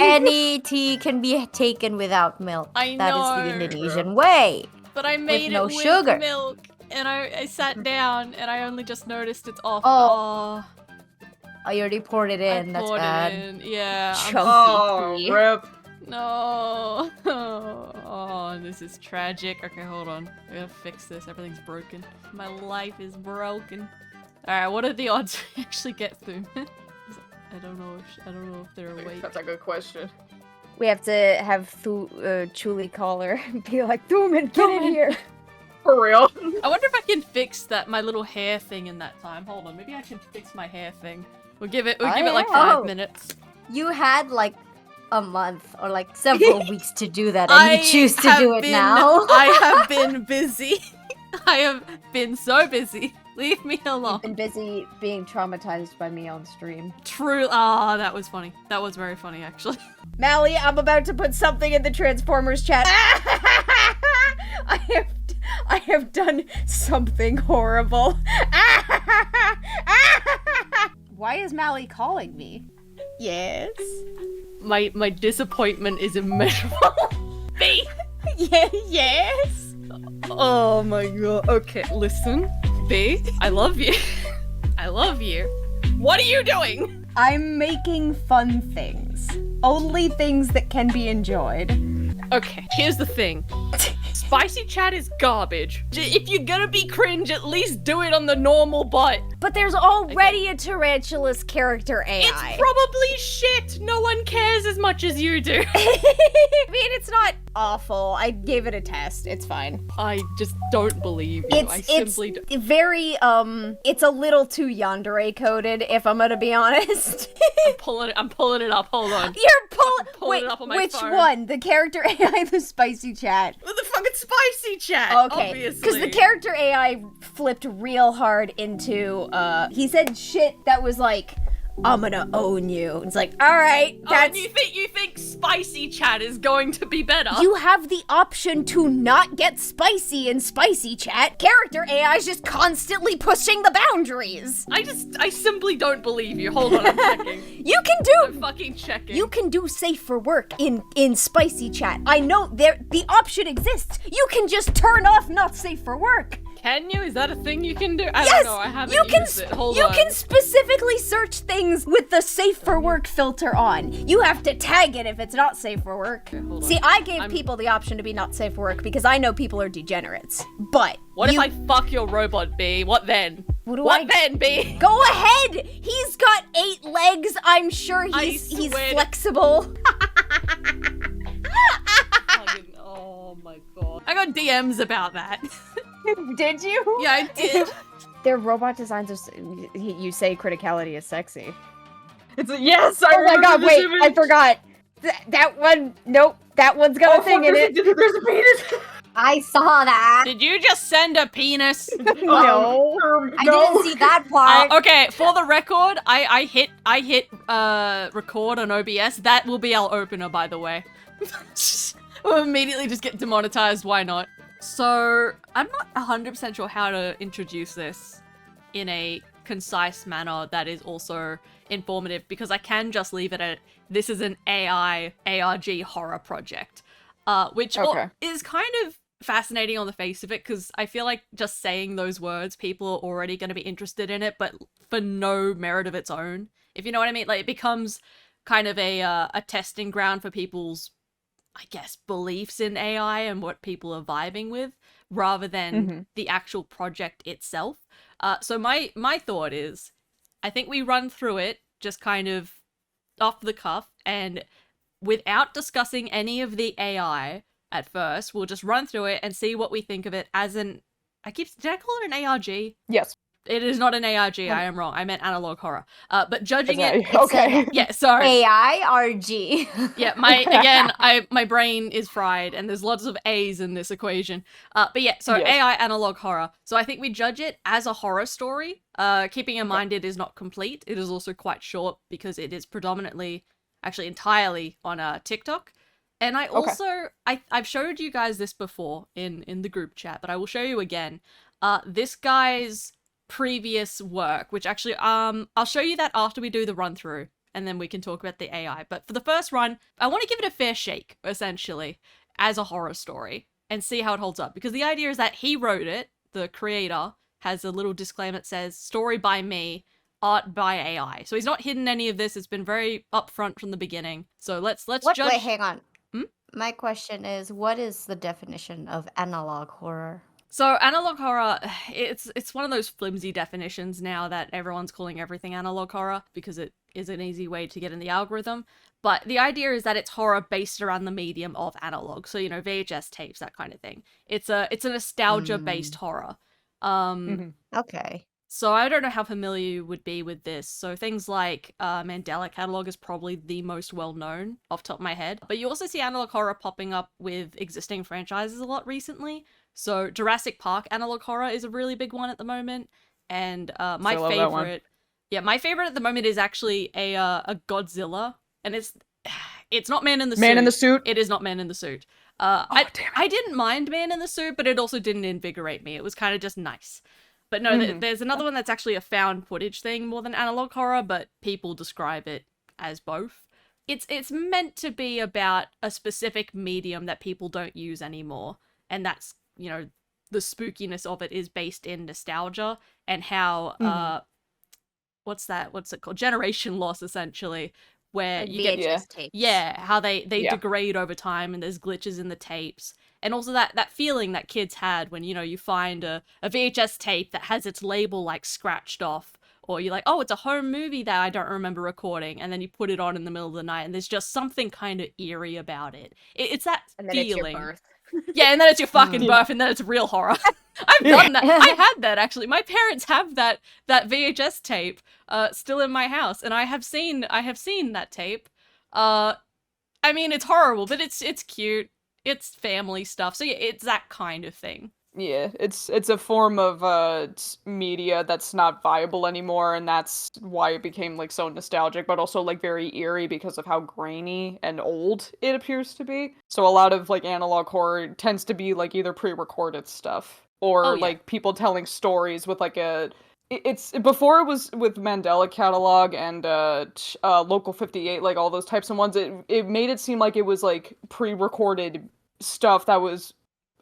Any tea can be taken without milk. I That is know. the Indonesian way. But I made no it with sugar. milk, and I sat down, and I only just noticed it's off. Oh. You already poured it in. I That's poured bad. it in. Yeah. Chunky tea. Rip. No. Oh, this is tragic. Okay, hold on. I gotta fix this. Everything's broken. My life is broken. Alright, what are the odds we actually get through? I don't know if they're awake. That's a good question. We have to have Chuli call her and be like, Thuman, get in here. For real. I wonder if I can fix my little hair thing in that time. Hold on, maybe I can fix my hair thing. We'll give it like 5 minutes. You had like a month or like several weeks to do that, and you choose to do it now. I have been busy. I have been so busy. Leave me alone. You've been busy being traumatized by me on stream. True. Ah, that was funny. That was very funny, actually. Mally, I'm about to put something in the Transformers chat. I have done something horrible. Why is Mally calling me? Yes. My disappointment is immeasurable. B. Yeah, yes. Oh my god. Okay, listen. B, I love you. I love you. What are you doing? I'm making fun things. Only things that can be enjoyed. Okay, here's the thing. Spicy chat is garbage. If you're gonna be cringe, at least do it on the normal bot. But there's already a Tarantulas character AI. It's probably shit. No one cares as much as you do. I mean, it's not awful. I gave it a test. It's fine. I just don't believe you. I simply don't. It's very, it's a little too yandere coded, if I'm gonna be honest. I'm pulling it up. Hold on. You're pulling it up on my which phone. one? The character AI, the spicy chat? With the fucking spicy chat. Okay, obviously. because the character AI flipped real hard into, he said shit that was like, I'm gonna own you. It's like, all right, that's... Oh, and you think spicy chat is going to be better? You have the option to not get spicy in spicy chat. Character AI is just constantly pushing the boundaries. I simply don't believe you. Hold on, I'm checking. You can I'm do... fucking checking. You can do safe for work in spicy chat. I know the option exists. You can just turn off not safe for work. Can you? Is that a thing you can do? I Yes, don't know. I haven't you can. used it. Hold you on. can specifically search things with the safe for work filter on. You have to tag it if it's not safe for work. Okay, hold on. See, I gave people the option to be not safe for work because I know people are degenerates. But What if I fuck your robot, B? What then? What then, B? Go ahead. He's got 8 legs. I'm sure he's swear to- flexible. Oh my god. I got DMs about that. Did you? Yeah, I did. Their robot designs are. You say criticality is sexy. It's a yes. I Oh my god! remember this Wait, image. I forgot. That one. Nope. That one's got a thing in it. There's a penis. I saw that. Did you just send a penis? No. I no. didn't see that part. Okay, for the record, I hit record on OBS. That will be our opener, by the way. We'll immediately just get demonetized. Why not? So I'm not 100% sure how to introduce this in a concise manner that is also informative, because I can just leave it at this is an AI ARG horror project, which is kind of fascinating on the face of it, because I feel like just saying those words, people are already going to be interested in it, but for no merit of its own, if you know what I mean. Like, it becomes kind of a testing ground for people's, I guess, beliefs in AI and what people are vibing with, rather than the actual project itself. So my thought is, I think we run through it just kind of off the cuff, and without discussing any of the AI at first, we'll just run through it and see what we think of it as an... did I call it an ARG? Yes. It is not an ARG, I am wrong. I meant analog horror. But judging it... Okay. Yeah, sorry. AIRG. Yeah, my brain is fried, and there's lots of A's in this equation. But yeah, so Yes. AI analog horror. So I think we judge it as a horror story, keeping in mind it is not complete. It is also quite short, because it is predominantly, actually entirely, on TikTok. And I also, I've showed you guys this before in the group chat, but I will show you again. This guy's previous work, which actually, I'll show you that after we do the run through, and then we can talk about the AI. But for the first run, I want to give it a fair shake, essentially, as a horror story, and see how it holds up. Because the idea is that he wrote it, the creator, has a little disclaimer that says, story by me, art by AI. So he's not hidden any of this. It's been very upfront from the beginning. So let's judge. Wait, hang on. Hmm? My question is, what is the definition of analog horror? So analog horror, it's one of those flimsy definitions now that everyone's calling everything analog horror because it is an easy way to get in the algorithm. But the idea is that it's horror based around the medium of analog. So, VHS tapes, that kind of thing. It's a nostalgia-based horror. Okay. So I don't know how familiar you would be with this. So things like Mandela Catalog is probably the most well-known off the top of my head. But you also see analog horror popping up with existing franchises a lot recently. So Jurassic Park analog horror is a really big one at the moment. And my favorite... Yeah, my favorite at the moment is actually a Godzilla. And it's not Man in the Suit. Man in the Suit? It is not Man in the Suit. Damn it. I didn't mind Man in the Suit, but it also didn't invigorate me. It was kind of just nice. But no, there's another one that's actually a found footage thing more than analog horror, but people describe it as both. It's meant to be about a specific medium that people don't use anymore, and that's, the spookiness of it is based in nostalgia and how what's it called? Generation loss, essentially, where Like you get VHS tapes. how they degrade over time and there's glitches in the tapes. And also that feeling that kids had when, you find a VHS tape that has its label, like, scratched off. Or you're like, oh, it's a home movie that I don't remember recording. And then you put it on in the middle of the night and there's just something kind of eerie about it. It's that And then feeling. it's your birth. Yeah, and then it's your fucking birth and then it's real horror. I've done that. I had that, actually. My parents have that VHS tape still in my house. And I have seen that tape. It's horrible, but it's cute. It's family stuff. So yeah, it's that kind of thing. Yeah, it's a form of media that's not viable anymore, and that's why it became like so nostalgic, but also like very eerie because of how grainy and old it appears to be. So a lot of like analog horror tends to be like either pre-recorded stuff or like people telling stories with like it's before it was with Mandela Catalog and Local 58, like all those types of ones. It made it seem like it was like pre-recorded stuff that was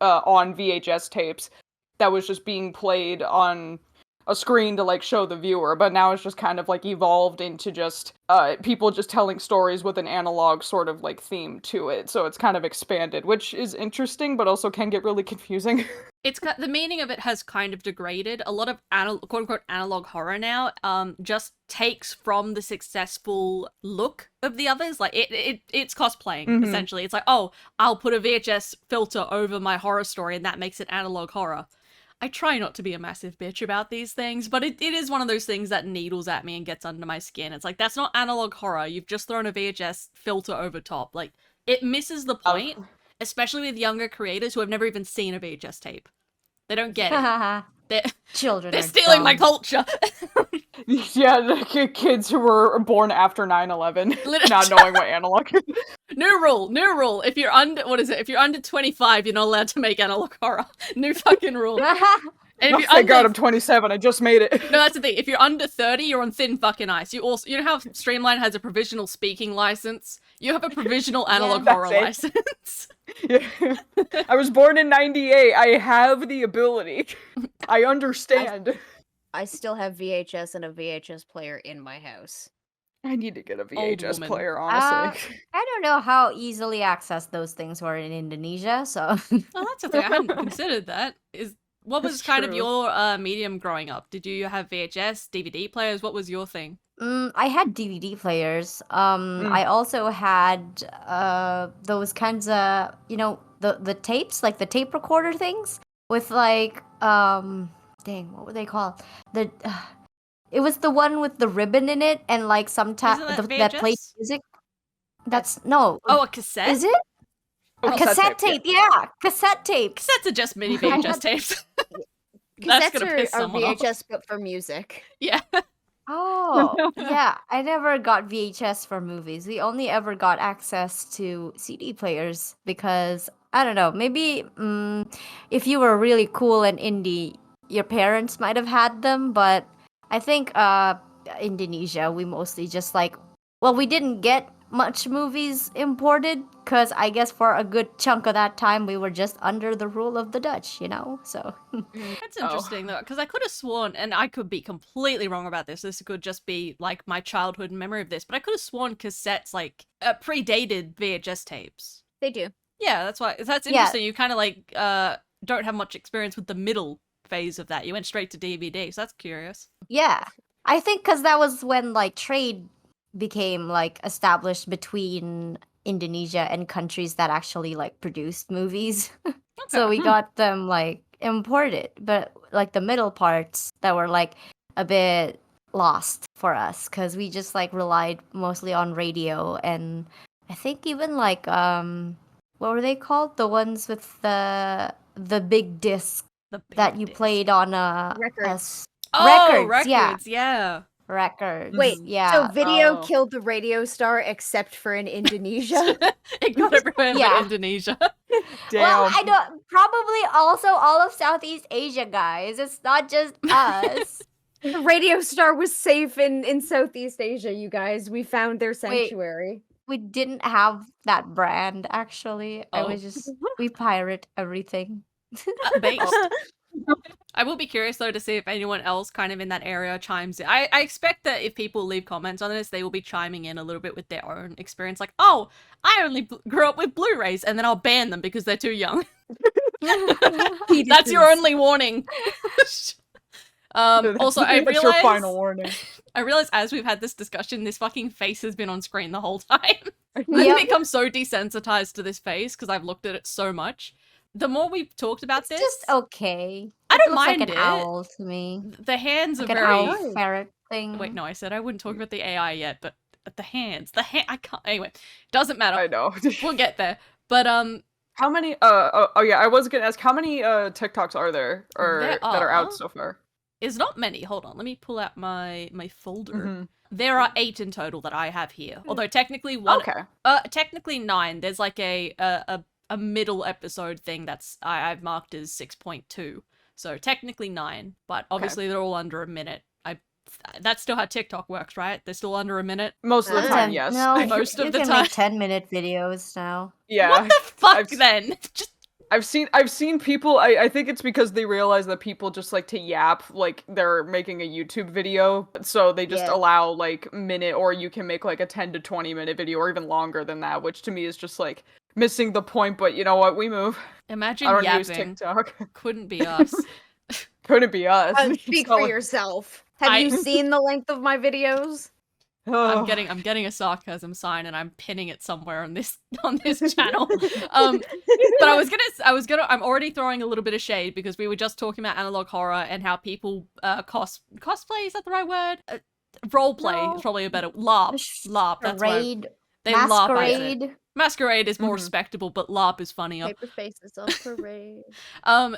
on VHS tapes that was just being played on a screen to like show the viewer, but now it's just kind of like evolved into just people just telling stories with an analog sort of like theme to it. So it's kind of expanded, which is interesting, but also can get really confusing. It's got the meaning of it has kind of degraded. A lot of quote unquote analog horror now just takes from the successful look of the others. Like it's cosplaying essentially. It's like, oh, I'll put a VHS filter over my horror story and that makes it analog horror. I try not to be a massive bitch about these things, but it is one of those things that needles at me and gets under my skin. It's like, that's not analog horror. You've just thrown a VHS filter over top. Like, it misses the point, especially with younger creators who have never even seen a VHS tape. They don't get it. They're stealing my culture. Yeah, the kids who were born after 9/11, not knowing what analog is. New rule. If you're under 25, you're not allowed to make analog horror. New fucking rule. And if Thank God I'm 27, I just made it. No, that's the thing. If you're under 30, you're on thin fucking ice. You know how Streamline has a provisional speaking license? You have a provisional analog horror license. Yeah. I was born in 98. I have the ability. I understand. I still have VHS and a VHS player in my house. I need to get a VHS player, honestly. I don't know how easily accessed those things were in Indonesia, so... Oh, that's the thing. I hadn't considered that. What was kind of your medium growing up? Did you have VHS, DVD players? What was your thing? I had DVD players. I also had those kinds of, the tapes, like the tape recorder things with like, dang, what were they called? It was the one with the ribbon in it and like sometimes that played music. That's no. Oh, a cassette? Is it? A cassette tape, yeah. Cassette tape. Cassettes are just mini VHS tapes. Cassettes are VHS, but for music. Yeah. Oh, yeah. I never got VHS for movies. We only ever got access to CD players because, I don't know, maybe if you were really cool and indie, your parents might have had them, but I think Indonesia, we mostly just like well, we didn't get much movies imported because I guess for a good chunk of that time we were just under the rule of the Dutch, so That's interesting though, because I could have sworn, and I could be completely wrong about this. This could just be like my childhood memory of this, but I could have sworn cassettes like predated VHS tapes. They do. Yeah, that's interesting. You kind of like don't have much experience with the middle phase of that. You went straight to DVD, so that's curious. yeah, I think because that was when like trade became like established between Indonesia and countries that actually like produced movies. So we got them like imported, but like the middle parts that were like a bit lost for us because we just like relied mostly on radio, and I think even like what were they called, the ones with the big disc that you played on Records. Records, yeah. Records. Wait, yeah. so video killed the radio star except for in Indonesia? It got everywhere but Indonesia. Damn. Well, I don't. Probably also all of Southeast Asia, guys. It's not just us. The radio star was safe in Southeast Asia, you guys. We found their sanctuary. We didn't have that brand, actually. Oh. I was just we pirate everything. Based. I will be curious though to see if anyone else kind of in that area chimes in. I expect that if people leave comments on this, they will be chiming in a little bit with their own experience. Like, oh, I only grew up with Blu-rays, and then I'll ban them because they're too young. That's your only warning. Also, I That's your final realize warning. I realize as we've had this discussion, this fucking face has been on screen the whole time. I've become so desensitized to this face because I've looked at it so much. The more we've talked about this, Just okay. I It don't looks mind like an it. owl to me. The hands Like are an very. owl ferret thing. Wait, no, I said I wouldn't talk about the AI yet, but the hands, I can't. Anyway, doesn't matter. I know. We'll get there. But How many? Oh yeah, I was gonna ask how many TikToks are there There that are are. out so far? It's not many. Hold on, let me pull out my folder. Mhm. There are 8 in total that I have here. Although technically one. Okay. Technically 9. There's like a middle episode thing that's I've marked as 6.2. So technically 9, but obviously they're all under a minute. That's still how TikTok works, right? They're still under a minute. Most of the time, yes. No, Most you of the can time. make 10-minute videos now. Yeah. What the fuck I've- then? Just I've seen people. I think it's because they realize that people just like to yap, like they're making a YouTube video, so they just allow like minute, or you can make like a 10 to 20-minute video, or even longer than that, which to me is just like missing the point. But you know what? We move. imagine I don't yapping. use TikTok. Couldn't be us. Couldn't be us. Speak It's not for like- yourself. Have you seen the length of my videos? I'm getting a sarcasm sign and I'm pinning it somewhere on this channel. But I'm already throwing a little bit of shade because we were just talking about analog horror and how people cosplay, is that the right word? Roleplay is probably a better LARP. That's right. Parade, They LARP at it. masquerade. Masquerade is more Mhm. respectable, but LARP is funnier. Paper faces on parade.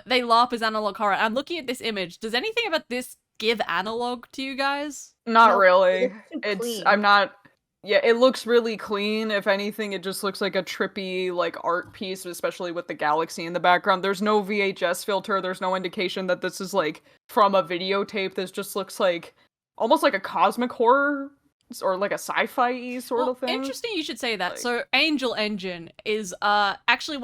They LARP as analog horror. I'm looking at this image. Does anything about this give analog to you guys? Not No, really. it's too clean. I'm not. Yeah, it looks really clean. If anything, it just looks like a trippy like art piece, especially with the galaxy in the background. There's no VHS filter. There's no indication that this is like from a videotape. This just looks like almost like a cosmic horror or like a sci-fi sort of thing. Interesting you should say that. Like- So Angel Engine is actually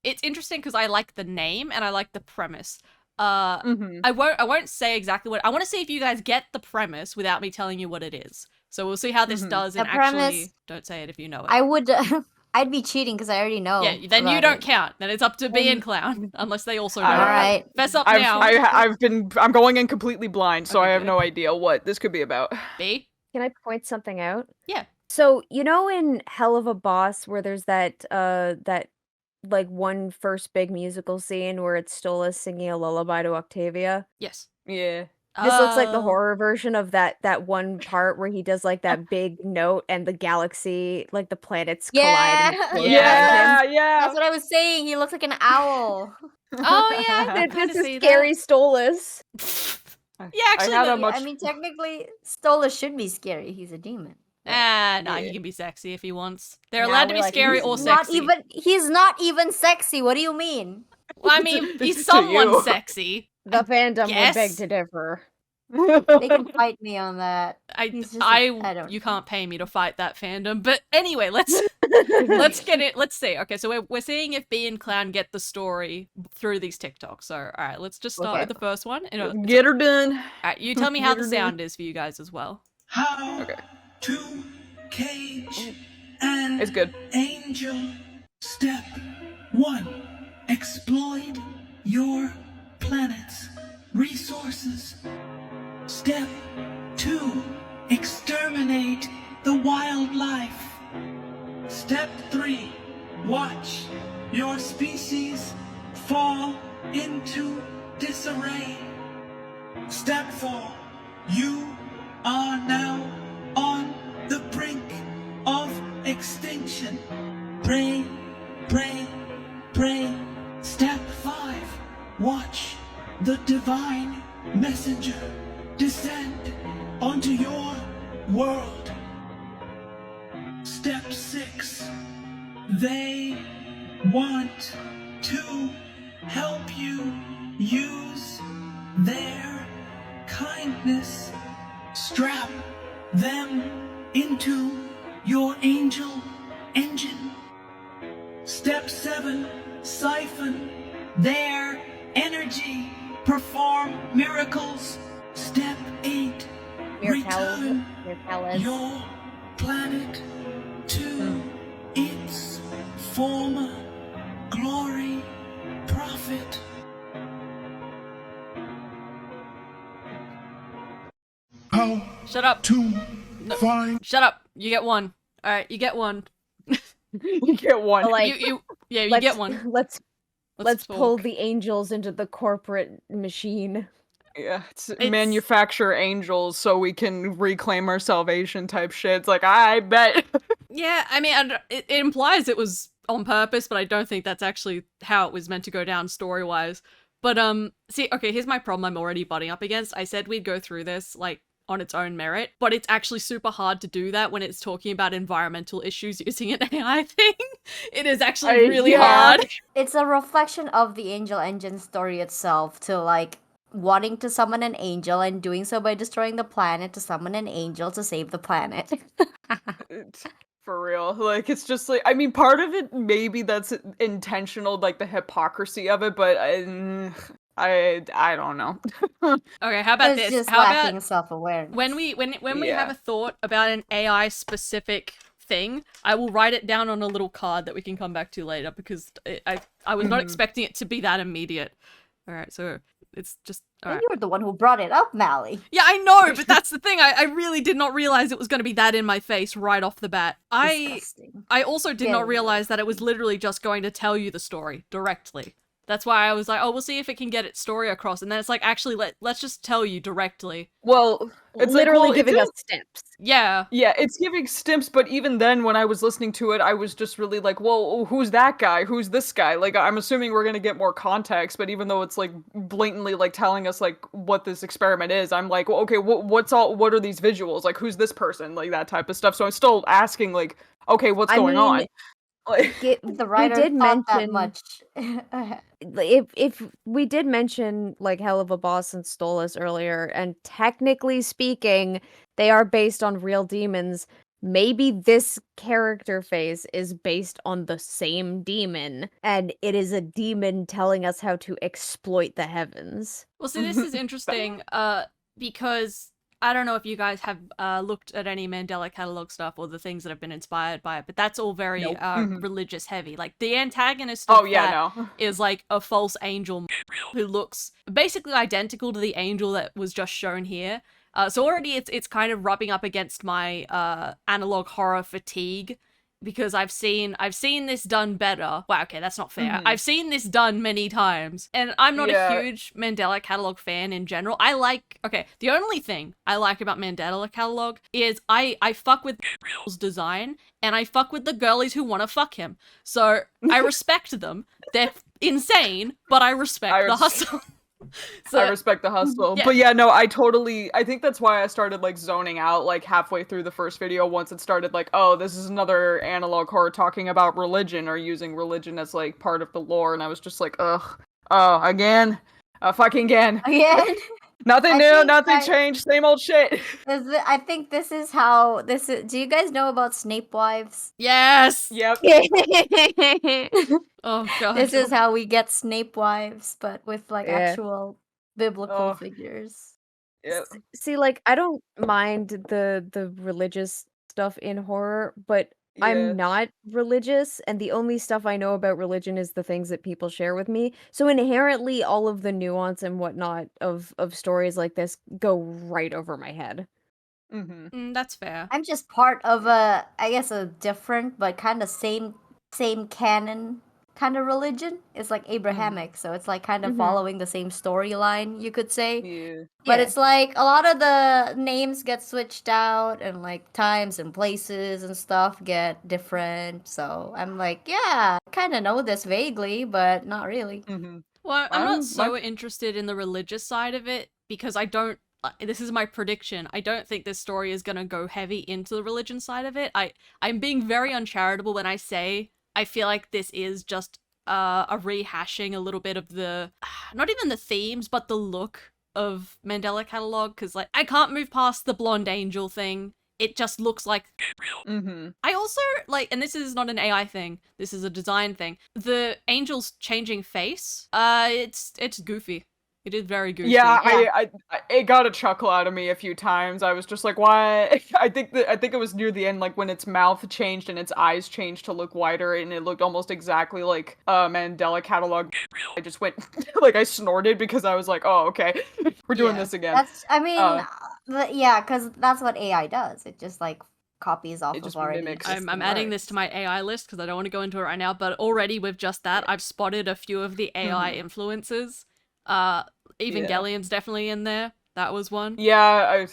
it's interesting because I like the name and I like the premise. Mhm. I won't say exactly what I want to see if you guys get the premise without me telling you what it is. So we'll see how this Mhm. does and The actually premise- don't say it if you know it. I would. I'd be cheating because I already know. yeah, then you about don't it. count. Then it's up to B and Clown unless they also know. All All it. right. Fess up now. I'm going in completely blind, so Okay, I have good. no idea what this could be about. B? Can I point something out? Yeah. So, you know in Hell of a Boss where there's that like one first big musical scene where it's Stola singing a lullaby to Octavia? Yes. Yeah. This looks like the Oh. horror version of that one part where he does like that big note and the galaxy, like the planets collide. and Yeah. explode Yeah, behind him. yeah. That's what I was saying. He looks like an owl. Oh yeah, I This kind of is see scary Stolas. that. Yeah, actually, had a the- much- I mean, technically, Stola should be scary. He's a demon. nah, he Yeah. can be sexy if he wants. They're Nah, allowed to we're be like, scary he's or Not sexy. he's not even sexy. What do you mean? Well, I mean, he's To someone you. sexy. The fandom would beg guess. to differ. They can fight me on that. He's just I don't You know. can't pay me to fight that fandom. But anyway, let's get it. Let's see. Okay, so we're seeing if B and Clown get the story through these TikToks. So, all right, let's just start with the first one. Get her done. All right, you tell me how the sound is for you guys as well. How to cage an It's good. angel. Step 1. Exploit your planet's resources. Step 2. Exterminate the wildlife. Step 3. Watch your species fall into disarray. Step 4. You are now on the brink of extinction. Pray, pray, pray. Step 5. Watch the divine messenger descend onto your world. Step 6. They want to help you use their kindness. Strap them into your angel engine. Step 7. Siphon their energy. Perform miracles. Step 8. Return your planet to its former glory. Profit. How Shut up. to find Shut up. You get one. All right, you get one. You get one. Like, you let's- get one. Let's pull talk. the angels into the corporate machine. Yeah, it's manufacture angels so we can reclaim our salvation type shit. It's like, I bet. Yeah, I mean, it implies it was on purpose, but I don't think that's actually how it was meant to go down story-wise. But, see, okay, here's my problem I'm already butting up against. I said we'd go through this, like, on its own merit, but it's actually super hard to do that when it's talking about environmental issues using an AI thing. It is actually really hard. It's a reflection of the angel engine story itself to like wanting to summon an angel and doing so by destroying the planet to summon an angel to save the planet. For real. Like, it's just like, I mean, part of it, maybe that's intentional, like the hypocrisy of it, but I don't know. Okay, how about It's this? just How lacking about self-awareness. when we Yeah. have a thought about an AI specific thing, I will write it down on a little card that we can come back to later because I was not expecting it to be that immediate. All right, so it's just all And right. you were the one who brought it up, Mali. Yeah, I know, but that's the thing. I really did not realize it was going to be that in my face right off the bat. Disgusting. I also did Yeah, not yeah. realize that it was literally just going to tell you the story directly. That's why I was like, oh, we'll see if it can get its story across. And then it's like, actually, let's just tell you directly. Well, it's Literally like, well, giving us steps. Yeah. Yeah, it's giving stimps, but even then, when I was listening to it, I was just really like, well, who's that guy? Who's this guy? Like, I'm assuming we're gonna get more context, but even though it's, like, blatantly, like, telling us, like, what this experiment is, I'm like, well, okay, what are these visuals? Like, who's this person? Like, that type of stuff. So I'm still asking, like, okay, what's going on? Like, The writer did thought that mention- much. If we did mention like Hell of a Boss and Stolas earlier, and technically speaking, they are based on real demons. Maybe this character face is based on the same demon, and it is a demon telling us how to exploit the heavens. Well, see, this is interesting, because I don't know if you guys have looked at any Mandela catalog stuff or the things that have been inspired by it, but that's all very religious heavy. Like the antagonist of that is like a false angel who looks basically identical to the angel that was just shown here. So already it's kind of rubbing up against my analog horror fatigue. Because I've seen this done better. Wow, okay, that's not fair. I've seen this done many times. And I'm not a huge Mandela catalog fan in general. The only thing I like about Mandela catalog is I fuck with Gabriel's design and I fuck with the girlies who want to fuck him. So I respect them. They're insane, but I respect the hustle. So, I respect the hustle. yeah. But yeah, no, I think that's why I started like zoning out like halfway through the first video once it started like, oh, this is another analog horror talking about religion or using religion as like part of the lore, and I was just like, ugh. Oh, again? Fucking again. Again? Nothing I new, think nothing I- changed, same old shit. I think this is how this is. Do you guys know about Snape wives? Yes. Yep. Oh god. This is how we get Snape wives, but with like Yeah. actual biblical Oh. figures. Yep. See, like, I don't mind the religious stuff in horror, but Yeah. I'm not religious, and the only stuff I know about religion is the things that people share with me. So inherently, all of the nuance and whatnot of stories like this go right over my head. Mm-hmm. That's fair. I'm just part of a, I guess, a different but kind of same canon kind of religion. It's like Abrahamic, so it's like kind of Mhm. following the same storyline, you could say. Yeah. But Yeah. it's like a lot of the names get switched out, and like times and places and stuff get different. So I'm like, yeah, I kind of know this vaguely, but not really. Mm-hmm. Well, I'm not so my- interested in the religious side of it because I don't. This is my prediction. I don't think this story is gonna go heavy into the religion side of it. I'm being very uncharitable when I say I feel like this is just a rehashing a little bit of the, not even the themes, but the look of Mandela Catalog. Because like I can't move past the blonde angel thing. It just looks like. Mm-hmm. I also like, and this is not an AI thing. This is a design thing. The angel's changing face. It's goofy. It is very goofy. Yeah, Yeah. I it got a chuckle out of me a few times. I was just like, why? I think it was near the end, like when its mouth changed and its eyes changed to look wider, and it looked almost exactly like Mandela Catalog. I just went like I snorted because I was like, oh okay, we're doing Yeah. this again. That's, I mean, Uh, yeah, because that's what AI does. It just like copies off It of just already mimics. existing I'm adding words. this to my AI list because I don't want to go into it right now, but already with just that, I've spotted a few of the AI influences. Evangelion's definitely in there. That was one. Yeah,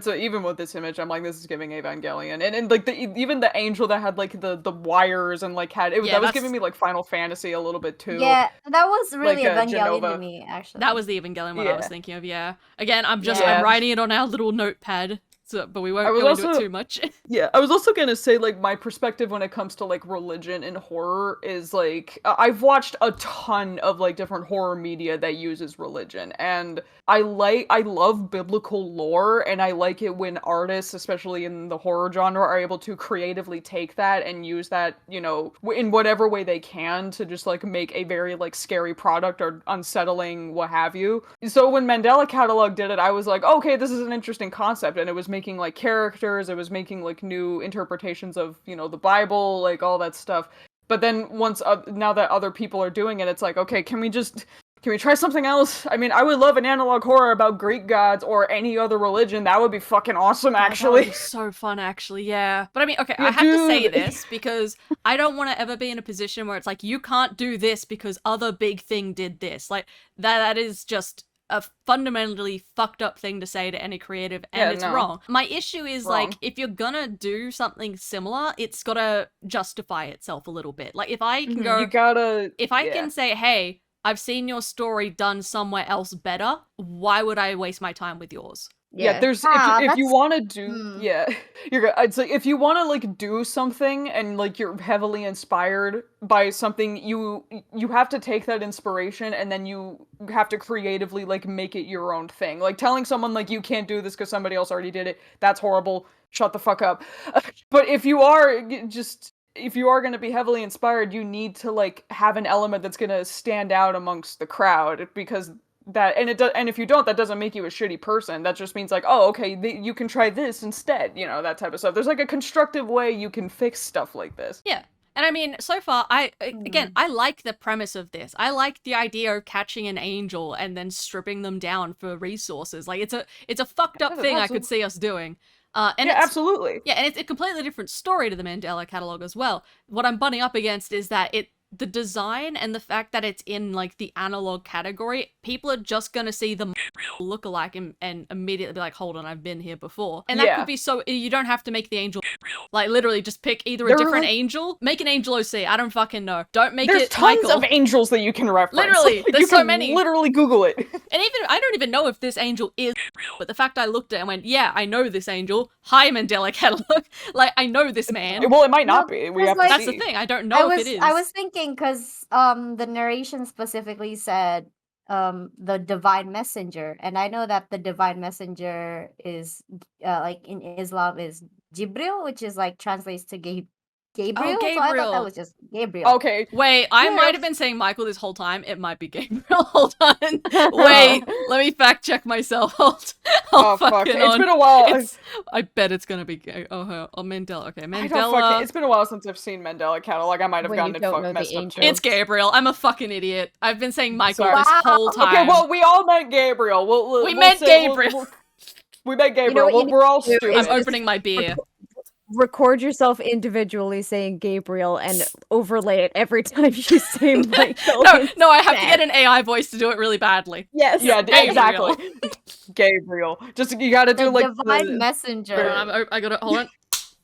so even with this image, I'm like, this is giving Evangelion, and like even the angel that had like the wires and like had Yeah, that was that's- giving me like Final Fantasy a little bit too. Yeah, that was really Like, Evangelion to Genova. me, actually. That was the Evangelion one I was Yeah. thinking of, yeah. Again, I'm Yeah. writing it on our little notepad, so, but we won't I was go into it also- too much. Yeah, I was also gonna say, like, my perspective when it comes to, like, religion and horror is, like, I've watched a ton of, like, different horror media that uses religion, and I love biblical lore, and I like it when artists, especially in the horror genre, are able to creatively take that and use that, you know, in whatever way they can to just, like, make a very, like, scary product or unsettling, what have you. So when Mandela Catalog did it, I was like, okay, this is an interesting concept, and it was making, like, characters, it was making, like, new interpretations of, you know, the Bible, like, all that stuff. But then once, now that other people are doing it, it's like, okay, can we try something else? I mean, I would love an analog horror about Greek gods or any other religion. That would be fucking awesome, That would actually. be so fun, actually, yeah. But I mean, okay, I Yeah, have to say dude. this because I don't want to ever be in a position where it's like, you can't do this because other big thing did this. Like, that is just a fundamentally fucked up thing to say to any creative, and Yeah, it's no. wrong. My issue is, Wrong. like, if you're gonna do something similar, it's gotta justify itself a little bit. Like, if I can go, You gotta... if I yeah. can say, hey, I've seen your story done somewhere else better, why would I waste my time with yours? Yeah, there's if you that's- want to do yeah, you're good. It's like if you want to like do something and like you're heavily inspired by something, you have to take that inspiration and then you have to creatively like make it your own thing. Like telling someone like you can't do this because somebody else already did it, that's horrible. Shut the fuck up. But if you are going to be heavily inspired, you need to like have an element that's going to stand out amongst the crowd because and if you don't, that doesn't make you a shitty person. That just means like, oh, okay, you can try this instead, you know, that type of stuff. There's like a constructive way you can fix stuff like this. Yeah. And I mean, so far, I like the premise of this. I like the idea of catching an angel and then stripping them down for resources. Like, it's a fucked up thing I could see us doing. And yeah, it's, absolutely. Yeah, and it's a completely different story to the Mandela Catalog as well. What I'm butting up against is that the design and the fact that it's in like the analog category, people are just gonna see the lookalike and immediately be like, hold on, I've been here before. And that Yeah. could be so, you don't have to make the angel like literally just pick either a There are, different like- angel, make an angel OC, I don't fucking know. Don't make There's it tons Michael. of angels that you can reference. Literally, Like, there's you so can many. Literally Google it. And even, I don't even know if this angel is, but the fact I looked at it and went, yeah, I know this angel. Hi, Mandela Catalog. Like, I know this man. Well, it might not No, be. We because, have to like- That's see. the thing, I don't know if it is. I was thinking because the narration specifically said the divine messenger, and I know that the divine messenger is like in Islam is Jibril, which is like translates to Gabriel. So I thought that Gabriel. was just Gabriel. Okay. Wait, I Yeah. might have been saying Michael this whole time. It might be Gabriel. Hold on. Wait, let me fact check myself. Hold Oh fuck! fucking It's on. been a while. I bet it's gonna be Mandela. Okay, I don't Mandela. it's been a while since I've seen Mandela catalog. I might have When gotten you it don't know the messed up angel. too. It's Gabriel. I'm a fucking idiot. I've been saying Michael Sorry. this whole time. Okay, well, we all meant Gabriel. We meant Gabriel. We meant You know Gabriel. what you need We're all to do stupid. is I'm opening my beer. Record yourself individually saying Gabriel and overlay it every time you say Michael. No, I have to get an AI voice to do it really badly. Yes. Yeah, Gabriel. exactly. Gabriel. Just you gotta do The like divine the messenger. I got it. Hold on.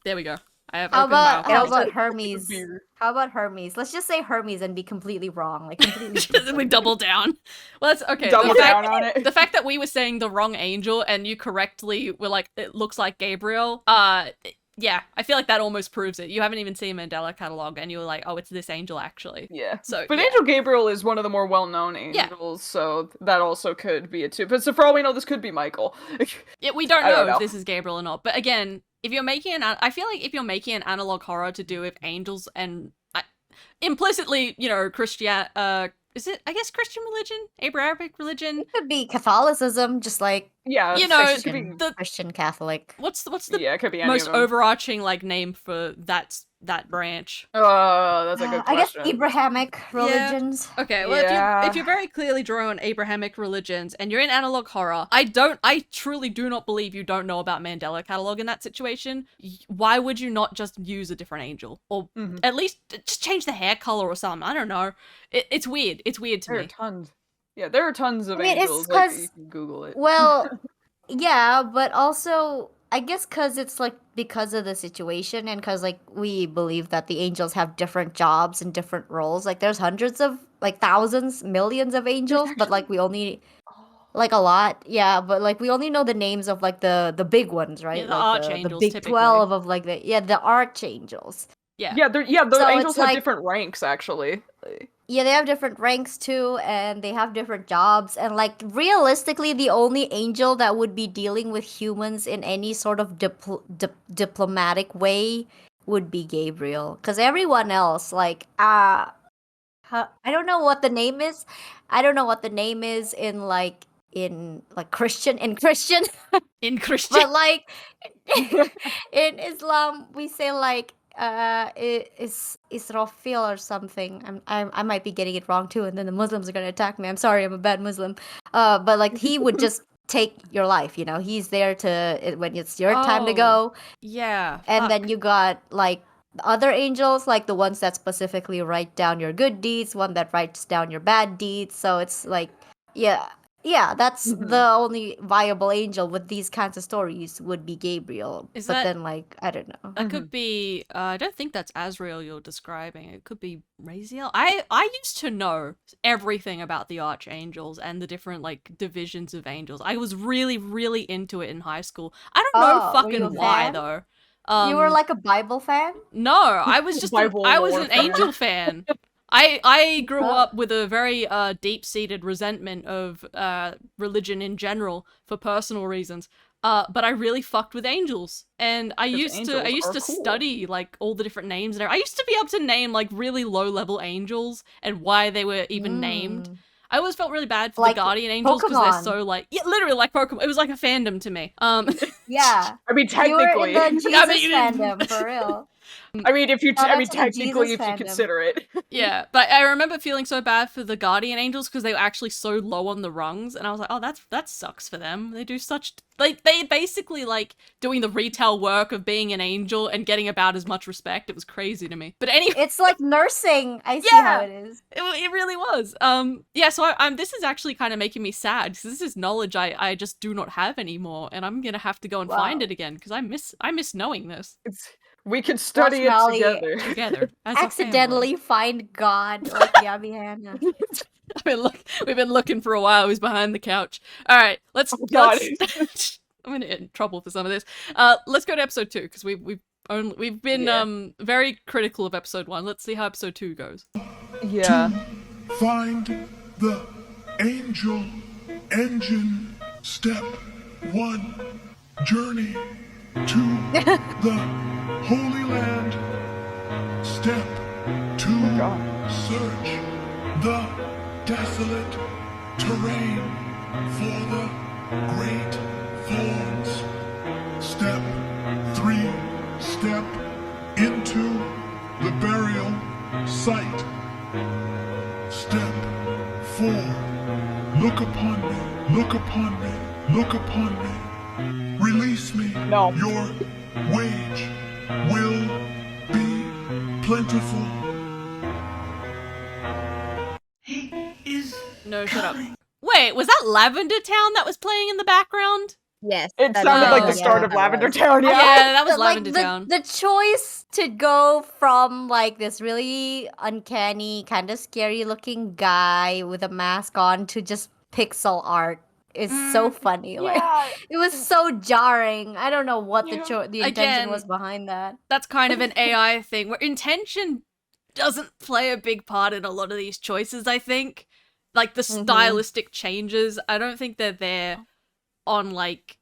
There we go. I have How open mouth. about Hermes? beer. How about Hermes? Let's just say Hermes and be completely wrong. Like completely. We double down. Well, that's okay. Double down on it. The fact that we were saying the wrong angel and you correctly were like, it looks like Gabriel. Yeah, I feel like that almost proves it. You haven't even seen Mandela catalog, and you were like, "Oh, it's this angel actually." Yeah. So, But yeah. Angel Gabriel is one of the more well-known angels, so that also could be it too. But so for all we know, this could be Michael. Yeah, we don't I know, don't know. if this is Gabriel or not. But again, if you're making I feel like if you're making an analog horror to do with angels and implicitly, you know, is it? I guess Christian religion, Abrahamic religion. It could be Catholicism, just like Yeah, You know, it could be, the- Christian Catholic. What's the yeah, it could be any most of them. overarching like name for that branch? That's a good I guess question. Abrahamic religions. Okay, well, Yeah. if you're very clearly drawing on Abrahamic religions and you're in analog horror, I truly do not believe you don't know about Mandela catalog in that situation. Why would you not just use a different angel, or Mhm. at least just change the hair color or something? I don't know. It's weird. It's weird to There are me. tons. Yeah, there are tons of I mean, it's angels. Like, 'cause- you can Google it. Well, yeah, but also I guess because it's like because of the situation and because like we believe that the angels have different jobs and different roles. Like there's hundreds of like thousands, millions of angels, but like we only like a lot, yeah. But like we only know the names of like the big ones, right? Yeah, the like archangels, the big typically. 12 of like the archangels. Yeah. Yeah, the So angels it's have like- different ranks actually. Yeah, they have different ranks too, and they have different jobs. And like realistically, the only angel that would be dealing with humans in any sort of diplomatic way would be Gabriel, because everyone else, like, I don't know what the name is. I don't know what the name is in Christian, In Christian. but like in Islam, we say like is Israfil or something. I might be getting it wrong too, and then the Muslims are gonna attack me. I'm sorry, I'm a bad Muslim. But like he would just take your life. You know, he's there to when it's your time to Oh, go. Yeah. And fuck. then you got like other angels, like the ones that specifically write down your good deeds, one that writes down your bad deeds. So it's like, yeah, that's Mhm. the only viable angel with these kinds of stories would be Gabriel. Is but that- then, like, I don't know. That could be. I don't think that's Azrael you're describing. It could be Raziel. I used to know everything about the archangels and the different like divisions of angels. I was really, really into it in high school. I don't know Oh, were you fucking a why fan? though. You were like a Bible fan? No, I was just Bible I was lore an fan. angel fan. I grew Oh. up with a very deep-seated resentment of religion in general for personal reasons. But I really fucked with angels, and I 'Cause used to angels are cool. study like all the different names. And I used to be able to name like really low-level angels and why they were even named. Mm. I always felt really bad for Like the guardian angels because they're Pokemon. so like literally like Pokemon. It was like a fandom to me. Yeah. I mean, You were technically, in the Jesus I mean, fandom, for real. I mean, if you, Shout I out mean, to the technically, Jesus if you fandom. consider it. Yeah, but I remember feeling so bad for the guardian angels because they were actually so low on the rungs, and I was like, oh, that sucks for them. They do such like they basically like doing the retail work of being an angel and getting about as much respect. It was crazy to me. But anyway, It's like nursing. I see Yeah. how it is. it really was. Yeah. So I'm. This is actually kind of making me sad because this is knowledge I just do not have anymore, and I'm gonna have to go and find Wow. it again because I miss knowing this We could study it Mali together. together. As a family. Accidentally find God like Yabby Hannah. We've been looking for a while. He's behind the couch. All right, let's. Oh, God. let's I'm gonna get in trouble for some of this. Let's go to episode 2 because we've been Yeah. very critical of episode 1. Let's see how episode 2 goes. Yeah. Find the Angel Engine. Step 1. Journey to the Holy Land. Step 2. Search the desolate terrain for the Great Thorns. Step 3. Step into the burial site. Step 4. Look upon me, look upon me, look upon me. Release me. No. Your wage will be plentiful. He is No, shut up. coming. Wait, was that Lavender Town that was playing in the background? Yes. It that sounded is- like the Oh, start yeah, of that Lavender was. Town, Yeah, yeah. that was Like, Lavender Town. the choice to go from like this really uncanny, kind of scary looking guy with a mask on to just pixel art is so funny. Like, Yeah. it was so jarring. I don't know what Yeah. the intention Again, was behind that. That's kind of an AI thing where intention doesn't play a big part in a lot of these choices, I think. Like the stylistic changes, I don't think they're there on like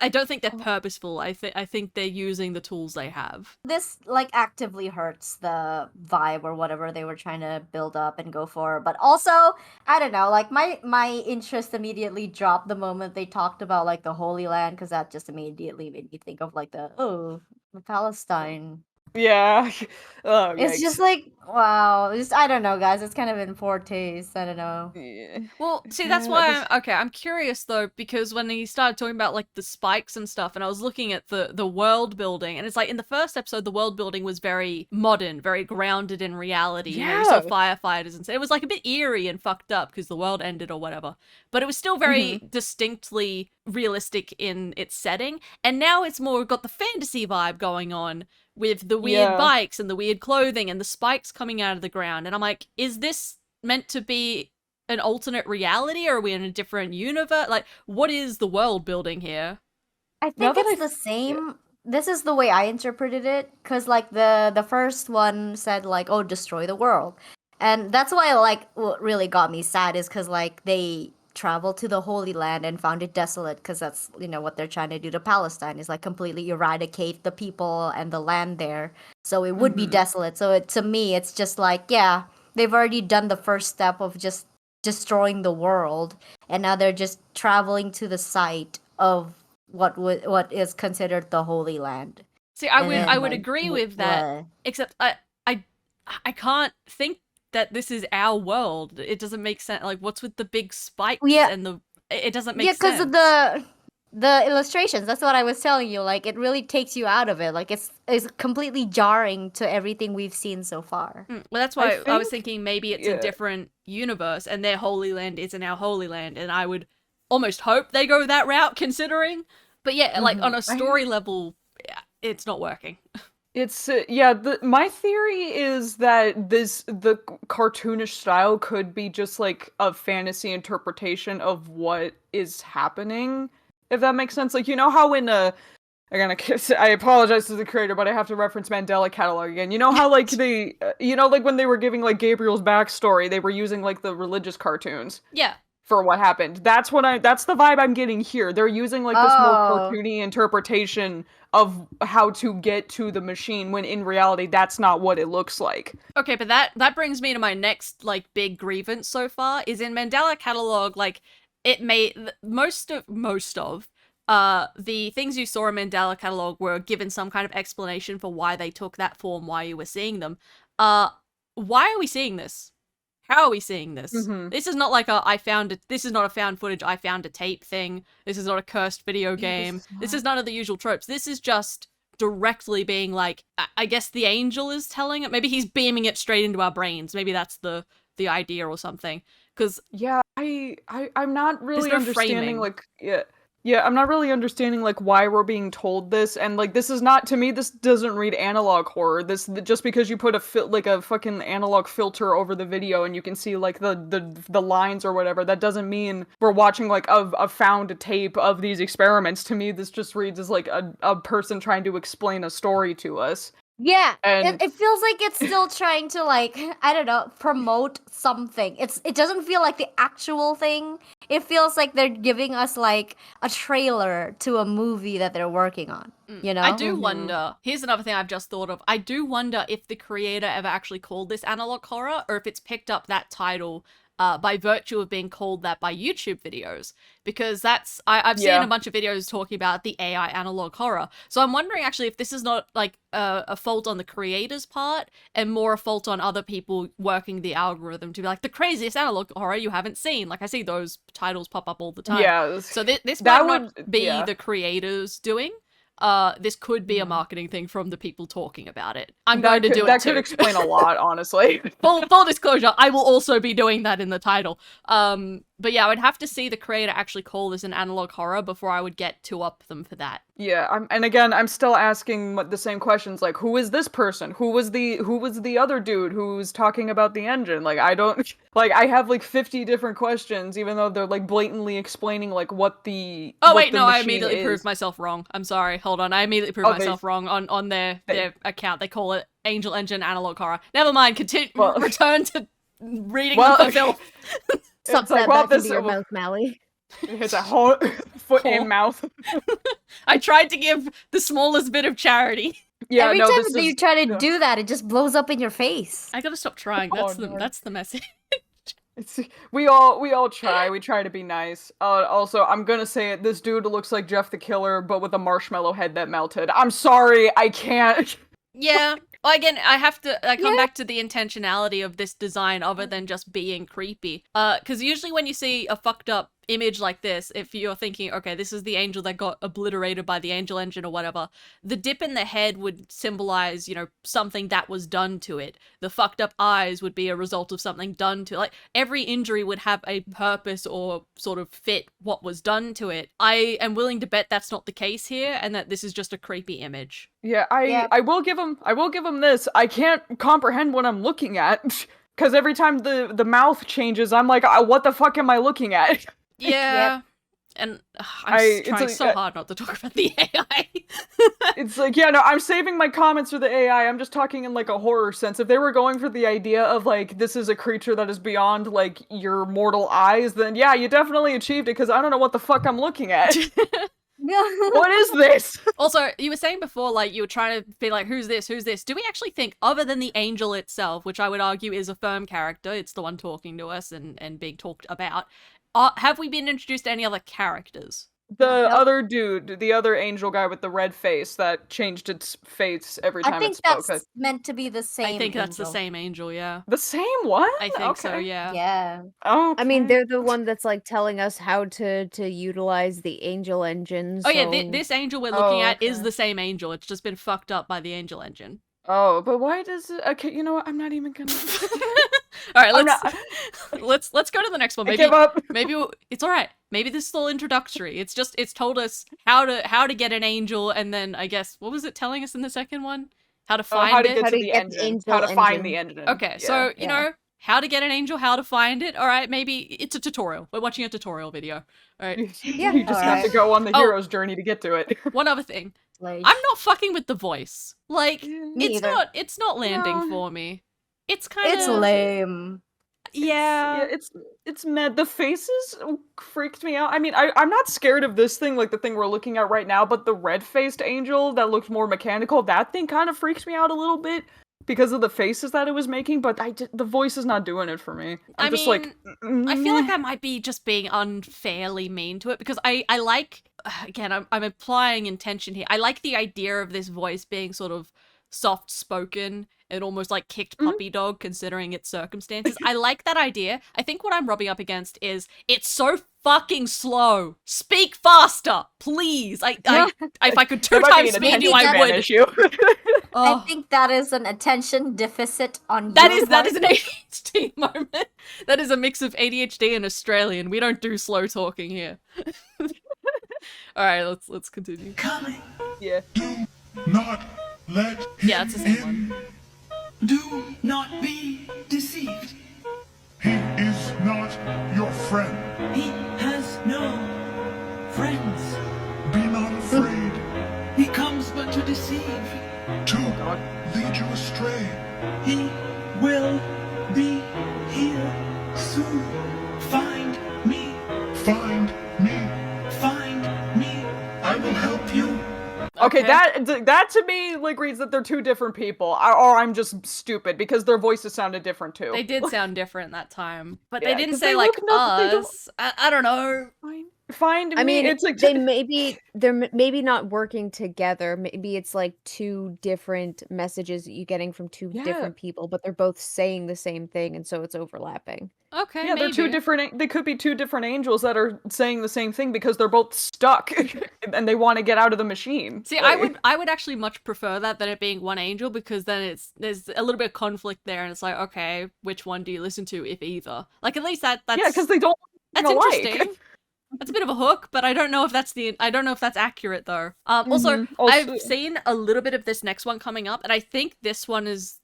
I don't think they're purposeful. I think they're using the tools they have. This like actively hurts the vibe or whatever they were trying to build up and go for. But also, I don't know, like my interest immediately dropped the moment they talked about like the Holy Land, because that just immediately made me think of like the Palestine. Yeah. Oh, It's yikes. just like, wow, just I don't know, guys. It's kind of in poor taste. I don't know. Yeah. Well, see, that's Yeah, why this- I'm curious though, because when he started talking about like the spikes and stuff, and I was looking at the world building, and it's like in the first episode, the world building was very modern, very grounded in reality. You know, you saw Yeah. firefighters and it was like a bit eerie and fucked up because the world ended or whatever, but it was still very distinctly realistic in its setting. And now it's more got the fantasy vibe going on with the weird Yeah. bikes and the weird clothing and the spikes coming out of the ground. And I'm like, is this meant to be an alternate reality, or are we in a different universe? Like, what is the world building here? I Now think that it's the same. This is the way I interpreted it, because like the first one said like, oh, destroy the world, and that's why like what really got me sad is because like they traveled to the Holy Land and found it desolate, because that's what they're trying to do to Palestine is like completely eradicate the people and the land there, so it would be desolate. So to me, it's just like, yeah, they've already done the first step of just destroying the world, and now they're just traveling to the site of what is considered the Holy Land. See, I And would then, I would like, agree with that, what? except I can't think that this is our world. It doesn't make sense. Like, what's with the big spikes Yeah. and it doesn't make Yeah, sense. because of the illustrations. That's what I was telling you. Like, it really takes you out of it. Like, it's completely jarring to everything we've seen so far. Well, that's why I was think- thinking maybe it's yeah. a different universe and their Holy Land isn't our Holy Land, and I would almost hope they go that route, considering. But yeah, like on a story level, yeah, it's not working. It's my theory is that the cartoonish style could be just like a fantasy interpretation of what is happening, if that makes sense. Like, you know how in I apologize to the creator, but I have to reference Mandela Catalog again. You know how like they like when they were giving like Gabriel's backstory, they were using like the religious cartoons Yeah. for what happened. That's the vibe I'm getting here. They're using like this more Oh. cartoony interpretation of how to get to the machine, when in reality that's not what it looks like. Okay, but that brings me to my next like big grievance so far is in Mandela Catalog. Like, it made most of the things you saw in Mandela Catalog were given some kind of explanation for why they took that form, why you were seeing them. Why are we seeing this? How are we seeing this? This is not like this is not a found footage, I found a tape thing. This is not a cursed video game. This is none of the usual tropes. This is just directly being like, I guess the angel is telling it. Maybe he's beaming it straight into our brains. Maybe that's the idea or something. Because Yeah, I'm not really no understanding framing. like I'm not really understanding like why we're being told this, and like this is not, to me, this doesn't read analog horror. This just because you put a fucking analog filter over the video and you can see like the lines or whatever, that doesn't mean we're watching like a found tape of these experiments. To me, this just reads as like a person trying to explain a story to us. Yeah, And it feels like it's still trying to like, I don't know, promote something. It doesn't feel like the actual thing. It feels like they're giving us like a trailer to a movie that they're working on. You know? I do wonder. Here's another thing I've just thought of. I do wonder if the creator ever actually called this analog horror, or if it's picked up that title by virtue of being called that by YouTube videos, because I've seen a bunch of videos talking about the AI analog horror. So I'm wondering actually if this is not like a fault on the creator's part and more a fault on other people working the algorithm to be like the craziest analog horror you haven't seen. Like I see those titles pop up all the time. Yeah, So this that might not would- be yeah. the creators doing. This could be a marketing thing from the people talking about it. I'm going to do it That too. could explain a lot, honestly. Full disclosure, I will also be doing that in the title. But yeah, I would have to see the creator actually call this an analog horror before I would get to up them for that. Yeah, and again, I'm still asking the same questions, like, who is this person? Who was the other dude who's talking about the engine? Like, I don't, like, I have, like, 50 different questions, even though they're, like, blatantly explaining, like, what the Oh what wait, the no, I machine immediately is. proved myself wrong. I'm sorry, hold on, I immediately proved Oh, they- myself wrong on their they- account. They call it Angel Engine Analog Horror. Never mind, continue, Well- return to reading Well, the film. Stop It's like, that well, back this- into your mouth, Mally. It's a whole foot Whole- in mouth. I tried to give the smallest bit of charity. Yeah, Every no, time this that you is- try to yeah. do that, it just blows up in your face. I gotta stop trying. Oh, That's no. the message. It's, we all try. We try to be nice. Also, I'm gonna say it. This dude looks like Jeff the Killer, but with a marshmallow head that melted. I'm sorry, I can't. Yeah. Well, again, I have to come back to the intentionality of this design other than just being creepy. Because usually when you see a fucked up image like this, if you're thinking, okay, this is the angel that got obliterated by the angel engine or whatever, the dip in the head would symbolize, you know, something that was done to it. The fucked up eyes would be a result of something done to it. Like, every injury would have a purpose or sort of fit what was done to it. I am willing to bet that's not the case here, and that this is just a creepy image. Yeah, I will give him this. I can't comprehend what I'm looking at. Because every time the mouth changes, I'm like, what the fuck am I looking at? Yeah. And I'm trying so hard not to talk about the AI. It's like, yeah, no, I'm saving my comments for the AI. I'm just talking in like a horror sense. If they were going for the idea of like, this is a creature that is beyond like your mortal eyes, then yeah, you definitely achieved it, because I don't know what the fuck I'm looking at. What is this? Also, you were saying before, like, you were trying to be like, who's this? Who's this? Do we actually think, other than the angel itself, which I would argue is a firm character, it's the one talking to us and being talked about, have we been introduced to any other characters? The other dude, the other angel guy with the red face that changed its face every time I it think spoke. that's meant to be the same. I think that's the angel. same angel, yeah. The same one? I think so, Okay. yeah. Yeah. Oh, I mean, they're the one that's like telling us how to utilize the angel engine. Oh yeah, so- this angel we're looking at is okay. the same angel. It's just been fucked up by the angel engine. Oh, but why does it? Okay, you know what? I'm not even gonna. All right, I'm let's go to the next one. I Maybe give up. it's all right. Maybe this is all introductory. It's told us how to get an angel, and then I guess what was it telling us in the second one? How to find How to it. get How to to the get the engine. angel How to find engine. the engine. Okay, so you yeah. know how to get an angel, how to find it. All right, maybe it's a tutorial. We're watching a tutorial video. All right. Yeah, you just have to alright. go on the Oh. hero's journey to get to it. One other thing. Like, I'm not fucking with the voice. Like Me it's either. not landing No. for me. It's kind of it's lame. Yeah. Yeah, it's mad. The faces freaked me out. I mean, I'm not scared of this thing, like the thing we're looking at right now, but the red-faced angel that looked more mechanical, that thing kind of freaked me out a little bit because of the faces that it was making, but the voice is not doing it for me. I'm just like, I feel like I might be just being unfairly mean to it because I like, again, I'm applying intention here. I like the idea of this voice being sort of soft-spoken and almost like kicked puppy dog considering its circumstances. I like that idea. I think what I'm rubbing up against is it's so fucking slow. Speak faster, please. If I could two It might be times an speed you, attention I span would. issue. I Oh. think that is an attention deficit on That your is part. an ADHD moment. That is a mix of ADHD and Australian. We don't do slow talking here. All right, let's continue. coming. Yeah. Not let him Yeah, it's the same one. Do not be deceived. He is not your friend. He has no friends. Be not afraid He comes but to deceive. to Okay, that to me like reads that they're two different people, or I'm just stupid because their voices sounded different too. They did sound different that time, but Yeah, they didn't 'cause say they like look they don't- us. I don't know. Fine to me. I mean, it's like they're maybe not working together. Maybe it's like two different messages that you're getting from two Yeah. different people, but they're both saying the same thing, and so it's overlapping. Okay, yeah, they're two maybe. different. They could be two different angels that are saying the same thing because they're both stuck and they want to get out of the machine. See, I would actually much prefer that than it being one angel, because then there's a little bit of conflict there, and it's like, okay, which one do you listen to, if either? Like, at least that's Yeah, because they don't. that's alike. interesting. That's a bit of a hook, but I don't know if that's accurate though. Also, I've seen a little bit of this next one coming up, and I think this one is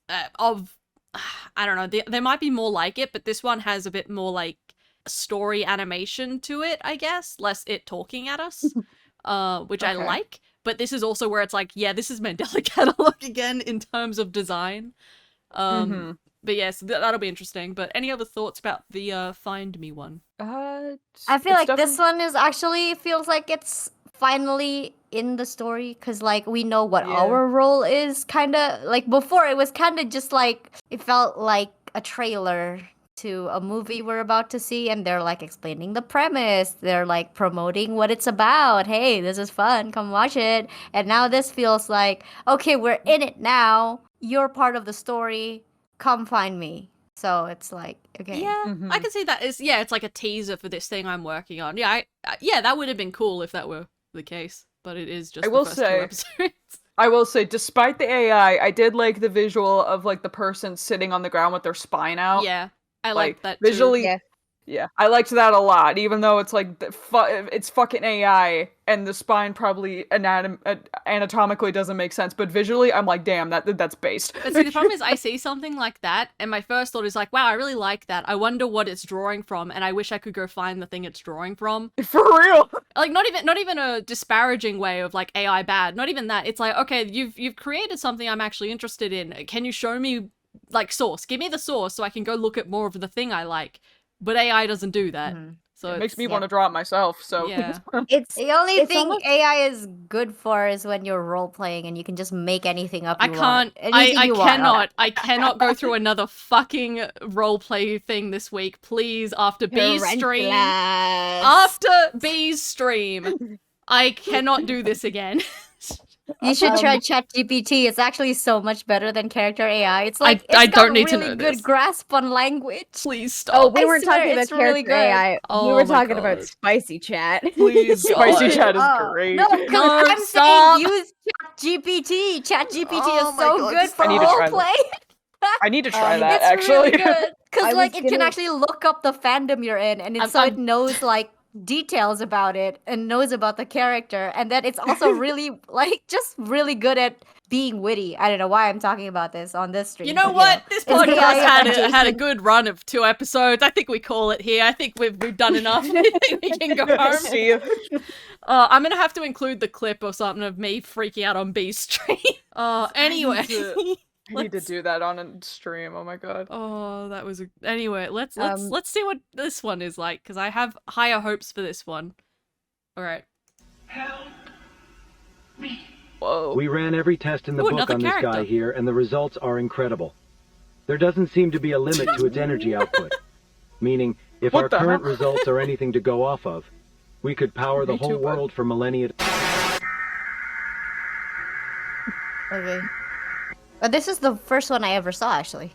I don't know. There might be more like it, but this one has a bit more like story animation to it, I guess, less it talking at us, which I like. But this is also where it's like, yeah, this is Mandela Catalog again in terms of design. But yes, that'll be interesting. But any other thoughts about the Find Me one? I feel like this one is actually feels like it's finally in the story, because like we know what our role is, kind of like before it was kind of just like it felt like a trailer to a movie we're about to see, and they're like explaining the premise, they're like promoting what it's about. Hey, this is fun, come watch it. And now this feels like, okay, we're in it now, you're part of the story, come find me. So it's like, okay. Yeah, I can see that. It's like a teaser for this thing I'm working on. Yeah, that would have been cool if that were the case, but it is just the first 2 episodes. I will say, despite the AI, I did like the visual of like the person sitting on the ground with their spine out. Yeah, I like that too. Visually, yeah, I liked that a lot, even though it's like it's fucking AI and the spine probably anatomically doesn't make sense, but visually I'm like, damn, that's based. But see, the problem is I see something like that, and my first thought is like, wow, I really like that. I wonder what it's drawing from, and I wish I could go find the thing it's drawing from. For real. Like, not even a disparaging way of like AI bad. Not even that. It's like, okay, you've created something I'm actually interested in. Can you show me like source? Give me the source so I can go look at more of the thing I like. But AI doesn't do that. So it makes me want to draw it myself, so yeah. It's the only it's thing almost- AI is good for is when you're role playing and you can just make anything up. I you can't. Want. Anything you want. I cannot go through another fucking roleplay thing this week. Please, after B's stream. After B's stream, I cannot do this again. You should try ChatGPT. It's actually so much better than character AI. It's like I it's don't got need to really know good this. grasp on language. Please stop. Oh, we I weren't swear, talking about it's really character good. AI. Oh We were my talking about God. spicy chat. please, spicy chat is Oh, great. No, because No, I'm stop. saying use ChatGPT. ChatGPT Oh is my so God, good for I need to try roleplay. I need to try that It's actually. really good I because like was it can gonna- actually look up the fandom you're in, and it's it knows like details about it and knows about the character, and then it's also really like just really good at being witty. I don't know why I'm talking about this on this stream. You know but, what? This It's podcast AI had a adjacent. good run of 2 episodes. I think we call it here. I think we've done enough. I think we can go home. See you. I'm gonna have to include the clip or something of me freaking out on B's stream. Anyway. I need to do that on a stream. Oh my god. Oh, that was anyway. Let's Um, let's see what this one is like, because I have higher hopes for this one. All right. Help me. Whoa. We ran every test in the Ooh, book another on this character. guy here, and the results are incredible. There doesn't seem to be a limit to its energy output. Meaning, if What our the current hell? results are anything to go off of, we could power the Me whole too, bud. world for millennia. Okay. But this is the first one I ever saw actually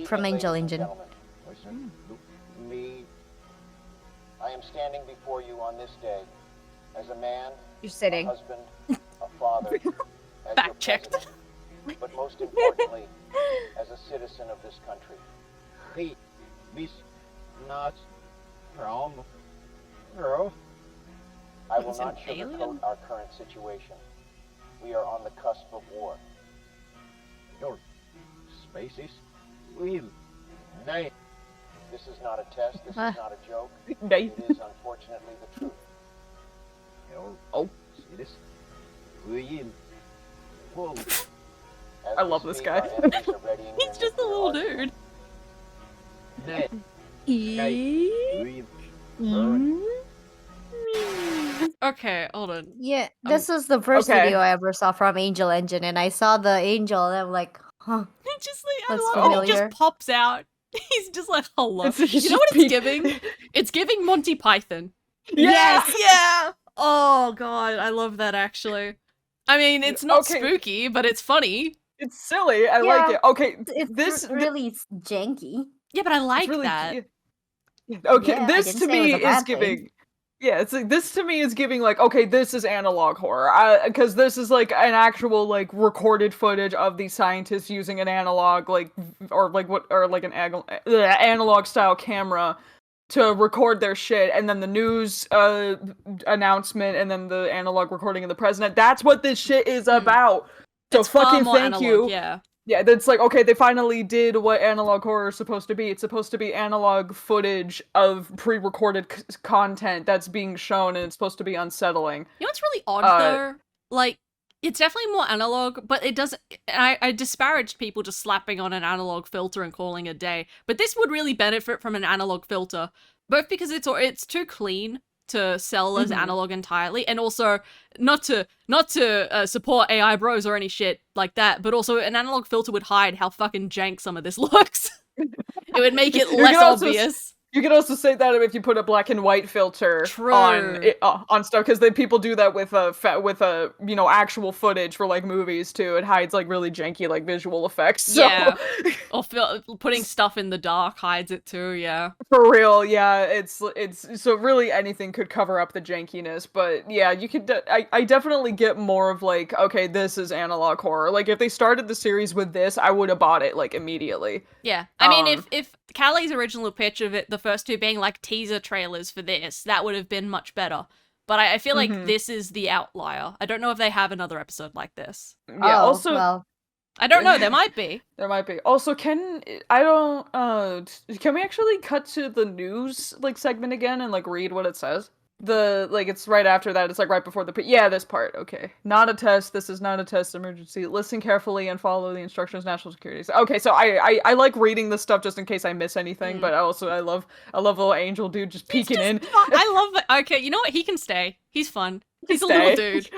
from Angel Engine. Me, I am standing before you on this day as a man, You're a sitting. husband, a father, as Fact your checked. president, but most importantly, as a citizen of this country. He, this, not, wrong, girl. I will Is it not an alien? sugarcoat our current situation. We are on the cusp of war. Your species will die. This is not a test. This is not a joke. Nay. It is unfortunately the truth. Oh. Cities will fall. I love this guy. He's just a little dude. Okay, hold on. Yeah, this was the first okay. video I ever saw from Angel Engine, and I saw the angel, and I'm like, huh, It just like That's I love it. He familiar. just pops out. He's just like, hello. It's You know what it's giving? It's giving Monty Python. Yes! Yeah. Oh god, I love that actually. I mean, it's not Okay. spooky, but it's funny. It's silly. I like Yeah. it. Okay, it's this really janky. Yeah, but I it's like really that. okay. Yeah, I this didn't to say it was me a is bad thing. giving. Yeah, it's like this to me is giving like okay, this is analog horror because this is like an actual like recorded footage of these scientists using an analog like or like what or like an analog style camera to record their shit, and then the news announcement, and then the analog recording of the president. That's what this shit is about. So It's far fucking more thank analog, you. yeah. Yeah, that's like, okay, they finally did what analog horror is supposed to be. It's supposed to be analog footage of pre-recorded content that's being shown, and it's supposed to be unsettling. You know what's really odd though? Like, it's definitely more analog, but it doesn't. I disparaged people just slapping on an analog filter and calling it a day, but this would really benefit from an analog filter, both because it's too clean to sell as analog entirely, and also not to support AI bros or any shit like that, but also an analog filter would hide how fucking jank some of this looks. It would make it less obvious. You could also say that if you put a black and white filter True. on stuff, because then people do that with actual footage for like movies too. It hides like really janky like visual effects. So. Yeah, or putting stuff in the dark hides it too. Yeah, for real. Yeah, it's so really anything could cover up the jankiness. But yeah, you could. I definitely get more of like, okay, this is analog horror. Like if they started the series with this, I would have bought it like immediately. Yeah. I mean, if Calli's original pitch of it, the first two being like teaser trailers for this, that would have been much better. But I feel like this is the outlier. I don't know if they have another episode like this. Yeah. Also, well, I don't know. There might be. there might be. Also, can we actually cut to the news like segment again and like read what it says? It's right after that. It's like right before this part. Okay. Not a test. This is not a test emergency. Listen carefully and follow the instructions. National security. Okay, so I like reading this stuff just in case I miss anything, but also I love little angel dude just peeking in. I love it. Okay, you know what? He can stay. He's fun. He's a little dude.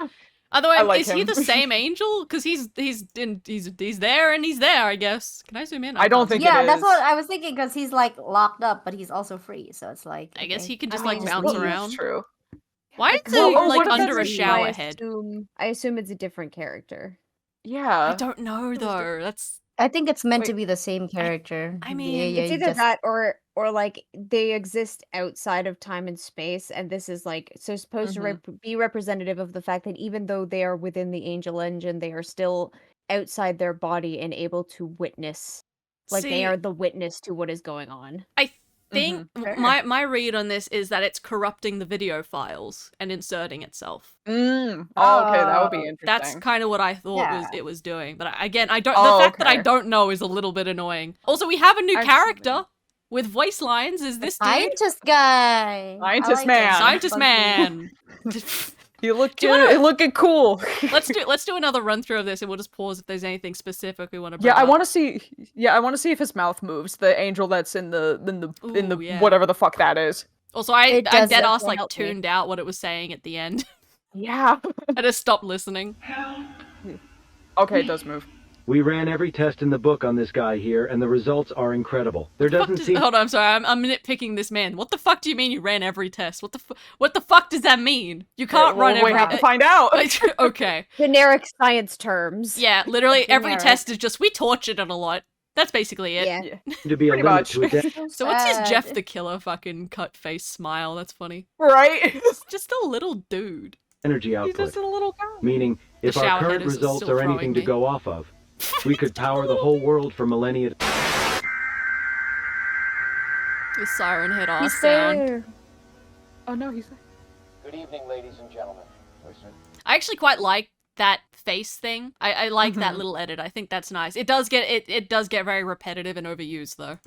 Otherwise, like is he him. the same angel? Because he's there and he's there. I guess. Can I zoom in? I don't think yeah, it that's is. what I was thinking, because he's like locked up, but he's also free, so it's like. I guess okay. he could just I mean, like bounce leave. around. That's true. Why is Well, he or like what if under a that's shower I head? assume it's a different character. Yeah. I don't know though. That's. I think it's meant to Wait, be the same character. I mean, It's you either just- that or like they exist outside of time and space, and this is like supposed to be representative of the fact that even though they are within the angel engine, they are still outside their body and able to witness. Like See, they are the witness to what is going on. I think Fair. my read on this is that it's corrupting the video files and inserting itself. Oh, okay, that would be interesting. That's kind of what I thought Yeah. it was doing. But again, I don't. Oh, The fact that I okay. don't know is a little bit annoying. Also, we have a new Actually- character with voice lines. Is this dude? Scientist guy. I Scientist like man. it. Scientist Funky. man. You look Do you wanna- it looking cool. let's do another run through of this, and we'll just pause if there's anything specific we want to. Yeah, I want to see. Yeah, I want to see if his mouth moves. The angel that's in the Ooh, yeah. whatever the fuck that is. Also, I It dead does ass definitely like help me. tuned out what it was saying at the end. Yeah. I just stopped listening. Help. Okay, it does move. We ran every test in the book on this guy here, and the results are incredible. There Fuck doesn't does- seem Hold on, I'm sorry. I'm nitpicking this man. What the fuck do you mean you ran every test? What the fuck does that mean? You can't Well, run we every. have to find out. Okay. Generic science terms. Yeah, literally every Generic. test is just we tortured it a lot. That's basically it. Yeah. to be a Pretty limit much. to its So what's his Sad. Jeff the Killer fucking cut face smile? That's funny. Right? It's just a little dude. energy He's output. just a little guy. Meaning, if shower our head current is results still are throwing anything to me. go off of, we could power the whole world for millennia. The siren head ass He's sound. there. Oh no, he's. Good evening, ladies and gentlemen. Listen. I actually quite like that face thing. I like that Mhm. little edit. I think that's nice. It does get very repetitive and overused though.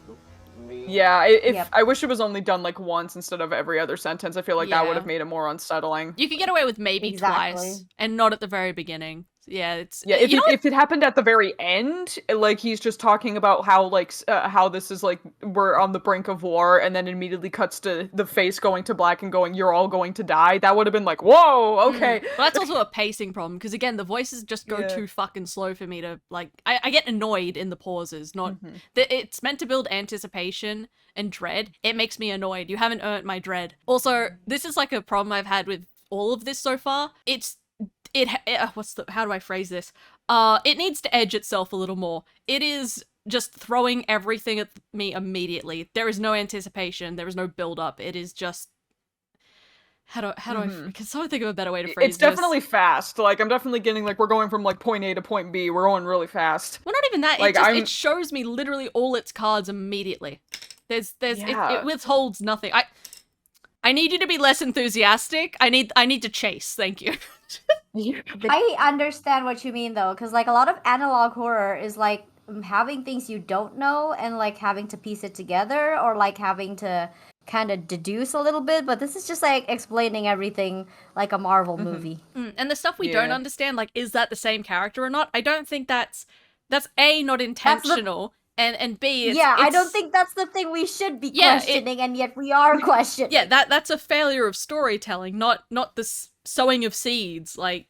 Me. Yeah, if Yep. I wish it was only done like once instead of every other sentence. I feel like that would Yeah. have made it more unsettling. You could get away with maybe Exactly. twice and not at the very beginning. Yeah, it's Yeah, if it happened at the very end, like he's just talking about how like how this is like we're on the brink of war, and then immediately cuts to the face going to black and going, "You're all going to die." That would have been like, "Whoa, okay." Well, that's also a pacing problem because again, the voices just go too fucking slow for me to like. I get annoyed in the pauses. Not that it's meant to build anticipation and dread. It makes me annoyed. You haven't earned my dread. Also, this is like a problem I've had with all of this so far. How do I phrase this? It needs to edge itself a little more. It is just throwing everything at me immediately. There is no anticipation. There is no build up. It is just can someone think of a better way to phrase It's definitely fast. Like I'm definitely getting like we're going from like point A to point B. We're going really fast. Well, not even that. Like, It shows me literally all its cards immediately. It withholds nothing. I need you to be less enthusiastic. I need to chase. Thank you. I understand what you mean though, because like a lot of analog horror is like having things you don't know and like having to piece it together or like having to kind of deduce a little bit, but this is just like explaining everything like a Marvel movie. And the stuff we don't understand, like is that the same character or not? I don't think that's A, not intentional. And B, I don't think that's the thing we should be questioning, and yet we are questioning. Yeah, that's a failure of storytelling, not the sowing of seeds. Like,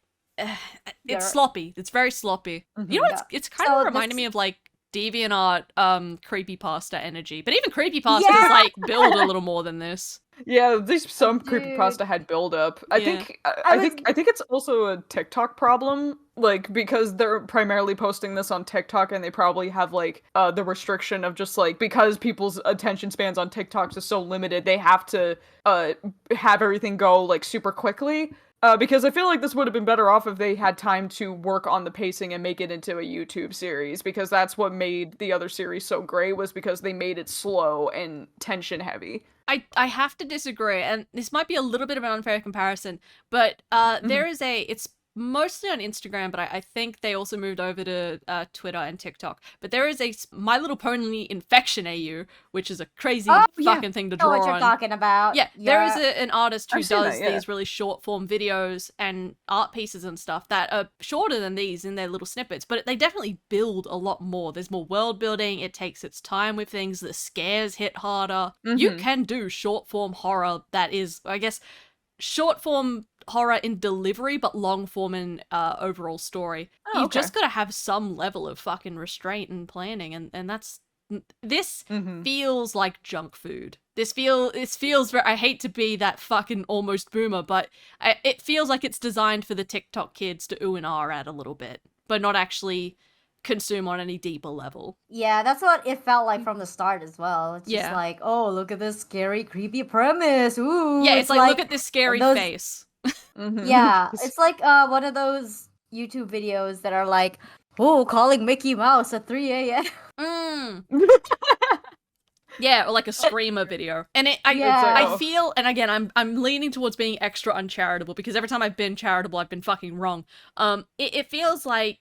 it's sloppy. It's very sloppy. You know what? It's kind of reminding me of like DeviantArt, creepypasta energy. But even creepypastas like build a little more than this. Yeah, some creepypasta had build up. I think it's also a TikTok problem, like because they're primarily posting this on TikTok and they probably have like the restriction of just like because people's attention spans on TikToks is so limited, they have to have everything go like super quickly. Because I feel like this would have been better off if they had time to work on the pacing and make it into a YouTube series, because that's what made the other series so great, was because they made it slow and tension heavy. I have to disagree, and this might be a little bit of an unfair comparison, but there is it's mostly on Instagram, but I think they also moved over to Twitter and TikTok. But there is a My Little Pony Infection AU, which is a crazy fucking thing to draw on. I know what you're talking about. Yeah, there is an artist who does these really short form videos and art pieces and stuff that are shorter than these in their little snippets, but they definitely build a lot more. There's more world building, it takes its time with things, the scares hit harder. You can do short form horror that is, I guess, short form horror in delivery, but long form in overall story. You've just got to have some level of fucking restraint and planning, and that's this feels like junk food. This feels very, I hate to be that fucking almost boomer, but it feels like it's designed for the TikTok kids to ooh and ah at a little bit, but not actually consume on any deeper level. Yeah, that's what it felt like from the start as well. It's just like, oh, look at this scary, creepy premise. Ooh. Yeah, it's like look at this scary face. Yeah, it's like one of those YouTube videos that are like, oh, calling Mickey Mouse at 3 a.m. Yeah, or like a screamer video. And I feel, and again, I'm leaning towards being extra uncharitable, because every time I've been charitable, I've been fucking wrong. It feels like,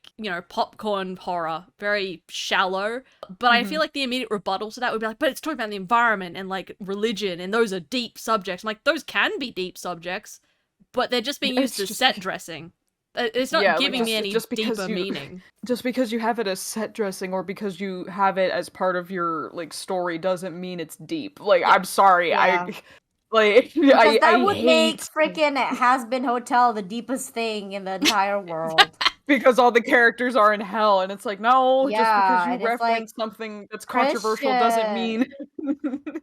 popcorn horror, very shallow, but I feel like the immediate rebuttal to that would be like, but it's talking about the environment and like religion, and those are deep subjects. I'm like, those can be deep subjects, but they're just being used as set dressing. It's not giving me any deeper meaning. Just because you have it as set dressing or because you have it as part of your like story doesn't mean it's deep. Like, I'm sorry, that would make freaking Has Been Hotel the deepest thing in the entire world. Because all the characters are in hell, and it's like, no, just because you reference like, something that's controversial doesn't mean.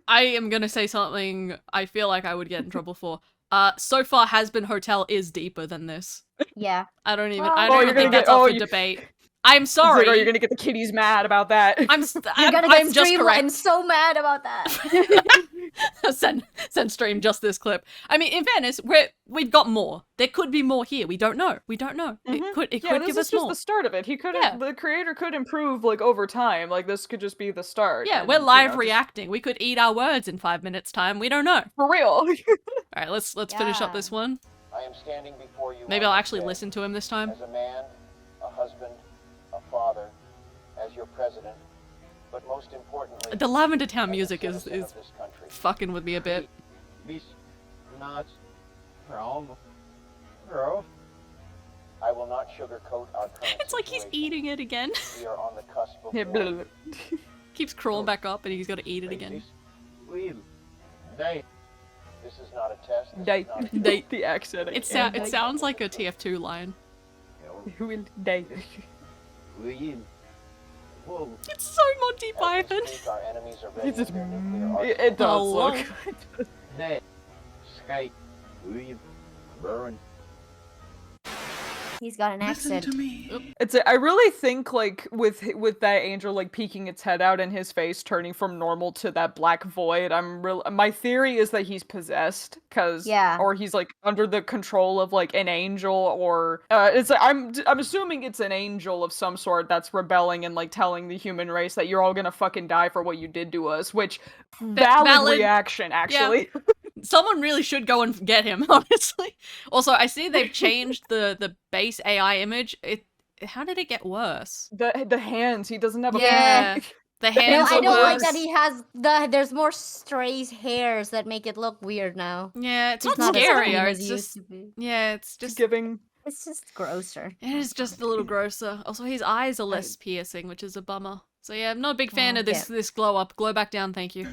I am gonna say something I feel like I would get in trouble for. So far, Has Been Hotel is deeper than this. Yeah. I don't even think that's up for debate. I'm sorry. Like, you're gonna get the kiddies mad about that. I'm just correct. I'm so mad about that. Send stream just this clip. I mean, in fairness, we've got more. There could be more here. We don't know. It could give us more. This is just the start of it. The creator could improve like over time. Like, this could just be the start. Yeah, we're live reacting. We could eat our words in 5 minutes time. We don't know. For real. All right, let's finish up this one. I am standing before you. Maybe I'll actually listen to him this time. As a man, a husband, a father, as your president, but most importantly, the Lavender Town music is fucking with me a bit. Not wrong, bro. I will not sugarcoat our current It's like he's situation. eating it again. We are on the cusp of Yeah, war. blah, blah, blah. Keeps crawling back up and he's got to eat it again. This is not a test. This Die. is not a They- The accent. It sounds like a TF2 line. Who will die? It's so Monty Python. As we speak, our enemies are ready It's just, with their nuclear it does Hello. look. He's got an Listen accent. to me. I really think like with that angel like peeking its head out and his face turning from normal to that black void. My theory is that he's possessed Yeah. or he's like under the control of like an angel or I'm assuming it's an angel of some sort that's rebelling and like telling the human race that you're all gonna fucking die for what you did to us. Which valid reaction actually. Yeah. Someone really should go and get him, honestly. Also, I see they've changed the base AI image. How did it get worse? The hands. He doesn't have a Yeah. hand. The No, hands I are don't like worse. that he has there's more stray hairs that make it look weird now. Yeah, it's He's not as clean scarier. as It's he used just to be. yeah, it's Just just giving. It's just grosser. it is just a little grosser. Also, his eyes are less piercing, which is a bummer. So yeah, I'm not a big fan of this glow up. Glow back down, thank you.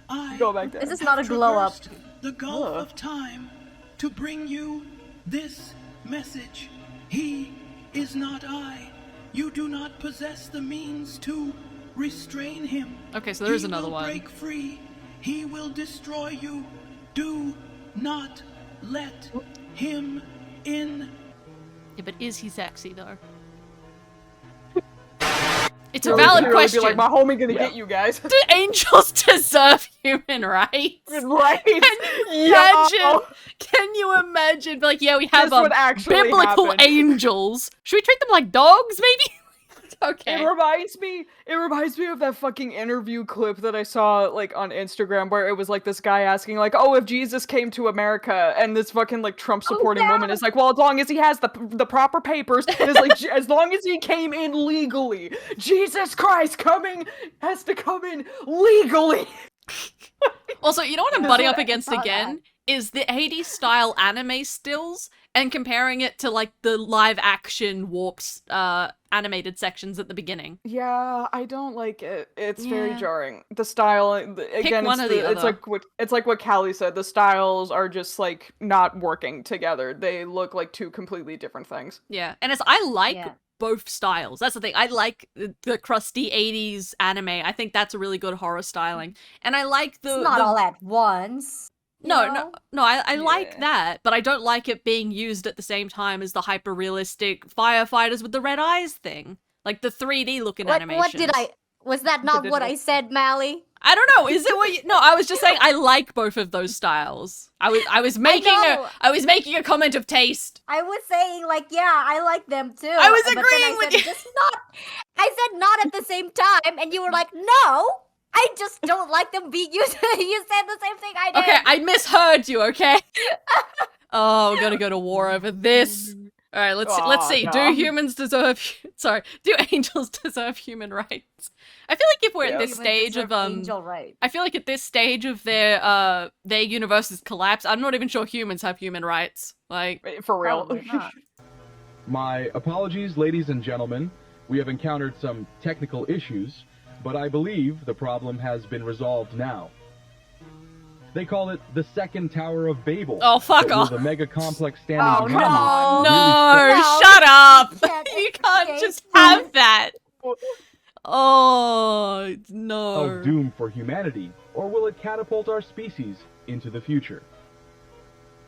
I Go back there. This is not a glow up. traversed the gulf of time to bring you this message. He is not I. You do not possess the means to restrain him. Okay, so there is another He will one. break free. He will destroy you. Do not let him in. Yeah, but is he sexy though? It's a Really valid clearly question. Be like, my homie gonna get you guys. Do angels deserve human rights? Right? Imagine, can you imagine? Be like, yeah, we have This would actually biblical happen. angels. Should we treat them like dogs, maybe? Okay. It reminds me of that fucking interview clip that I saw like on Instagram where it was like this guy asking like, oh, if Jesus came to America, and this fucking like Trump supporting woman is like, well, as long as he has the proper papers, it's like as long as he came in legally. Jesus Christ has to come in legally. Also, you know what I'm butting up against again? Is the 80s style anime stills and comparing it to like the live action walks animated sections at the beginning. Yeah, I don't like it. It's very Yeah. jarring. The style again, one it's, or the it's other. like what Calli said. The styles are just like not working together. They look like two completely different things. Yeah, and I like Yeah. both styles. That's the thing. I like the crusty 80s anime. I think that's a really good horror styling. And I like the It's not the- all at once. you No, know? no, I like Yeah. that, but I don't like it being used at the same time as the hyper-realistic firefighters with the red eyes thing. Like the 3D looking animations. What did I? Was that not what I said, Mally? I don't know. Is it what you... No, I was just saying I like both of those styles. I was making know. a comment of taste. I was saying like, yeah, I like them too. I was but then agreeing I with said, you. Just not. I said not at the same time, and you were like, no. I just don't like them being used. You said the same thing I did. Okay, I misheard you, okay? Oh, we're gonna go to war over this. Alright, let's see. no. Do humans deserve sorry, do angels deserve human rights? I feel like if we're at this Humans stage deserve of angel rights. I feel like at this stage of their universe's collapse, I'm not even sure humans have human rights. Like For real. Probably not. My apologies, ladies and gentlemen. We have encountered some technical issues, but I believe the problem has been resolved now. They call it the Second Tower of Babel. Oh, fuck But off. with a mega complex standing Oh, behind no. it, really No, No, shut up! can't You can't escape. just have that. Oh no. of doom for humanity, or will it catapult our species into the future?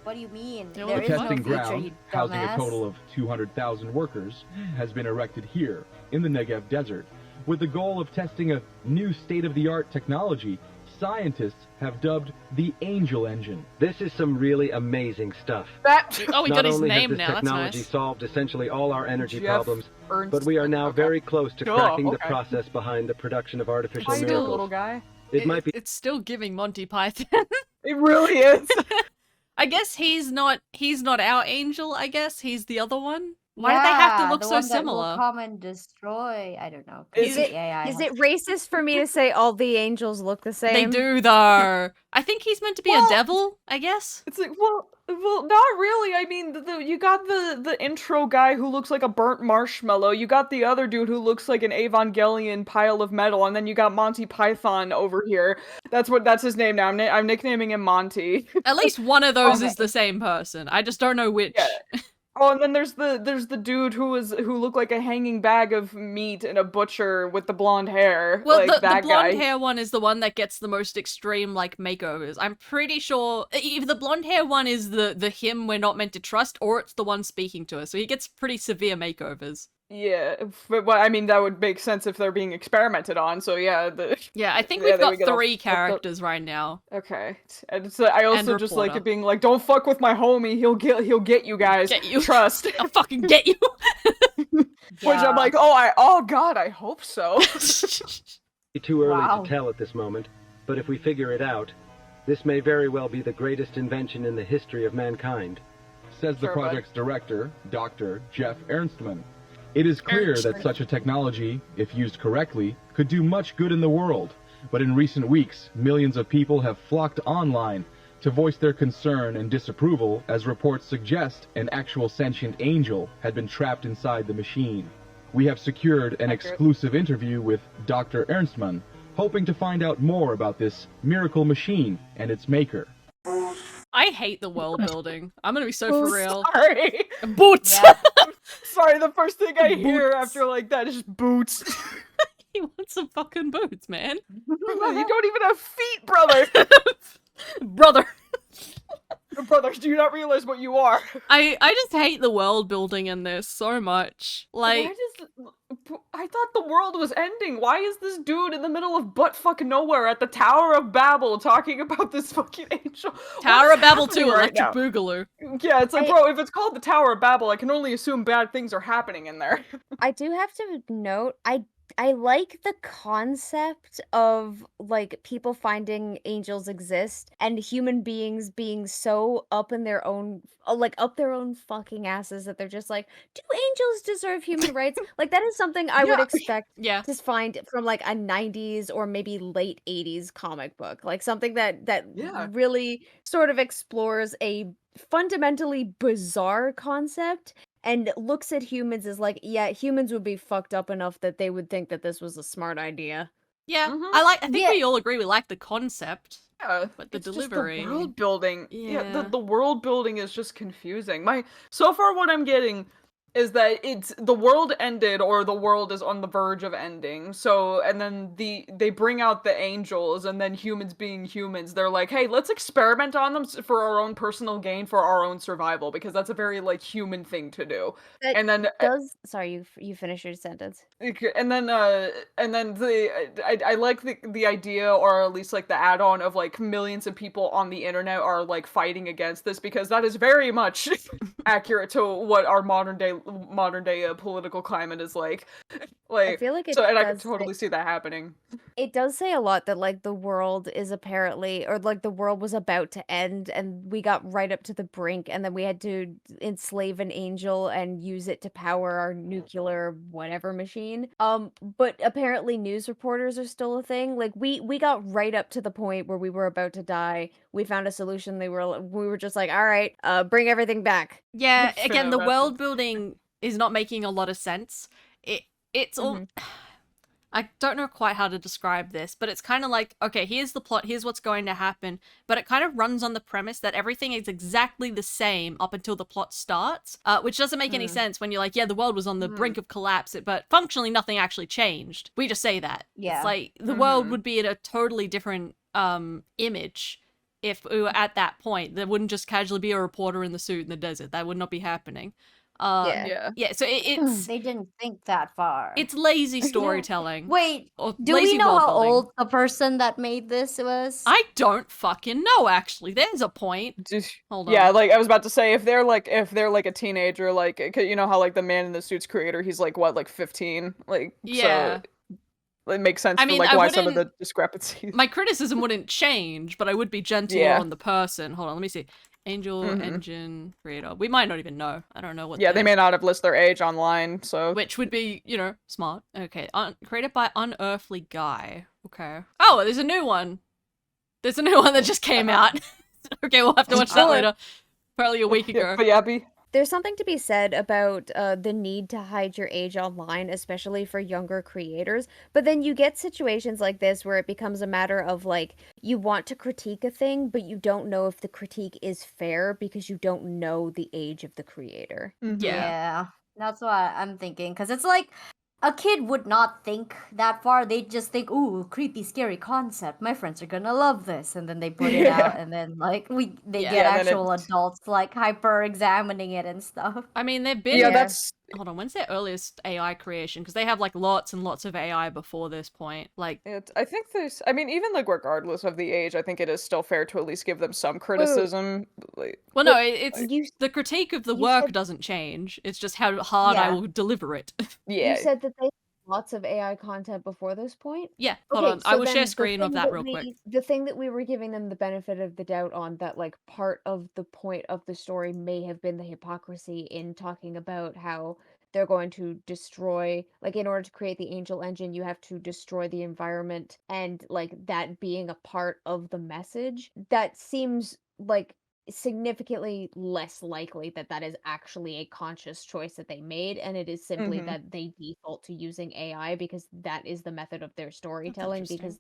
What do you mean? Yeah, There what The is the no testing future, ground, you housing a dumbass. total of 200,000 workers, has been erected here in the Negev desert. With the goal of testing a new state-of-the-art technology, scientists have dubbed the Angel Engine. This is some really amazing stuff. That Oh, we Not got his only has name this now. That's technology nice. solved essentially all our energy Jeff problems, Ernst. but we are now Okay. very close to Oh, cracking the okay. process behind the production of artificial How you doing, little miracles. guy? It might be It's still giving Monty Python. It really is. I guess he's not our angel, I guess. He's the other one. Why do they have to look the so one that will similar? come and destroy. I don't know. Is it- Is it racist for me to say all the angels look the same? They do though. I think he's meant to be a Well- devil, I guess. It's like, well, Well, not really. I mean, you got the intro guy who looks like a burnt marshmallow. You got the other dude who looks like an Evangelion pile of metal, and then you got Monty Python over here. That's his name now. I'm nicknaming him Monty. At least one of those Okay. is the same person. I just don't know which. Yeah. Oh, and then there's the dude who looked like a hanging bag of meat in a butcher with the blonde hair. Well, like the that blonde guy. hair one is the one that gets the most extreme, like, makeovers. I'm pretty sure either the blonde hair one is the him we're not meant to trust, or it's the one speaking to us. So he gets pretty severe makeovers. Yeah, but well, I mean that would make sense if they're being experimented on. So yeah, Yeah, I think yeah, we've there got we go. 3 characters right now. Okay, and so I also And just like reporter. it being like, don't fuck with my homie. He'll get you guys. Get you. Trust. I'll fucking get you. Which I'm like, oh god, I hope so. Too early Wow. to tell at this moment, but if we figure it out, this may very well be the greatest invention in the history of mankind. Says the Sure, bud. project's director, Dr. Jeff Ernstman. It is clear that such a technology, if used correctly, could do much good in the world. But in recent weeks, millions of people have flocked online to voice their concern and disapproval as reports suggest an actual sentient angel had been trapped inside the machine. We have secured an exclusive interview with Dr. Ernstman, hoping to find out more about this miracle machine and its maker. I hate the world building. I'm gonna be so for real. Sorry. Boots! Sorry, the first thing I hear Boots. after like that is just boots. He wants some fucking boots, man. You don't even have feet, brother. Brother. Brothers, do you not realize what you are? I just hate the world building in this so much. Like, I thought the world was ending. Why is this dude in the middle of butt fucking nowhere at the Tower of Babel talking about this fucking angel? Tower What of is Babel happening 2, right Electric now? Boogaloo. Yeah, it's like, bro, if it's called the Tower of Babel, I can only assume bad things are happening in there. I do have to note, I like the concept of like people finding angels exist and human beings being so up in their own up their own fucking asses that they're just like, do angels deserve human rights? Like that is something I would Yeah. expect Yeah. to find from like a 90s or maybe late 80s comic book. Like something that Yeah. really sort of explores a fundamentally bizarre concept and looks at humans as like, yeah, humans would be fucked up enough that they would think that this was a smart idea. Yeah, Mhm. I think Yeah. we all agree we like the concept. Yeah, But the it's just delivery- the world building. Yeah. The world building is just confusing. So far what I'm getting is that it's the world ended or the world is on the verge of ending. So and then they bring out the angels and then humans being humans, they're like, "Hey, let's experiment on them for our own personal gain, for our own survival," because that's a very like human thing to do. That And then sorry, you finish your sentence. and then I like the idea, or at least like the add-on of like millions of people on the internet are like fighting against this, because that is very much accurate to what our modern day political climate is like. I feel like it so, and I can does totally see that happening. It does say a lot that like the world is apparently, or like the world was about to end and we got right up to the brink and then we had to enslave an angel and use it to power our nuclear whatever machine. But apparently news reporters are still a thing. Like we got right up to the point where we were about to die. We found a solution. We were just like, all right, bring everything back. Yeah, Fair again, the enough. world building is not making a lot of sense. It's all... I don't know quite how to describe this, but it's kind of like, okay, here's the plot, here's what's going to happen, but it kind of runs on the premise that everything is exactly the same up until the plot starts, which doesn't make any sense when you're like, yeah, the world was on the brink of collapse, but functionally nothing actually changed. We just say that. Yeah. It's like, the world would be in a totally different image if we were at that point. There wouldn't just casually be a reporter in the suit in the desert. That would not be happening. Yeah. Yeah, so it's They didn't think that far. it's lazy storytelling. Wait, Or do lazy we know world how building. old the person that made this was? I don't fucking know, actually. There's a point. Hold on. Yeah, like I was about to say, if they're like a teenager, like 'cause you know how like the Man in the Suit's creator, he's like what, like 15, like Yeah. So it makes sense I for mean, like I why some of the wouldn't- discrepancies. My criticism wouldn't change, but I would be gentle Yeah. on the person. Hold on, let me see. Angel Engine Creator. We might not even know. I don't know what Yeah, they their- may not have listed their age online, so Which would be, you know, smart. Okay, created by Unearthly Guy. Okay. Oh, there's a new one. There's a new one that just came out. Okay, we'll have to watch that Oh. later. Probably a week ago. But Abby. There's something to be said about the need to hide your age online, especially for younger creators. But then you get situations like this where it becomes a matter of like, you want to critique a thing, but you don't know if the critique is fair because you don't know the age of the creator. Yeah. That's what I'm thinking. Because it's like, a kid would not think that far. They'd just think, ooh, creepy, scary concept. My friends are gonna love this. And then they put it out, and then, like, they Yeah. get Yeah, and then actual adults, like, hyper-examining it and stuff. I mean, they've been. Yeah, that's Hold on, when's their earliest AI creation? Because they have like lots and lots of AI before this point. Like, I think there's. I mean, even like regardless of the age, I think it is still fair to at least give them some criticism. Like, well, no, it's You the critique of the you work said- doesn't change. It's just how hard I Yeah. will deliver it. yeah. You said that they had lots of AI content before this point? Yeah, hold on. I so will then share the screen of thing that real quick. The thing that we were giving them the benefit of the doubt on, that like part of the point of the story may have been the hypocrisy in talking about how they're going to destroy, like, in order to create the angel engine, you have to destroy the environment, and like that being a part of the message, that seems like significantly less likely that that is actually a conscious choice that they made, and it is simply Mhm. that they default to using AI because that is the method of their storytelling, interesting. because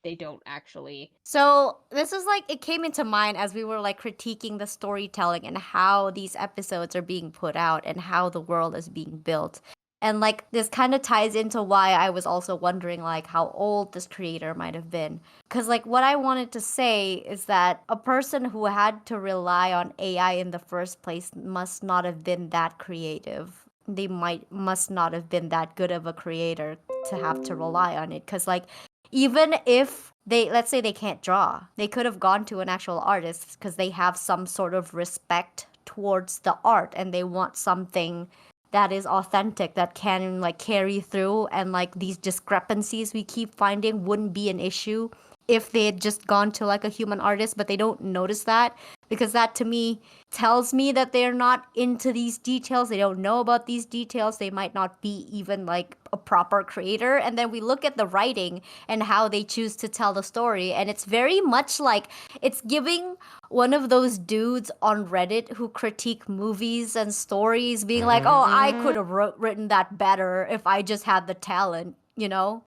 they don't actually. So this is like, it came into mind as we were like critiquing the storytelling and how these episodes are being put out and how the world is being built. And like this kind of ties into why I was also wondering like how old this creator might have been. Cuz like what I wanted to say is that a person who had to rely on AI in the first place must not have been that creative. They must not have been that good of a creator to have to rely on it, cuz like even if they, let's say they can't draw, they could have gone to an actual artist because they have some sort of respect towards the art and they want something that is authentic, that can like carry through, and like these discrepancies we keep finding wouldn't be an issue if they had just gone to like a human artist, but they don't notice that, because that to me tells me that they're not into these details. They don't know about these details. They might not be even like a proper creator. And then we look at the writing and how they choose to tell the story, and it's very much like it's giving one of those dudes on Reddit who critique movies and stories being like, oh, I could have written that better if I just had the talent, you know?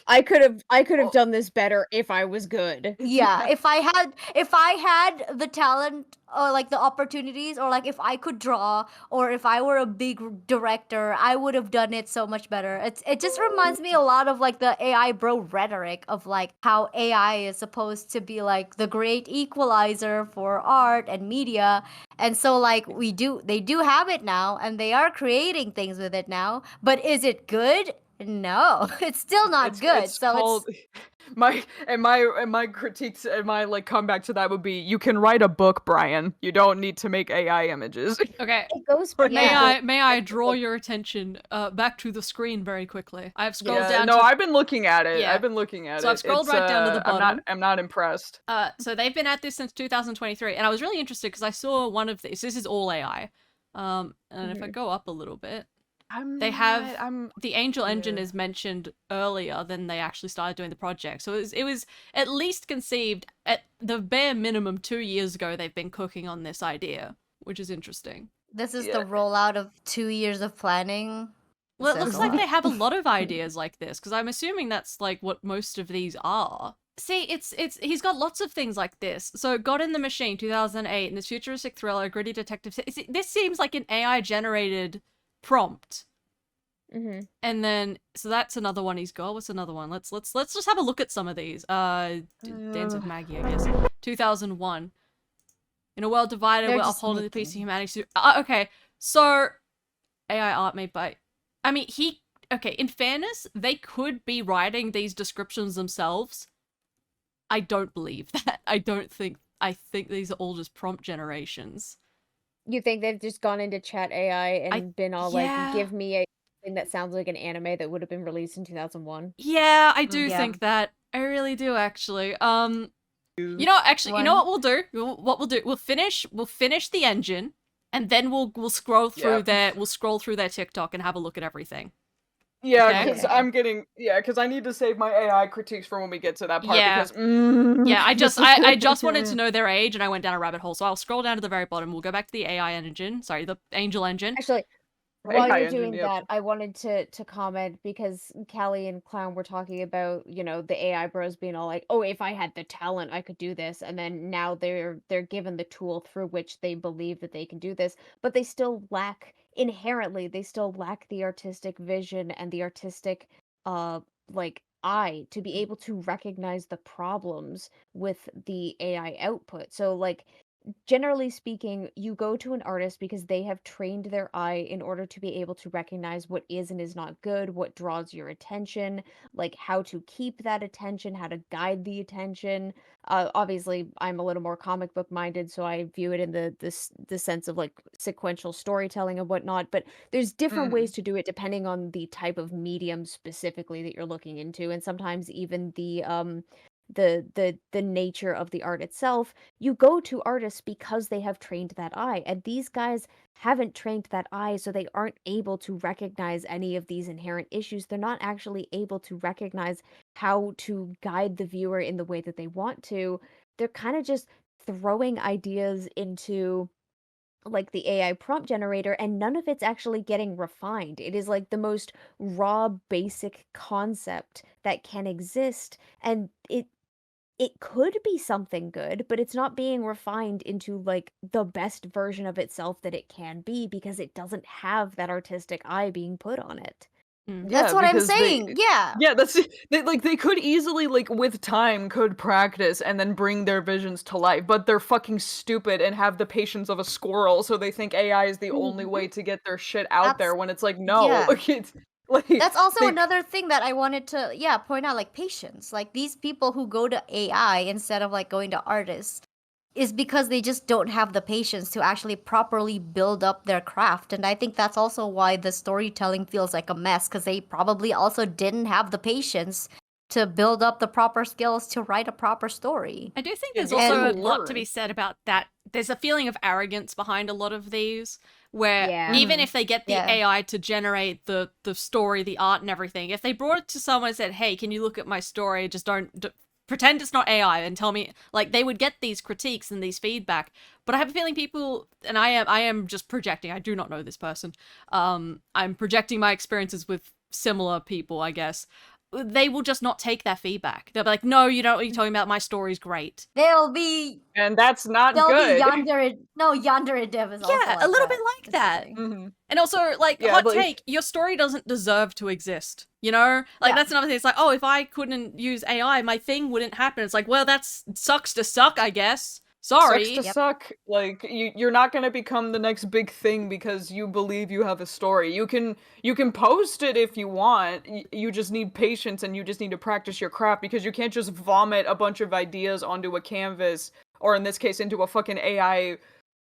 I could have done this better if I was good. Yeah, if I had the talent or like the opportunities, or like if I could draw, or if I were a big director, I would have done it so much better. It just reminds me a lot of like the AI bro rhetoric of like how AI is supposed to be like the great equalizer for art and media. And so like they do have it now, and they are creating things with it now, but is it good? No, it's still not good. It's so called, my critiques and my like comeback to that would be, you can write a book, Brian. You don't need to make AI images. Okay. It goes May I draw your attention back to the screen very quickly? I've scrolled down. No, to... I've been looking at it. Yeah. I've been looking at it. So I've scrolled right down to the bottom. I'm not impressed. So they've been at this since 2023, and I was really interested because I saw one of these. This is all AI. And if I go up a little bit, the Angel Engine is mentioned earlier than they actually started doing the project. So it was at least conceived at the bare minimum 2 years ago. They've been cooking on this idea, which is interesting. this is the rollout of 2 years of planning. Well, it Says looks a like lot. they have a lot of ideas like this, because I'm assuming that's like what most of these are. See, he's got lots of things like this. So, God in the Machine, 2008, and this futuristic thriller, gritty detective. This seems like an AI generated prompt. Mm-hmm. And then, so that's another one he's got. What's another one? Let's just have a look at some of these. Dance of Maggie, I guess. 2001. In a world divided, They're we're just upholding the peace of making- humanity. Okay, so AI art made by. I mean, okay, in fairness, they could be writing these descriptions themselves. I don't believe that. I think these are all just prompt generations. You think they've just gone into chat AI and been all yeah. like, give me a thing that sounds like an anime that would have been released in 2001? Yeah, I do Yeah. think that. I really do, actually. You know what we'll do? We'll finish the engine, and then we'll scroll through their TikTok and have a look at everything. Yeah, Okay. because because I need to save my AI critiques for when we get to that part. Yeah. Because Yeah, I just wanted to know their age, and I went down a rabbit hole. So I'll scroll down to the very bottom. We'll go back to the AI engine. Sorry, the Angel engine. Actually, while AI you're engine, doing yep. that, I wanted to comment because Callie and Clown were talking about, the AI bros being all like, "Oh, if I had the talent, I could do this." And then now they're given the tool through which they believe that they can do this, but they still lack the artistic vision and the artistic eye to be able to recognize the problems with the AI output. So like generally speaking, you go to an artist because they have trained their eye in order to be able to recognize what is and is not good, what draws your attention, like how to keep that attention, how to guide the attention. Obviously, I'm a little more comic book minded, so I view it in the sense of like sequential storytelling and whatnot. But there's different ways to do it depending on the type of medium specifically that you're looking into, and sometimes even the nature of the art itself. You go to artists because they have trained that eye, and these guys haven't trained that eye, so they aren't able to recognize any of these inherent issues. They're not actually able to recognize how to guide the viewer in the way that they want to. They're kind of just throwing ideas into like the AI prompt generator, and none of it's actually getting refined. It is like the most raw basic concept that can exist, and it could be something good, but it's not being refined into like the best version of itself that it can be because it doesn't have that artistic eye being put on it. That's what I'm because saying. Yeah. Yeah, they could easily like with time could practice and then bring their visions to life, but they're fucking stupid and have the patience of a squirrel, so they think AI is the only way to get their shit out there That's when it's like no, yeah. it's like That's also they another thing that I wanted to point out, like patience. Like these people who go to AI instead of like going to artists is because they just don't have the patience to actually properly build up their craft. And I think that's also why the storytelling feels like a mess, because they probably also didn't have the patience to build up the proper skills to write a proper story. I do think Yeah, there's just also a to lot to learn. be said about that. There's a feeling of arrogance behind a lot of these, where Yeah. even if they get the Yeah. AI to generate the story, the art, and everything, if they brought it to someone and said, "Hey, can you look at my story? Just don't pretend it's not AI and tell me," like they would get these critiques and these feedback. But I have a feeling people, and I am just projecting. I do not know this person. I'm projecting my experiences with similar people, I guess. They will just not take that feedback. They'll be like, "No, you don't know what you're talking about. My story's great." They'll be and that's not they'll be good. yandere dev is also Yeah, like a little that, bit like that. Mhm. And also, like, Yeah, hot like- take, your story doesn't deserve to exist, you know? Like, Yeah. that's another thing. It's like, oh, if I couldn't use AI, my thing wouldn't happen. It's like, well, that's sucks to suck, I guess. Sorry. Sucks to suck. Like you're not gonna become the next big thing because you believe you have a story. You can post it if you want. You just need patience and you just need to practice your craft because you can't just vomit a bunch of ideas onto a canvas or in this case into a fucking AI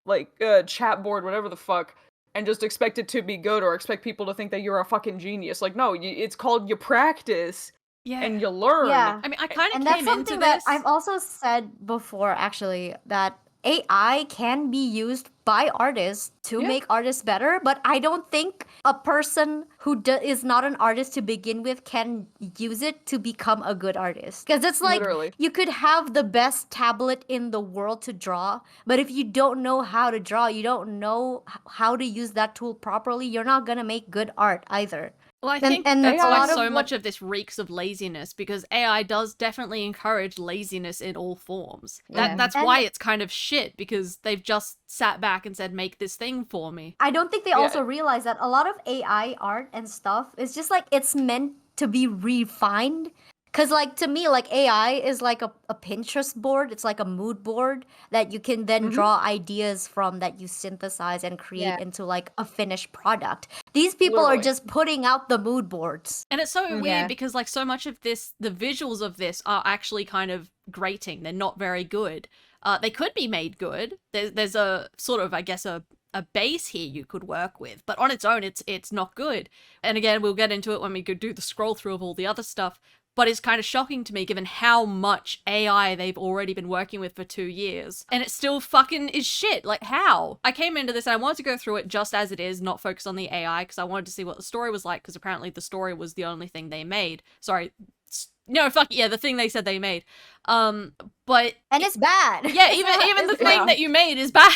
like chat board, whatever the fuck, and just expect it to be good or expect people to think that you're a fucking genius. Like no, it's called you practice Yeah. and you learn. Yeah. I mean, I kind of And came that's something into that this. I've also said before, actually, that AI can be used by artists to Yeah. make artists better, but I don't think a person who is not an artist to begin with can use it to become a good artist. Because it's like Literally. you could have the best tablet in the world to draw, but if you don't know how to draw, you don't know how to use that tool properly, you're not gonna make good art either. Well, I And- think and that's a why lot of so what- much of this reeks of laziness, because AI does definitely encourage laziness in all forms. Yeah. That's And- why it's kind of shit, because they've just sat back and said, make this thing for me. I don't think they also realize that a lot of AI art and stuff is just like it's meant to be refined. Cause like to me, like AI is like a Pinterest board. It's like a mood board that you can then draw ideas from that you synthesize and create Yeah. into like a finished product. These people are Literally. just putting out the mood boards. And it's so weird Yeah. because like so much of this, the visuals of this are actually kind of grating. They're not very good. They could be made good. There's a sort of, I guess, a base here you could work with, but on its own, it's not good. And again, we'll get into it when we go do the scroll through of all the other stuff. but it's kind of shocking to me given how much AI they've already been working with for 2 years. And it still fucking is shit. Like, how? I came into this and I wanted to go through it just as it is, not focus on the AI, because I wanted to see what the story was like, because apparently the story was the only thing they made. Sorry. No, fuck yeah, the thing they said they made. But... And it's bad. Yeah, even the thing that you made is bad.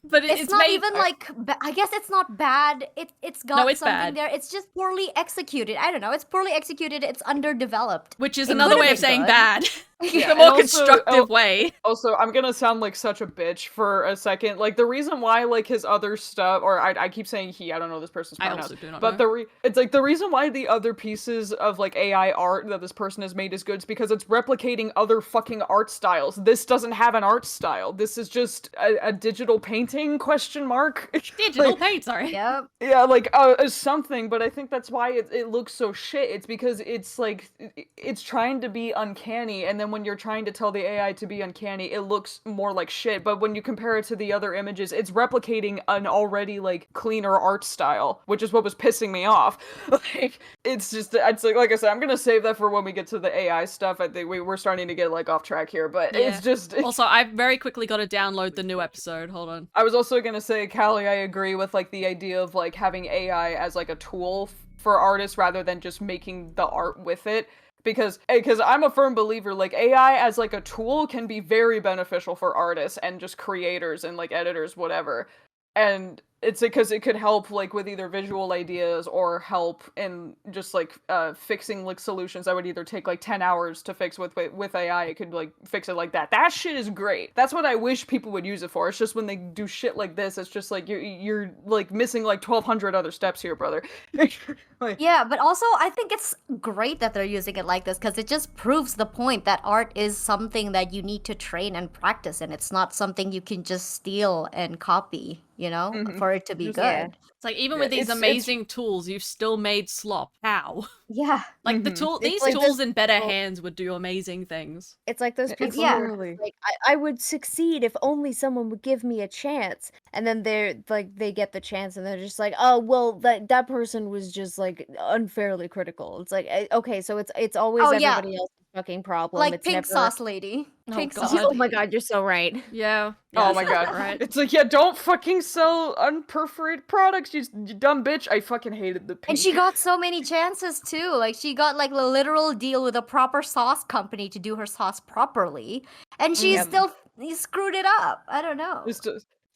But it's not made... even like I guess it's not bad. It's got it's something bad. there. It's just poorly executed. I don't know. It's poorly executed. It's underdeveloped. Which is It another could've way of been saying good. bad. Yeah, The more and also- constructive way. Also, I'm gonna sound like such a bitch for a second. Like, the reason why, like, his other stuff, or I keep saying he, I don't know this person's I pronouns. also do not but know. it's like, the reason why the other pieces of, like, AI art that this person has made is good is because it's replicating other fucking art styles. This doesn't have an art style. This is just a digital painting, question mark? Digital paint, sorry. Yep. Yeah, like, something, but I think that's why it looks so shit. It's because it's, like, it's trying to be uncanny, and then when you're trying to tell the AI to be uncanny, it looks more like shit, but when you compare it to the other images, it's replicating an already, like, cleaner art style, which is what was pissing me off. Like, it's like I said, I'm gonna save that for when we get to the AI stuff. I think we're starting to get, like, off track here, but Yeah. it's just... Also, I've very quickly got to download the new episode. Hold on. I was also gonna say, Calli, I agree with, like, the idea of, like, having AI as, like, a tool for artists rather than just making the art with it. Because I'm a firm believer, like, AI as, like, a tool can be very beneficial for artists and just creators and, like, editors, whatever. And it's because it could help, like, with either visual ideas or help in just, like, fixing, like, solutions that would either take, like, 10 hours to fix with AI. It could, like, fix it like that. That shit is great. That's what I wish people would use it for. It's just when they do shit like this, it's just, like, you're like, missing, like, 1,200 other steps here, brother. Like, Yeah, but also I think it's great that they're using it like this because it just proves the point that art is something that you need to train and practice, and it's not something you can just steal and copy, you know, for it to be Just- good. yeah. It's like, even Yeah, with these it's- amazing tools, you've still made slop. How? Yeah. Like, Mhm. these like tools this- in better well- hands would do amazing things. It's like those people yeah. who are like, I would succeed if only someone would give me a chance. And then they're like, they get the chance and they're just like, oh, well, that person was just like unfairly critical. It's like, okay, so it's always Oh, yeah. everybody else's fucking problem. Like it's pink never... sauce lady. Oh, Pink God. sauce. Oh my god, you're so right. Yeah. Oh my god. Right. It's like, yeah, don't fucking sell unperforated products, you dumb bitch. I fucking hated the pink. And she got so many chances too. Like she got like a literal deal with a proper sauce company to do her sauce properly, and she still screwed it up. I don't know.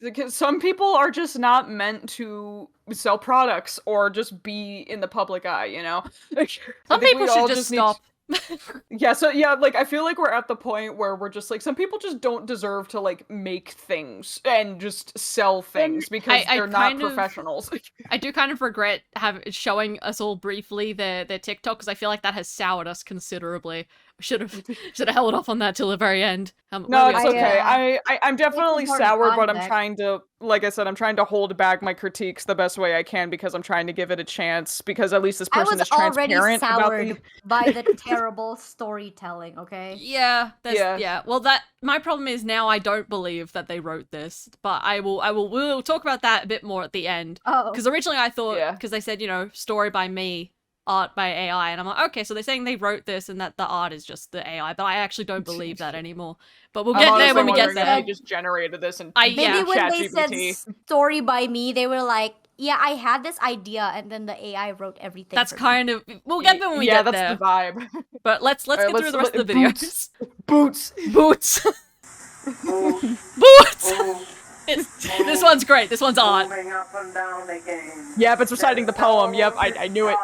Because some people are just not meant to sell products or just be in the public eye, you know? Some people should just stop. Like, I feel like we're at the point where we're just like, some people just don't deserve to, like, make things and just sell things because I they're not kind of- professionals. I do kind of regret showing us all briefly their TikTok, because I feel like that has soured us considerably. We should have held off on that till the very end. No, it's I, okay. I'm definitely important sour, but I'm context. trying to, like I said, I'm trying to hold back my critiques the best way I can because I'm trying to give it a chance, because at least this I person was is already transparent about soured the... by the terrible storytelling. Okay. Yeah, Yeah. yeah. Well, my problem is now I don't believe that they wrote this, but we'll talk about that a bit more at the end. Oh. Because originally I thought, Yeah. because they said, you know, story by me, art by AI, and I'm like, okay, so they're saying they wrote this and that the art is just the AI, but I actually don't believe that anymore. But we'll I'm get there honestly when we get wondering if there. they just generated this and Yeah. Maybe when they said ChatGPT. story by me, they were like, yeah, I had this idea, and then the AI wrote everything. That's for me. kind of, we'll get there when we Yeah, get that's there. the vibe. But let's Alright, get through the rest of the Boots. videos. Boots. Boots. Boots. This one's great. This one's art. Yep, it's reciting the poem. Yep, I knew it.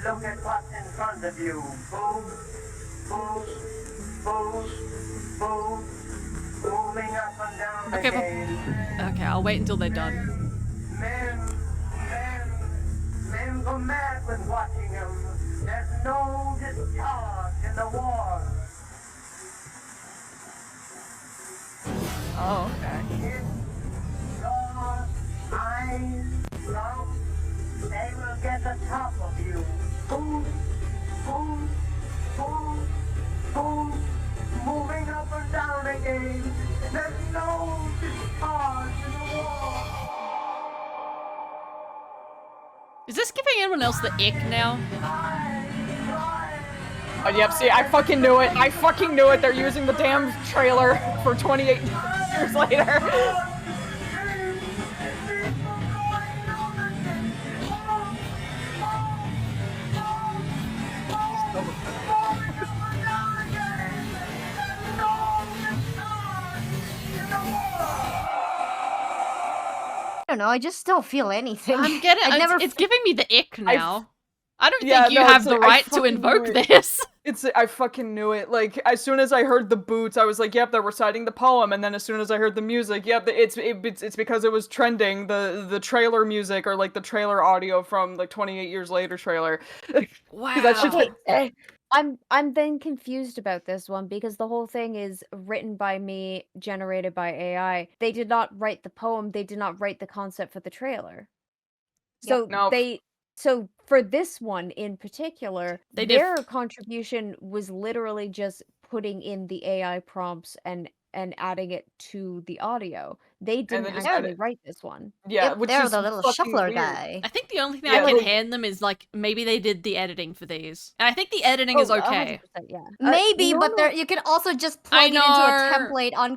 Look at what's in front of you. Booze, booze, booze, booze, moving up and down the Okay, game. Okay, I'll wait until they're done. Men go mad when watching them. There's no discharge in the war. Oh, okay. It's your eyes, love. They will get the top of you. Boom, boom, boom, boom. Moving up and down again. There's no discharge in the war. anyone else the ick now? Yep, see, I fucking knew it. I fucking knew it. They're using the damn trailer for 28 years later. I don't know. I just don't feel anything. I'm getting. I never. It's giving me the ick now. I don't Yeah, think you no, have it's the like, I right to fucking invoke knew it. this. I fucking knew it. Like, as soon as I heard the boots, I was like, yep, they're reciting the poem. And then as soon as I heard the music, yep, it's because it was trending, the trailer music, or like the trailer audio from like 28 years later trailer. Wow. That shit's like, I'm then confused about this one because the whole thing is written by me, generated by AI. They did not write the poem, they did not write the concept for the trailer. So No. so for this one in particular, They did their contribution was literally just putting in the AI prompts and adding it to the audio. They then didn't just actually edit. wait this one. yeah, Yep, which they're is the little fucking shuffler weird. guy. I think the only thing Yeah, I can like- hand them is like maybe they did the editing for these, and I think the editing Oh, is okay. 100%, yeah. Maybe, but normally- there you can also just I plug it into a know. template on I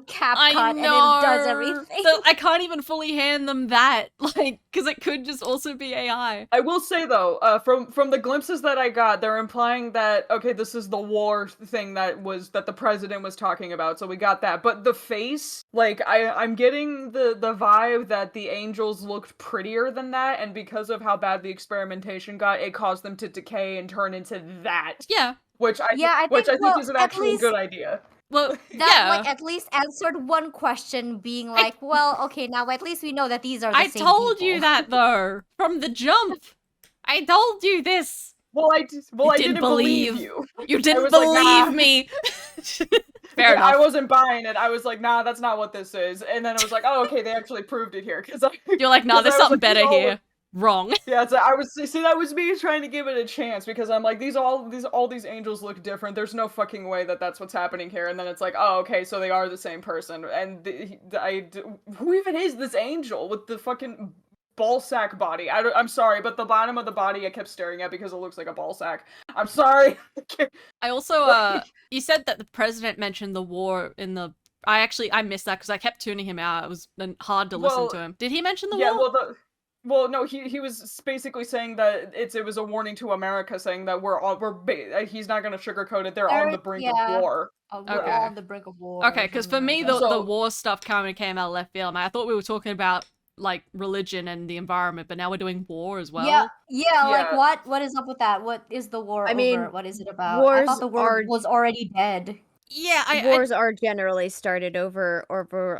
CapCut and know. it does everything. So I can't even fully hand them that, like, because it could just also be AI. I will say though, from the glimpses that I got, they're implying that okay, this is the war thing that the president was talking about, so we got that. But the face, like I'm getting the vibe that the angels looked prettier than that, and because of how bad the experimentation got, it caused them to decay and turn into that. Yeah. Which I Yeah, think well, is an at actual least- good idea. Well, That yeah. like at least answered one question, being like, well, okay, now at least we know that these are the I same told people. you that though from the jump. I told you this. Well, I You didn't believe you. You didn't was like, believe nah. me. Fair enough. I wasn't buying it. I was like, nah, that's not what this is. And then I was like, oh, okay, they actually proved it here. Because You're like, nah, 'cause there's I was something like, these better all here. look- Wrong. Yeah, that was me trying to give it a chance because I'm like, all these angels look different. There's no fucking way that that's what's happening here. And then it's like, oh, okay, so they are the same person. And who even is this angel with the fucking ball sack body? I'm sorry, but the bottom of the body I kept staring at because it looks like a ball sack. I'm sorry. I also, you said that the president mentioned the war in the. I missed that because I kept tuning him out. It was hard to listen to him. Did he mention the war? Well, no, he was basically saying that it was a warning to America, saying that he's not gonna sugarcoat it. They're on the brink of war. We're Okay. all on the brink of war. Okay, because for me, the So- war stuff kind of came out of left field. I thought we were talking about like religion and the environment, but now we're doing war as well. Yeah, like Yeah. what is up with that? What is the war I mean, over? What is it about? I wars thought the war are- was already dead. Yeah, Wars are generally started over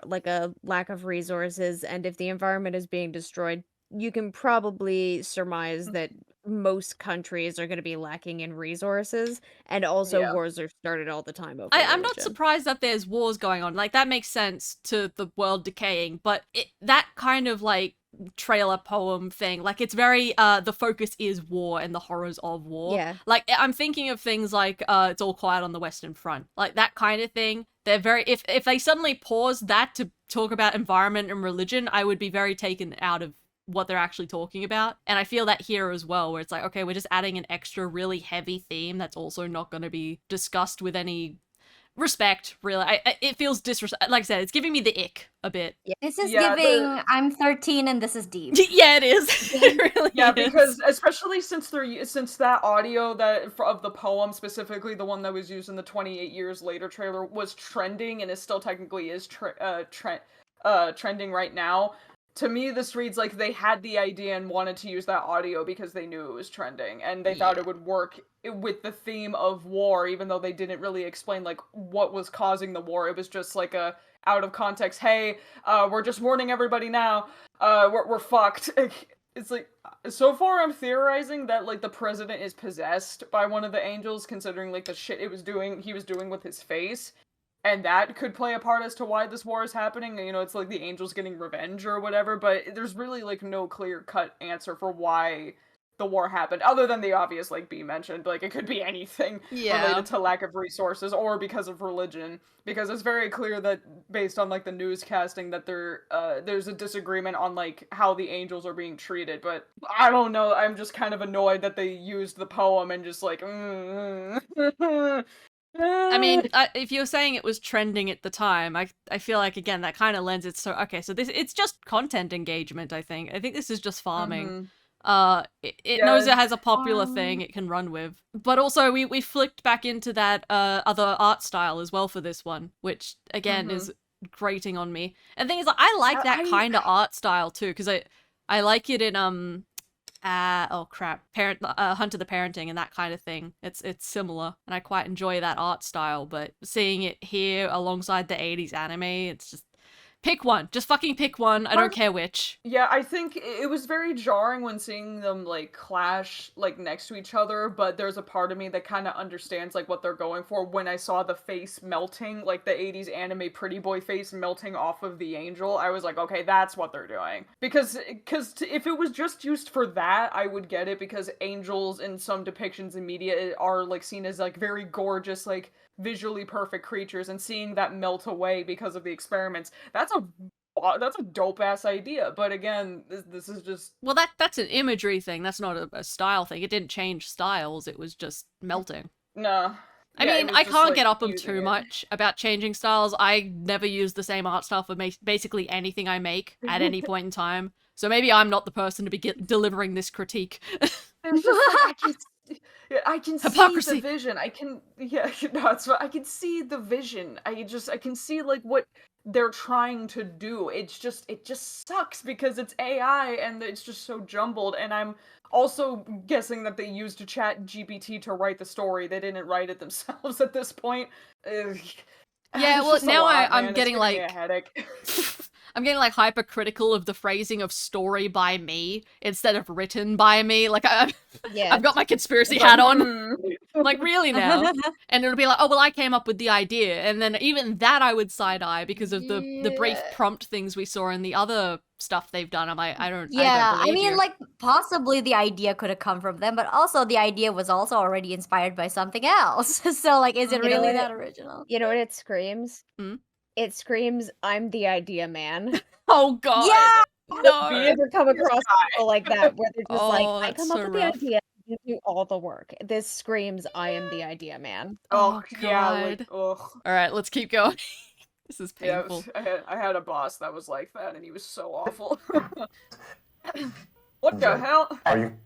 like a lack of resources, and if the environment is being destroyed, you can probably surmise that most countries are going to be lacking in resources, and also Yeah. wars are started all the time over I'm not religion. surprised that there's wars going on. Like, that makes sense to the world decaying, but that kind of, like, trailer poem thing, like, it's very, the focus is war and the horrors of war. Yeah. Like, I'm thinking of things like, It's All Quiet on the Western Front. Like, that kind of thing. They're very, if they suddenly pause that to talk about environment and religion, I would be very taken out of what they're actually talking about. And I feel that here as well, where it's like, okay, we're just adding an extra really heavy theme that's also not going to be discussed with any respect, really. It feels disrespect. Like I said, it's giving me the ick a bit. This is Yeah, giving I'm 13 and this is deep. Yeah, it is. It really Yeah, is. because especially since that audio of the poem, specifically the one that was used in the 28 years later trailer, was trending and is still technically trending right now. To me, this reads like they had the idea and wanted to use that audio because they knew it was trending, and they thought it would work with the theme of war, even though they didn't really explain like what was causing the war. It was just like a out of context, hey, we're just warning everybody now, we're fucked. It's like, so far I'm theorizing that like the president is possessed by one of the angels, considering like the shit he was doing with his face. And that could play a part as to why this war is happening. You know, it's like the angels getting revenge or whatever, but there's really like no clear-cut answer for why the war happened, other than the obvious, like, B mentioned. Like, it could be anything related to lack of resources or because of religion. Because it's very clear that, based on, like, the newscasting, that there's a disagreement on, like, how the angels are being treated. But I don't know, I'm just kind of annoyed that they used the poem and just, like, I mean, if you're saying it was trending at the time, I feel like, again, that kind of lends it so, okay, so it's just content engagement, I think. I think this is just farming. It knows it has a popular thing it can run with. But also, we flicked back into that other art style as well for this one, which, again, is grating on me. And the thing is, like, I like that kind of art style, too, because I like it in, oh crap, Hunt of the Parenting and that kind of thing. It's similar, and I quite enjoy that art style, but seeing it here alongside the 80s anime, it's just, pick one. Just fucking pick one. I don't care which. Yeah, I think it was very jarring when seeing them, like, clash, like, next to each other, but there's a part of me that kind of understands, like, what they're going for when I saw the face melting, like, the 80s anime pretty boy face melting off of the angel. I was like, okay, that's what they're doing. Because if it was just used for that, I would get it, because angels in some depictions in media are, like, seen as, like, very gorgeous, like, visually perfect creatures, and seeing that melt away because of the experiments, that's a dope ass idea. But again, this is just, well, that's an imagery thing. That's not a style thing. It didn't change styles. It was just melting. No. I mean, I can't get up them too much about changing styles. I never use the same art style for basically anything I make at any point in time. So maybe I'm not the person to be delivering this critique. It's just like, I can Hypocrisy. see the vision. I can see the vision. I can see, like, what they're trying to do. It just sucks because it's AI and it's just so jumbled. And I'm also guessing that they used Chat GPT to write the story. They didn't write it themselves at this point. Yeah, well, now I'm getting, like, a headache. I'm getting, like, hypercritical of the phrasing of story by me instead of written by me. Like, I've got my conspiracy hat on. Like, really now? And it'll be like, oh, well, I came up with the idea. And then even that I would side-eye because of the brief prompt things we saw in the other stuff they've done. I'm like, I don't believe mean, you. like, possibly the idea could have come from them, but also the idea was also already inspired by something else. So, like, is it really that original? You know what it screams? Hmm? It screams, I'm the idea man. Oh, God. Yeah! No. You ever come across people like that where they're just like, I that's come so up with rough. the idea, you do all the work. This screams, I am the idea man. Oh, God. yeah, like, ugh. All right, let's keep going. This is Yeah, painful. I had a boss that was like that, and he was so awful. What the hell? Are you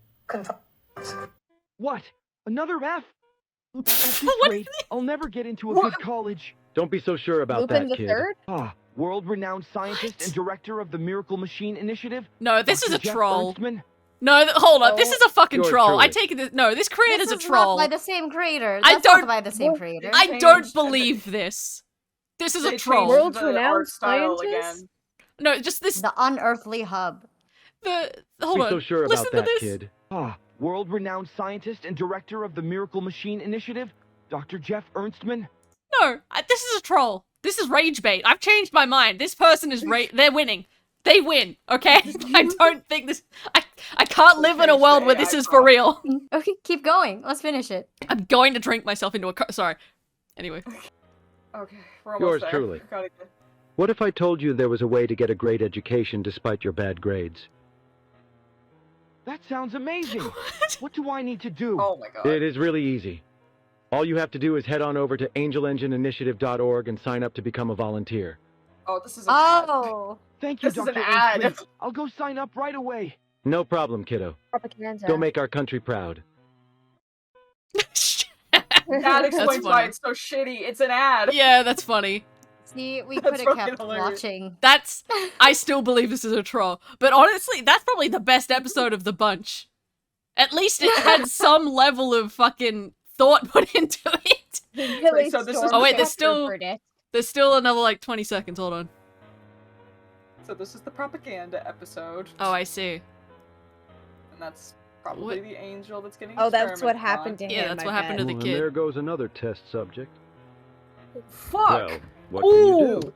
What? Another F? At this What? rate, I'll never get into a good college. Don't be so sure about Lupin that, the kid. Third? World-renowned scientist and director of the Miracle Machine Initiative? No, this is Dr. a Jeff troll. Ernstman? No, hold on. This is a fucking Yours troll. I truly. take it. No, this creator's This a is troll. not by the same creator. I That's don't- not by the same creator. I don't believe this. This is a They troll. changed World's the renowned art style scientist? again. No, just this. The unearthly hub. Hold Be on. so sure Listen about that, to this. kid. World-renowned scientist and director of the Miracle Machine Initiative? Dr. Jeff Ernstman? No, this is a troll. This is rage bait. I've changed my mind. This person is they're winning. They win, okay? I don't think this. I can't live in a world where this is for real. Okay, keep going. Let's finish it. I'm going to drink myself into a. Sorry. Anyway. Okay, we're almost Yours there. truly. Gotta get- What if I told you there was a way to get a great education despite your bad grades? That sounds amazing. What do I need to do? Oh my god. It is really easy. All you have to do is head on over to angelengineinitiative.org and sign up to become a volunteer. Oh, this is an ad. Oh. Thank you, This is Dr. an ad. Ernstman. I'll go sign up right away. No problem, kiddo. Propaganda. Go make our country proud. That explains why funny. it's so shitty. It's an ad. Yeah, that's funny. See, we That's could have fucking kept hilarious. watching. I still believe this is a troll. But honestly, that's probably the best episode of the bunch. At least it had some level of fucking thought put into it. Billy So this is- Storm Oh, wait, there's kept still- her verdict. There's still another like 20 seconds. Hold on. So this is the propaganda episode. Oh, I see. And that's probably What? the angel that's getting Oh, that's what experimented happened to on. him. Yeah, that's I what happened to bet. the And kid. there goes another test subject. Fuck! Well, what can you do?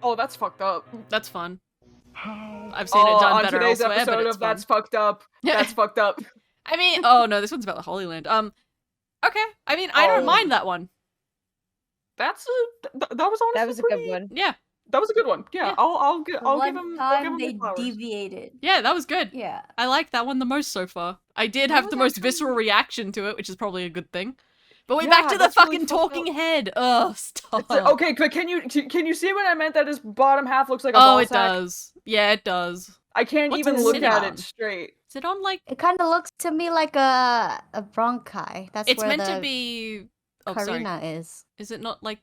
Oh, that's fucked up. That's fun. How? I've seen it done on better today's elsewhere, but episode it's of That's fun. Fucked Up. That's fucked up. I mean, oh no, this one's about the Holy Land. Okay. I mean, I don't Oh. mind that one. That was honestly That was a pretty, good one. Yeah. That was a good one. Yeah, Yeah. I'll give One him time their they flowers. deviated. Yeah, that was good. Yeah. I like that one the most so far. I did That have was the most actually- visceral reaction to it, which is probably a good thing. But we're Yeah, back to the that's really fucking fucked talking up. head. Ugh, stop. Okay, but can you see what I meant? That his bottom half looks like a Oh, ball it sack? does. Yeah, it does. I can't What's even it look sitting at on? it straight. Is it on like? It kind of looks to me like a bronchi. That's It's where meant the to be. Oh, sorry. carina is. Is it not like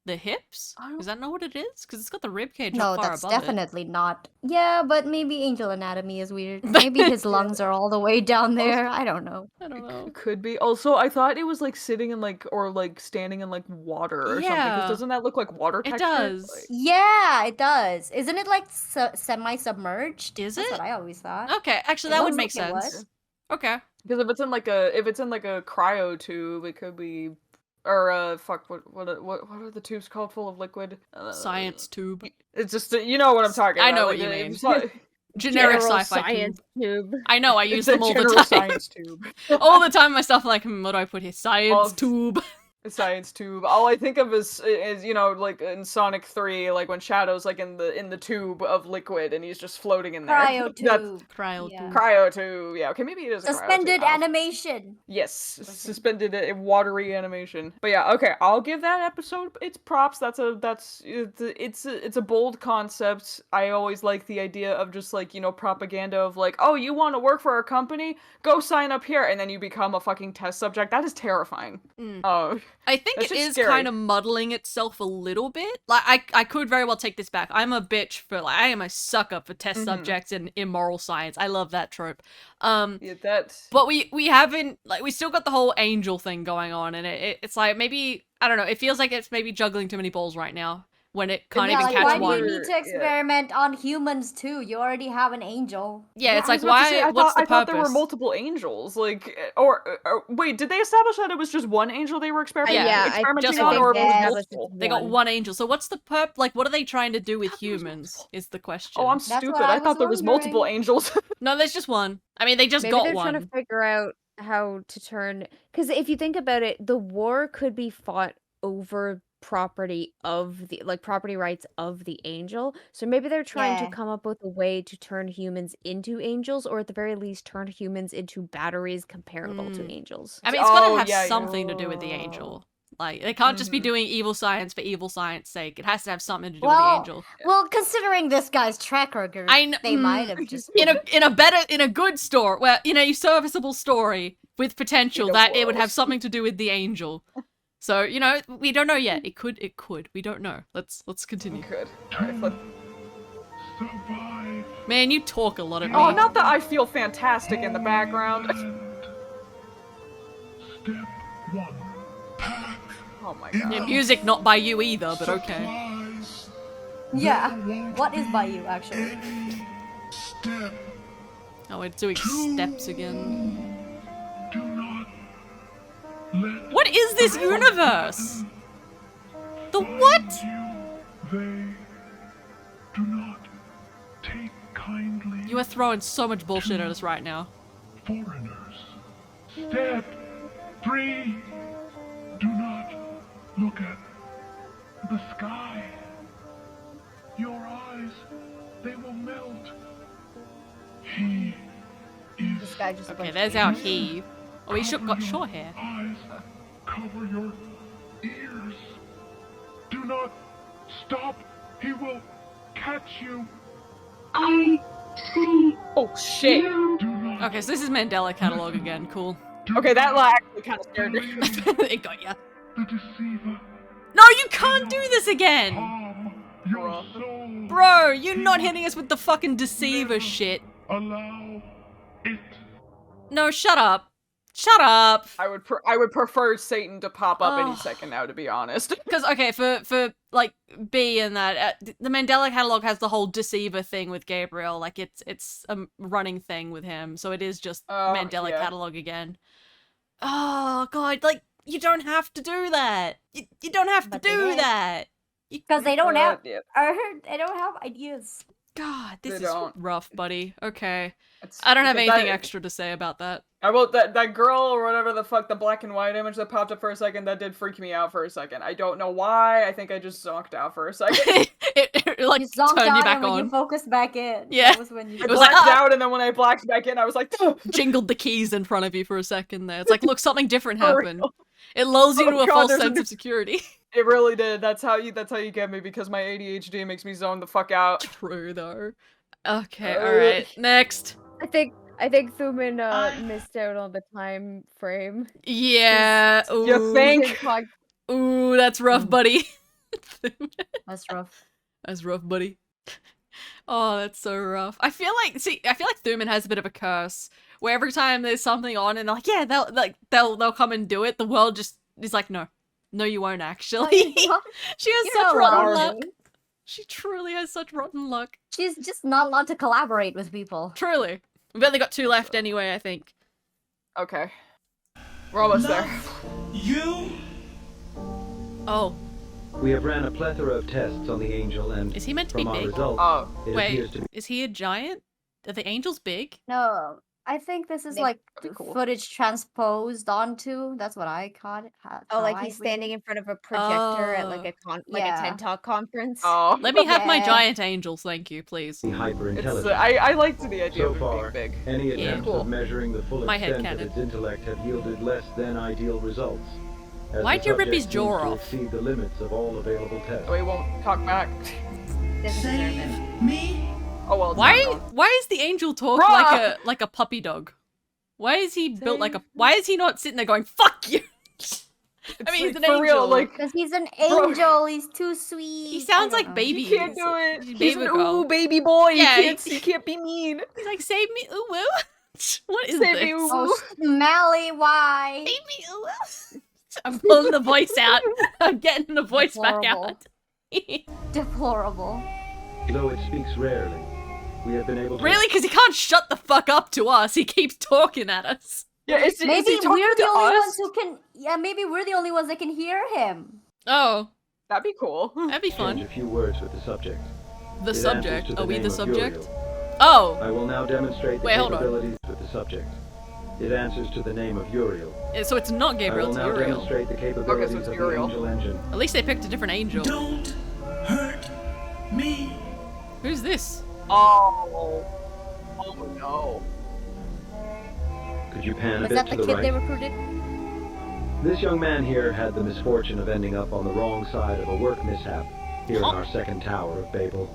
the hips? I don't- Is that not what it is? Because it's got the rib cage No, up far that's above definitely not. Yeah, but maybe angel anatomy is weird. Maybe his lungs are all the way down there. I don't know. it. I don't know. Could be. Also, I thought it was like sitting in like or like standing in like water or something. Yeah. Because doesn't that look like water It texture? does. Like- Yeah, it does. Isn't it like semi-submerged? Is That's it? what I always thought. Okay, actually, It that would looks make like it sense. was. Okay. Because if it's in like a cryo tube, it could be, or fuck, what are the tubes called full of liquid? Science tube. It's just you know what I'm talking about. I know like, what you it's mean. not- Generic General sci-fi science tube. tube. I know, I use it's a them all the general time. science tube. All the time myself like, what do I put here? Science Of- tube. A science tube. All I think of is you know like in Sonic 3, like when Shadow's like in the tube of liquid and he's just floating in there. Cryo That's tube. Cryo Yeah. tube. cryo tube. Yeah, okay, maybe it is a cryo Suspended tube. animation. Yes, suspended watery animation. But yeah, okay, I'll give that episode its props. It's a bold concept. I always like the idea of just like, you know, propaganda of like, oh, you want to work for our company? Go sign up here, and then you become a fucking test subject. That is terrifying. Oh, I think That's it just is scary. kind of muddling itself a little bit. Like, I could very well take this back. I'm a bitch for, like, I am a sucker for test subjects and immoral science. I love that trope. yeah, that's But we haven't, like, we still got the whole angel thing going on, and it's like, maybe, I don't know, it feels like it's maybe juggling too many balls right now, when it can't Yeah, even like, catch why one. do you need to experiment on humans too? You already have an angel. Yeah, it's I like, was about to why, say, I what's thought, the I thought there were purpose? multiple angels, like, or wait, did they establish that it was just one angel they were experimenting, Yeah, experimenting just on, one. or it was Yes. multiple? They got one angel, so what's the like, what are they trying to do with humans, is the question. Oh, I'm That's stupid. what I I thought was there was multiple wondering. angels. No, there's just one. I mean, they just Maybe got they're one. trying to figure out how to turn. Because if you think about it, the war could be fought over property of the property rights of the angel. So maybe they're trying Yeah. to come up with a way to turn humans into angels, or at the very least, turn humans into batteries comparable to angels. I mean, it's gotta Oh, have yeah, something to do with the angel. Like, they can't just be doing evil science for evil science sake. It has to have something to do with the Well, angel. well, considering this guy's track record, they might have just. in a good story, where in a serviceable story with potential that it would have something to do with the angel. So, you know, we don't know yet. It could. We don't know. Let's continue. Good. Alright, flip. Survive. Man, you talk a lot at me. Oh, not that I feel fantastic in the background. Step 1. Pack Oh my Yeah, god. music not by you either, but okay. supplies. Yeah. There won't What is by be you, actually? any step. Oh, we're doing steps again. Do not let What is this universe? The what? they do not take kindly You are throwing so much bullshit at us right now. foreigners. Step 3. Do not look at the sky. Your eyes, they will melt. He is This guy just. Okay, there's our he. Oh, he got short hair. eyes. Cover your ears. Do not stop. He will catch you. Oh shit. Do not Okay, so this is Mandela catalog again. Cool. Okay, that actually kind of scared me. It got ya. the deceiver. No, you can't do this again! Harm your soul. Bro, you're not hitting us with the fucking deceiver shit. Allow it. No, shut up. Shut up. I would prefer Satan to pop up any Ugh. second now, to be honest. Because, okay, for like, B and that, the Mandela catalog has the whole deceiver thing with Gabriel. Like, it's a running thing with him. So it is just Mandela yeah. catalog again. Oh, God, like, you don't have to do that. You don't have to But they do did. that. Because they don't have. Yeah. I heard they don't have ideas. God, this They is don't. rough, buddy. Okay. It's- I don't have that- anything extra to say about that. I wrote that girl or whatever the fuck, the black and white image that popped up for a second, that did freak me out for a second. I don't know why. I think I just zonked out for a second. it like You zonked turned you out back and when on. you focused back in. Yeah. That was when you I It was like, blacked ah! out, and then when I blacked back in, I was like, Jingled the keys in front of you for a second there. It's like, look, something different For happened. real. It lulls you Oh to a God, false there's a sense new- of security. it really did. That's how you get me, because my ADHD makes me zone the fuck out. True though. Okay, alright. Next. I think Thuman missed out on the time frame. Yeah. Ooh. You think? His pod- Ooh, that's rough, buddy. That's rough. That's rough, buddy. Oh, that's so rough. I feel like Thuman has a bit of a curse where every time there's something on and they're like, yeah, they'll come and do it. The world just is like, no, you won't actually. She has You're such not rotten allowed luck. to. She truly has such rotten luck. She's just not allowed to collaborate with people. Truly. We've only got 2 left anyway, I think. Okay. We're almost there. You? Oh, We have ran a plethora of tests on the angel, and is he meant to be from our big? results, Oh. it Wait, appears to be. is he a giant? Are the angels big? No, I think this is They- like That'd be cool. footage transposed onto. That's what I caught it. Oh, like he's standing in front of a projector at like a Yeah. TED Talk conference. Oh. Let me have my Yeah. giant angels, thank you, please. hyper It's, intelligent. I liked the idea So of it far, being big. any Yeah. attempts Cool. of measuring the full My head extent of cannon. its intellect have yielded less than ideal results. As Why'd the you rip subject his jaw seems to off? exceed the limits of all available tests. So he won't talk back. Doesn't deserve it. Save me? Oh well. It's not Why? gone. Why is the angel talk Bruh! like a puppy dog? Why is he built like a? Why is he not sitting there going "fuck you"? I mean, he's It's an like, for angel. real, like Because he's an Bro. angel. He's too sweet. He sounds I like don't know. baby. he can't do it. He's He's baby an girl. ooh baby boy. Yeah, He can't be mean. He's like, save me, ooh woo. What is Save this? me, ooh Oh, smelly, why? Save me, ooh woo. I'm pulling the voice out. I'm getting the voice back Deplorable. out. Deplorable. Though it speaks rarely, we have been able to. Really? Because he can't shut the fuck up to us. He keeps talking at us. Yeah, is he Maybe talking we're the to only us? ones who can. Yeah, maybe we're the only ones that can hear him. Oh, That'd be cool. that'd be Exchange fun. a few words with the subject. The It subject. answers to Are we name the of subject? Uriel. Oh, I will now demonstrate the Wait, hold on. capabilities with the subject. It answers to the name of Uriel. so it's not Gabriel, I will it's now Uriel. demonstrate the capabilities it's of the Uriel. angel engine. At least they picked a different angel. Don't hurt me. Who's this? Oh. Oh no. Could you pan a Was bit that to the the kid right? they recruited? This young man here had the misfortune of ending up on the wrong side of a work mishap here in our second tower of Babel.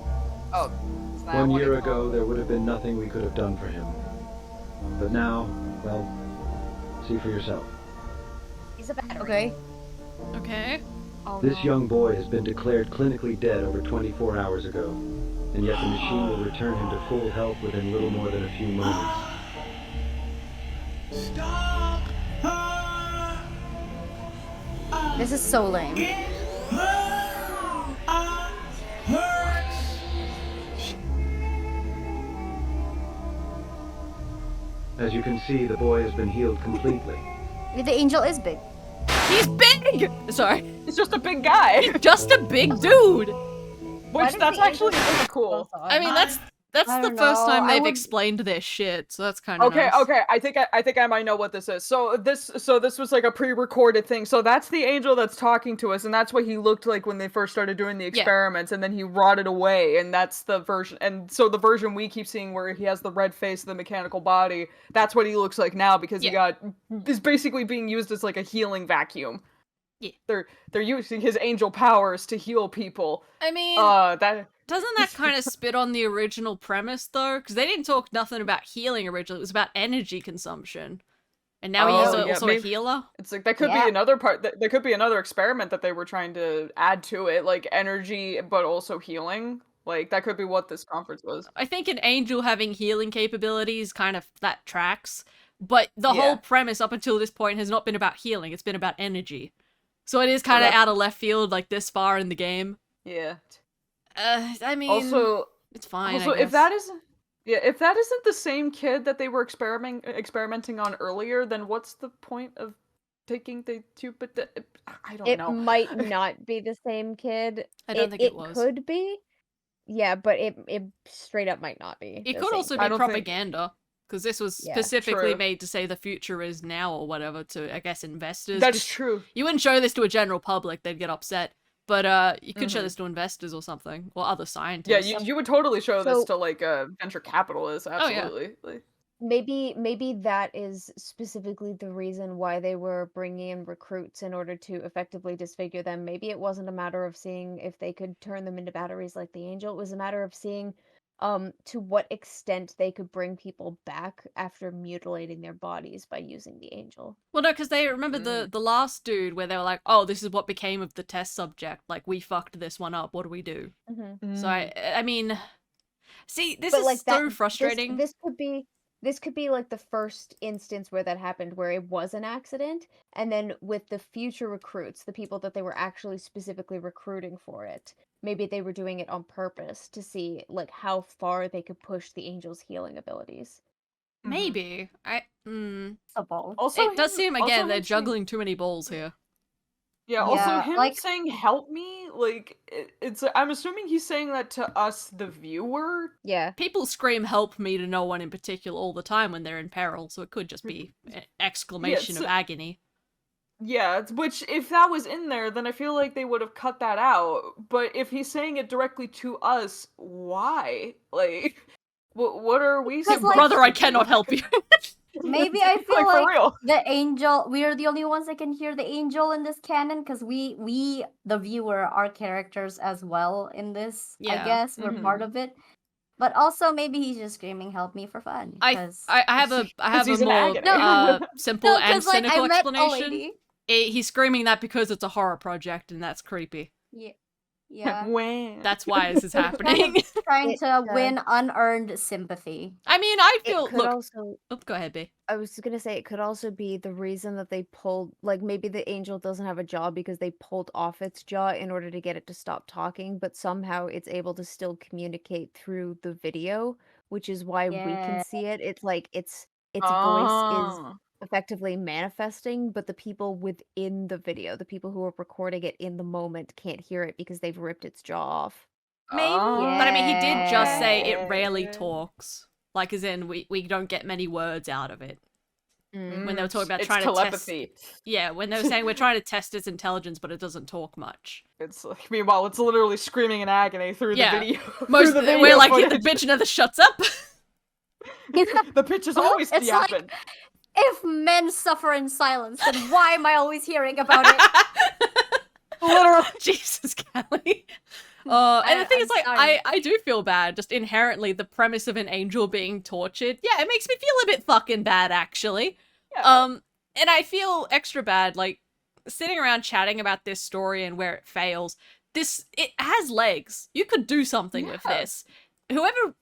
Oh. is that 1 what year it- ago, there would have been nothing we could have done for him. But now, well, see for yourself. He's a battery. Okay. Okay. Oh, This no. young boy has been declared clinically dead over 24 hours ago, and yet the machine will return him to full health within little more than a few moments. Stop her. This is so lame. Get her. Hurts. As you can see, the boy has been healed completely. The angel is big. He's big! Sorry. He's just a big guy. Just a big dude! Which does that's the actually angel really cool. I mean, that's I the don't first time know, I they've would- explained their shit, so that's kind of Okay, nice. okay. I think I might know what this is. So this was like a pre-recorded thing. So that's the angel that's talking to us, and that's what he looked like when they first started doing the experiments, and then he rotted away, and that's the version. And so the version we keep seeing where he has the red face, the mechanical body, that's what he looks like now because he is basically being used as like a healing vacuum. Yeah. They're using his angel powers to heal people. I mean, That doesn't that kind of spit on the original premise, though? Because they didn't talk nothing about healing originally. It was about energy consumption. And now he's Oh, yeah, also a maybe- healer? It's like that could Yeah. be another part. There could be another experiment that they were trying to add to it, like energy, but also healing. Like that could be what this conference was. I think an angel having healing capabilities kind of that tracks. But the Yeah. whole premise up until this point has not been about healing. It's been about energy. So it is kind of Okay. out of left field, like this far in the game. Yeah. I mean, Also, it's fine. also, I guess. if that isn't, yeah, if that isn't the same kid that they were experimenting on earlier, then what's the point of taking the two? But I don't It know. might not be the same kid. I don't think it was. Could be. Yeah, but it straight up might not be. It the could same also thing. be propaganda. Because this was Yeah, specifically true. made to say the future is now or whatever to, I guess, investors. That's 'cause true. You wouldn't show this to a general public, they'd get upset. But you could show Mhm. this to investors or something, or other Yeah, scientists. you would totally show this So- to like venture capitalists. Oh, yeah. Absolutely. Like, Maybe that is specifically the reason why they were bringing in recruits in order to effectively disfigure them. Maybe it wasn't a matter of seeing if they could turn them into batteries like the angel. It was a matter of seeing to what extent they could bring people back after mutilating their bodies by using the angel. Well, no, because they remember the last dude where they were like, "Oh, this is what became of the test subject. Like, we fucked this one up. What do we do?" So I mean, see, this But is like so that, frustrating. This could be like the first instance where that happened, where it was an accident, and then with the future recruits, the people that they were actually specifically recruiting for it, maybe they were doing it on purpose to see like how far they could push the angel's healing abilities. Maybe Also, it does seem again they're him saying- juggling too many balls here. Yeah, also Yeah, him like- saying "help me," like it's. I'm assuming he's saying that to us, the viewer. Yeah. People scream "help me" to no one in particular all the time when they're in peril, so it could just be an exclamation of so- agony. Yeah, which if that was in there, then I feel like they would have cut that out. But if he's saying it directly to us, why? Like, what are we? Because, like- Brother, I cannot help you. Maybe I feel Like, for real. the angel. We are the only ones that can hear the angel in this canon because we the viewer are characters as well in this. Yeah. I guess we're part of it. But also maybe he's just screaming "help me" for fun. I 'cause- have a he's a in more agony. simple No, and 'cause, like, cynical I met a explanation. lady- He's screaming that because it's a horror project and that's creepy. Yeah, yeah. When? That's why this is happening. Trying to It, win unearned sympathy. I mean, I feel It could look. also Oh, go ahead, B. I was gonna say it could also be the reason that they pulled, like maybe the angel doesn't have a jaw because they pulled off its jaw in order to get it to stop talking, but somehow it's able to still communicate through the video, which is why we Yeah. can see it. It's like its voice is Oh. effectively manifesting, but the people within the video, the people who are recording it in the moment, can't hear it because they've ripped its jaw off. Maybe, Oh. but I mean, he did just say it rarely Yeah. talks. Like, as in, we don't get many words out of it. When they were talking about It's trying telepathy. to test, yeah, when they were saying we're trying to test its intelligence, but it doesn't talk much. It's like, meanwhile, it's literally screaming in agony through Yeah. the video. Most through the video we're like, yeah, the footage. bitch never shuts up. The pitch is always It's the like- happen. If men suffer in silence, then why am I always hearing about it? Literally. Jesus, Calli. And the thing I'm is, like, sorry. I do feel bad, just inherently, the premise of an angel being tortured. Yeah, it makes me feel a bit fucking bad, actually. Yeah. And I feel extra bad, like, sitting around chatting about this story and where it fails. It has legs. You could do something with Yeah. this. Whoever,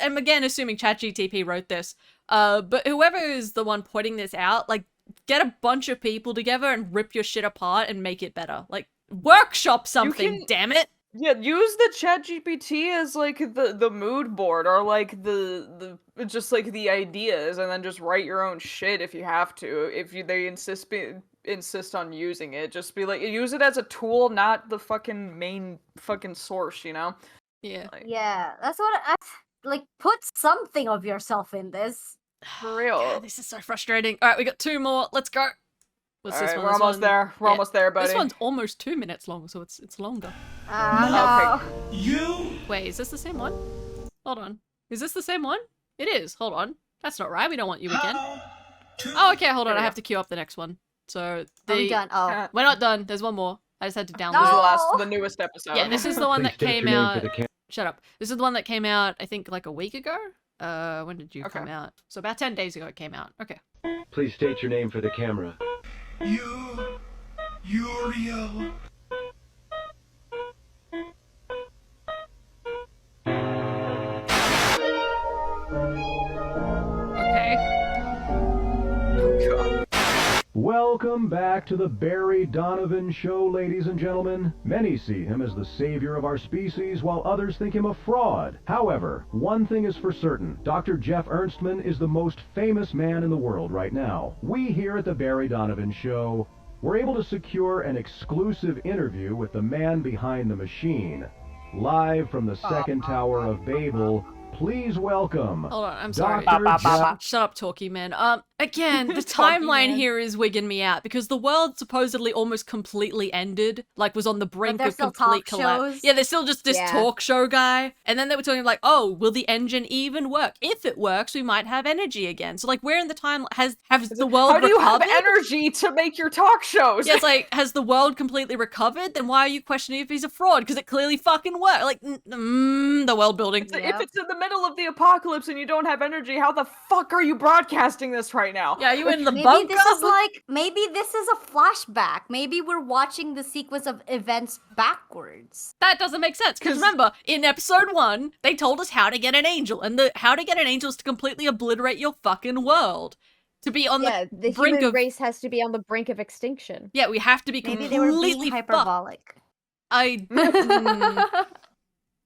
I'm again assuming ChatGTP wrote this, but whoever is the one putting this out, like, get a bunch of people together and rip your shit apart and make it better. Like, workshop something, can- damn it! Yeah, use the ChatGPT as like the mood board or like the just like the ideas, and then just write your own shit if you have to. If they insist on using it, just be like, use it as a tool, not the fucking main fucking source. You know? Yeah. Like, Yeah, that's what I like. Put something of yourself in this. for real. God, this is so frustrating. Alright, we got 2 more. Let's go. What's All this right, one? we're This almost one- there. We're yeah. almost there, buddy. This one's almost 2 minutes long, so it's longer. No. You Wait, is this the same one? Hold on. Is this the same one? It is. Hold on. That's not right. We don't want you again. Oh, okay, hold on. I have to queue up the next one. So, Are we done? Oh. we're not done. There's one more. I just had to download This is the it. last, No. the newest episode. Yeah, this is the one Please that state came your name out. for the cam- Shut up. This is the one that came out, I think, like a week ago? When did you Okay. come out? So about 10 days ago it came out. Okay. Please state your name for the camera. Uriel. Okay. Oh, God. Welcome back to the Barry Donovan Show, ladies and gentlemen. Many see him as the savior of our species, while others think him a fraud. However, one thing is for certain. Dr. Jeff Ernstman is the most famous man in the world right now. We here at the Barry Donovan Show were able to secure an exclusive interview with the man behind the machine. Live from the second tower of Babel, please welcome. Hold on, I'm sorry. Dr. Shut up, Talkie Man. Again, the Talkie timeline Man. here is wigging me out because the world supposedly almost completely ended, like was on the brink there's of still complete talk collapse. shows. Yeah, there's still just this Yeah. talk show guy, and then they were talking like, oh, will the engine even work? If it works, we might have energy again. So like, where in the time has the world How do you have recovered? energy to make your talk shows? Yeah, it's like, has the world completely recovered? Then why are you questioning if he's a fraud? Because it clearly fucking worked. Like, the world building. If it's in the middle of the apocalypse and you don't have energy, how the fuck are you broadcasting this right now? Yeah, are you in the Maybe bunker? maybe this is a flashback. Maybe we're watching the sequence of events backwards. That doesn't make sense. Because remember, in episode 1, they told us how to get an angel. And how to get an angel is to completely obliterate your fucking world. To be on Yeah, the the brink human of... race has to be on the brink of extinction. Yeah, we have to be Maybe completely they were being fucked. hyperbolic.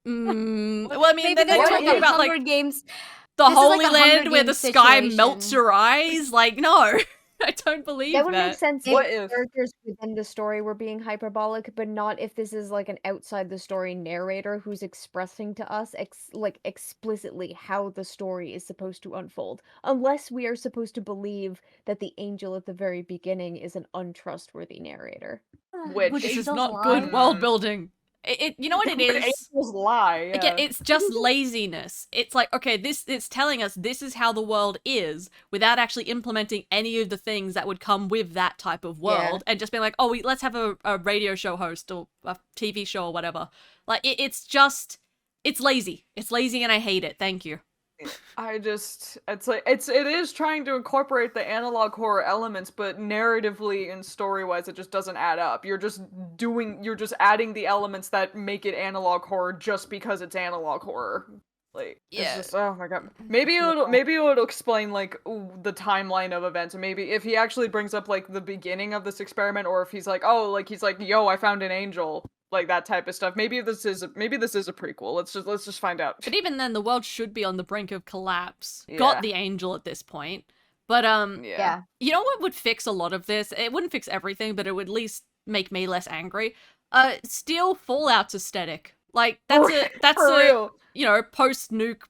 Well, I mean, Maybe then they're they're talking like about, Hunger like, Games. the This is Holy like a Hunger Land where the Games sky situation. melts your eyes. Like, no. I don't believe That would make sense What if if- characters within the story were being hyperbolic, but not if this is like an outside the story narrator who's expressing to us explicitly how the story is supposed to unfold. Unless we are supposed to believe that the angel at the very beginning is an untrustworthy narrator. Which This is angels not lie? good world building. You know what it But is? angels lie. Yeah. Again, it's just laziness. It's like, okay, it's telling us this is how the world is without actually implementing any of the things that would come with that type of world, and just being like, oh, let's have a radio show host or a TV show or whatever. Like, it's lazy. It's lazy and I hate it. Thank you. It is trying to incorporate the analog horror elements, but narratively and story-wise, it just doesn't add up. You're just adding the elements that make it analog horror just because it's analog horror. Like, Yeah. it's just, oh my god. Maybe it'll explain, like, the timeline of events, and maybe if he actually brings up, like, the beginning of this experiment, or if he's like, yo, I found an angel. Like that type of stuff. Maybe this is a prequel. Let's just find out. But even then, the world should be on the brink of collapse. Yeah. Got the angel at this point. But, Yeah. you know what would fix a lot of this? It wouldn't fix everything, but it would at least make me less angry. Steal Fallout's aesthetic. Like, that's For real. you know, post-nuke,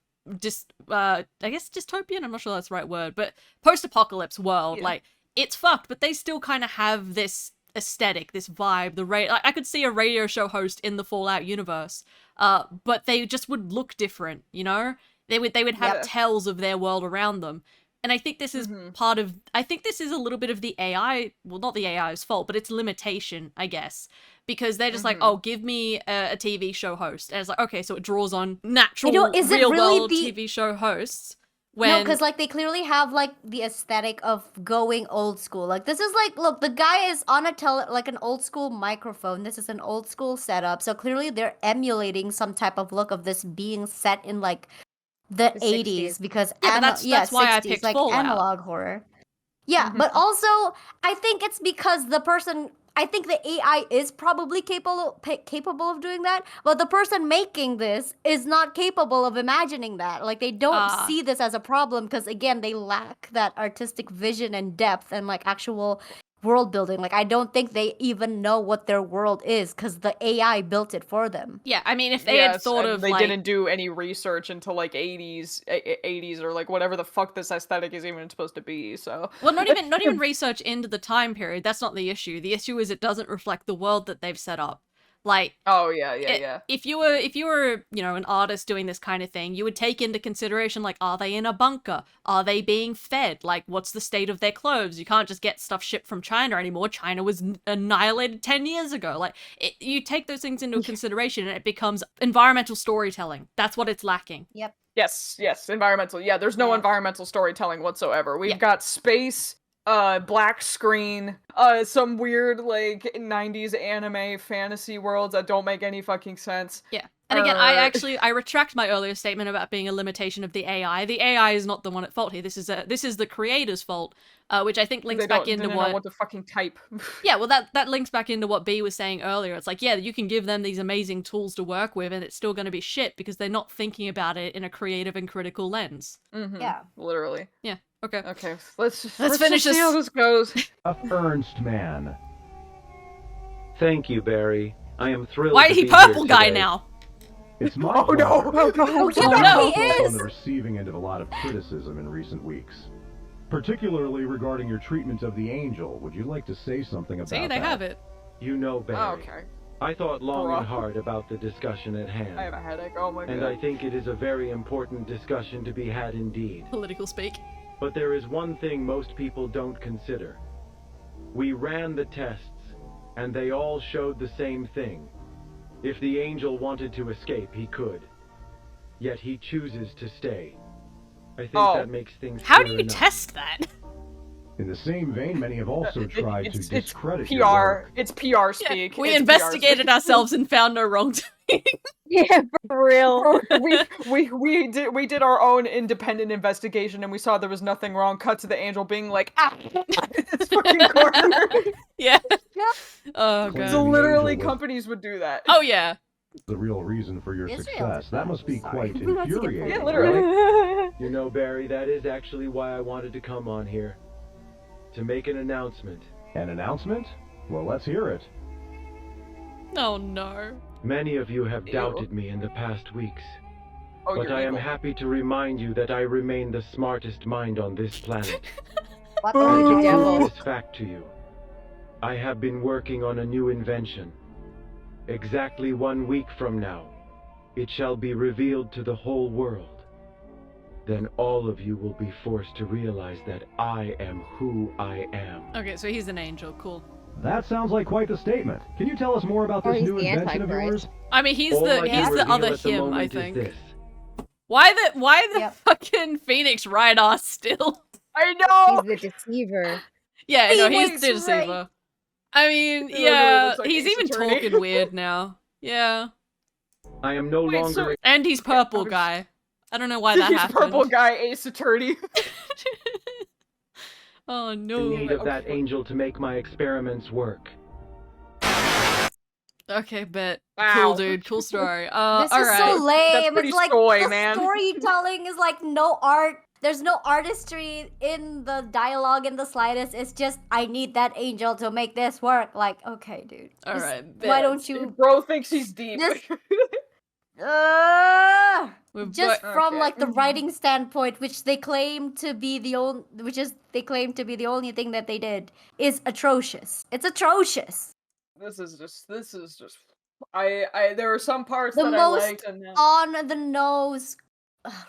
I guess dystopian? I'm not sure that's the right word, but post-apocalypse world. Yeah. Like, it's fucked, but they still kind of have this aesthetic, this vibe, I could see a radio show host in the Fallout universe, but they just would look different, you know? They would have tells of their world around them. And I think this is this is a little bit of the AI, well, not the AI's fault, but its limitation, I guess. Because they're just like, oh, give me a TV show host. And it's like, okay, so it draws on natural, is it real-world really TV show hosts. No, because like they clearly have like the aesthetic of going old school. Like this is like, look, the guy is on like an old school microphone. This is an old school setup. So clearly they're emulating some type of look of this being set in like the 80s because Yeah, but that's why I 60s, picked like Fallout. analog horror. Yeah, but also I think it's because I think the AI is probably capable of doing that, but the person making this is not capable of imagining that. Like they don't see this as a problem because again, they lack that artistic vision and depth and like actual world building. Like I don't think they even know what their world is because the AI built it for them. Yeah, I mean, if they had thought of they like... didn't do any research until like 80s or like whatever the fuck this aesthetic is even supposed to be. So Well, not even research into the time period. That's not the issue. The issue is it doesn't reflect the world that they've set up. Like, oh yeah. If you were, you know, an artist doing this kind of thing, you would take into consideration, like, are they in a bunker? Are they being fed? Like, what's the state of their clothes? You can't just get stuff shipped from China anymore. China was annihilated 10 years ago. Like, you take those things into consideration and it becomes environmental storytelling. That's what it's lacking. Yep. Yes, environmental. Yeah, there's no environmental storytelling whatsoever. We've got space, black screen, some weird like 90s anime fantasy worlds that don't make any fucking sense. Yeah. And again, I retract my earlier statement about being a limitation of the AI. The AI is not the one at fault here. This is the creator's fault, which I think links back into what to fucking type. Yeah, well, that links back into what B was saying earlier. It's like, yeah, you can give them these amazing tools to work with, and it's still going to be shit because they're not thinking about it in a creative and critical lens. Mm-hmm. Yeah. Literally. Yeah. Okay. Let's finish just see how this goes. A Ernst man. Thank you, Barry. I am thrilled Why to is he be purple here guy today. now? It's my Oh no! pleasure. Oh god! Oh, no. no, he Myself on is! the receiving end of a lot of criticism in recent weeks, particularly regarding your treatment of the angel. Would you like to say something about See, they that? have it. You know, Barry. Oh, okay. I thought long Bruh. and hard about the discussion at hand. I have a headache. Oh my And god. I think it is a very important discussion to be had indeed. Political speak. But there is one thing most people don't consider. We ran the tests, and they all showed the same thing. If the angel wanted to escape, he could. Yet he chooses to stay. I think that makes things How do clear you enough. test that? In the same vein, many have also tried to discredit PR. your work. It's PR speak. We It's investigated PR speak. ourselves and found no wrongdoing. Yeah, for real. we did our own independent investigation and we saw there was nothing wrong. Cut to the angel being like, ah, it's fucking corner. Yeah. Oh Claim god. So the literally, angel was companies would do that. Oh yeah. the real reason for your Israel's success. That must be sorry. quite Let's get infuriating. Yeah, Right? literally. You know, Barry, that is actually why I wanted to come on here. To make an announcement. An announcement? Well, let's hear it. Oh no. Many of you have Ew. doubted me in the past weeks. Oh, But you're I am evil. happy to remind you that I remain the smartest mind on this planet. What Ooh, To the devil. prove this fact to you, I have been working on a new invention. Exactly 1 week from now, it shall be revealed to the whole world. Then all of you will be forced to realize that I am who I am. Okay, so he's an angel. Cool. That sounds like quite the statement. Can you tell us more about Or this he's new the invention of Antichrist. yours? I mean, he's All I the can he's the reveal other at the him. I moment is think. this. Why the Yep. fucking Phoenix right ass still? I know. He's the deceiver. Yeah, no, he's Phoenix the deceiver. Wright. I mean, He literally yeah, looks like he's Ace even Attorney. talking weird now. Yeah, I am no Wait, longer so- and he's purple was- guy. I don't know why that He's happened. purple guy, Ace Attorney. Oh in no. need of that angel to make my experiments work. Okay, bet. Wow. Cool, dude. Cool story. This All is right. so lame. pretty It's like soy, the man. storytelling is like no art. There's no artistry in the dialogue in the slightest. It's just I need that angel to make this work. Like, okay, dude. All Just- right, Why bet. don't you? Bro thinks he's deep. This- Uh, We've just got- from Okay. like the writing standpoint, which they claim to be the only, only thing that they did, is atrocious. It's atrocious. This is just. There were some parts The that most I liked, and then On the nose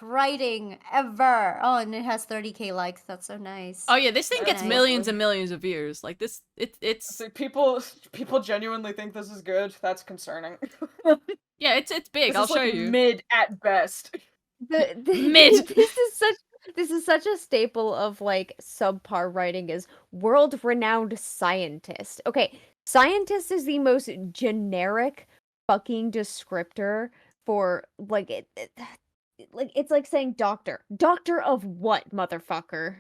writing ever. Oh, and it has 30K likes. That's so nice. Oh yeah, this thing That's gets nice. millions and millions of views. Like this, it's see, people genuinely think this is good. That's concerning. yeah, it's big. This I'll is, show like, you. Mid at best. Mid. This is such a staple of like subpar writing is world-renowned scientist. Okay, scientist is the most generic fucking descriptor for like it's like saying doctor. Doctor of what, motherfucker?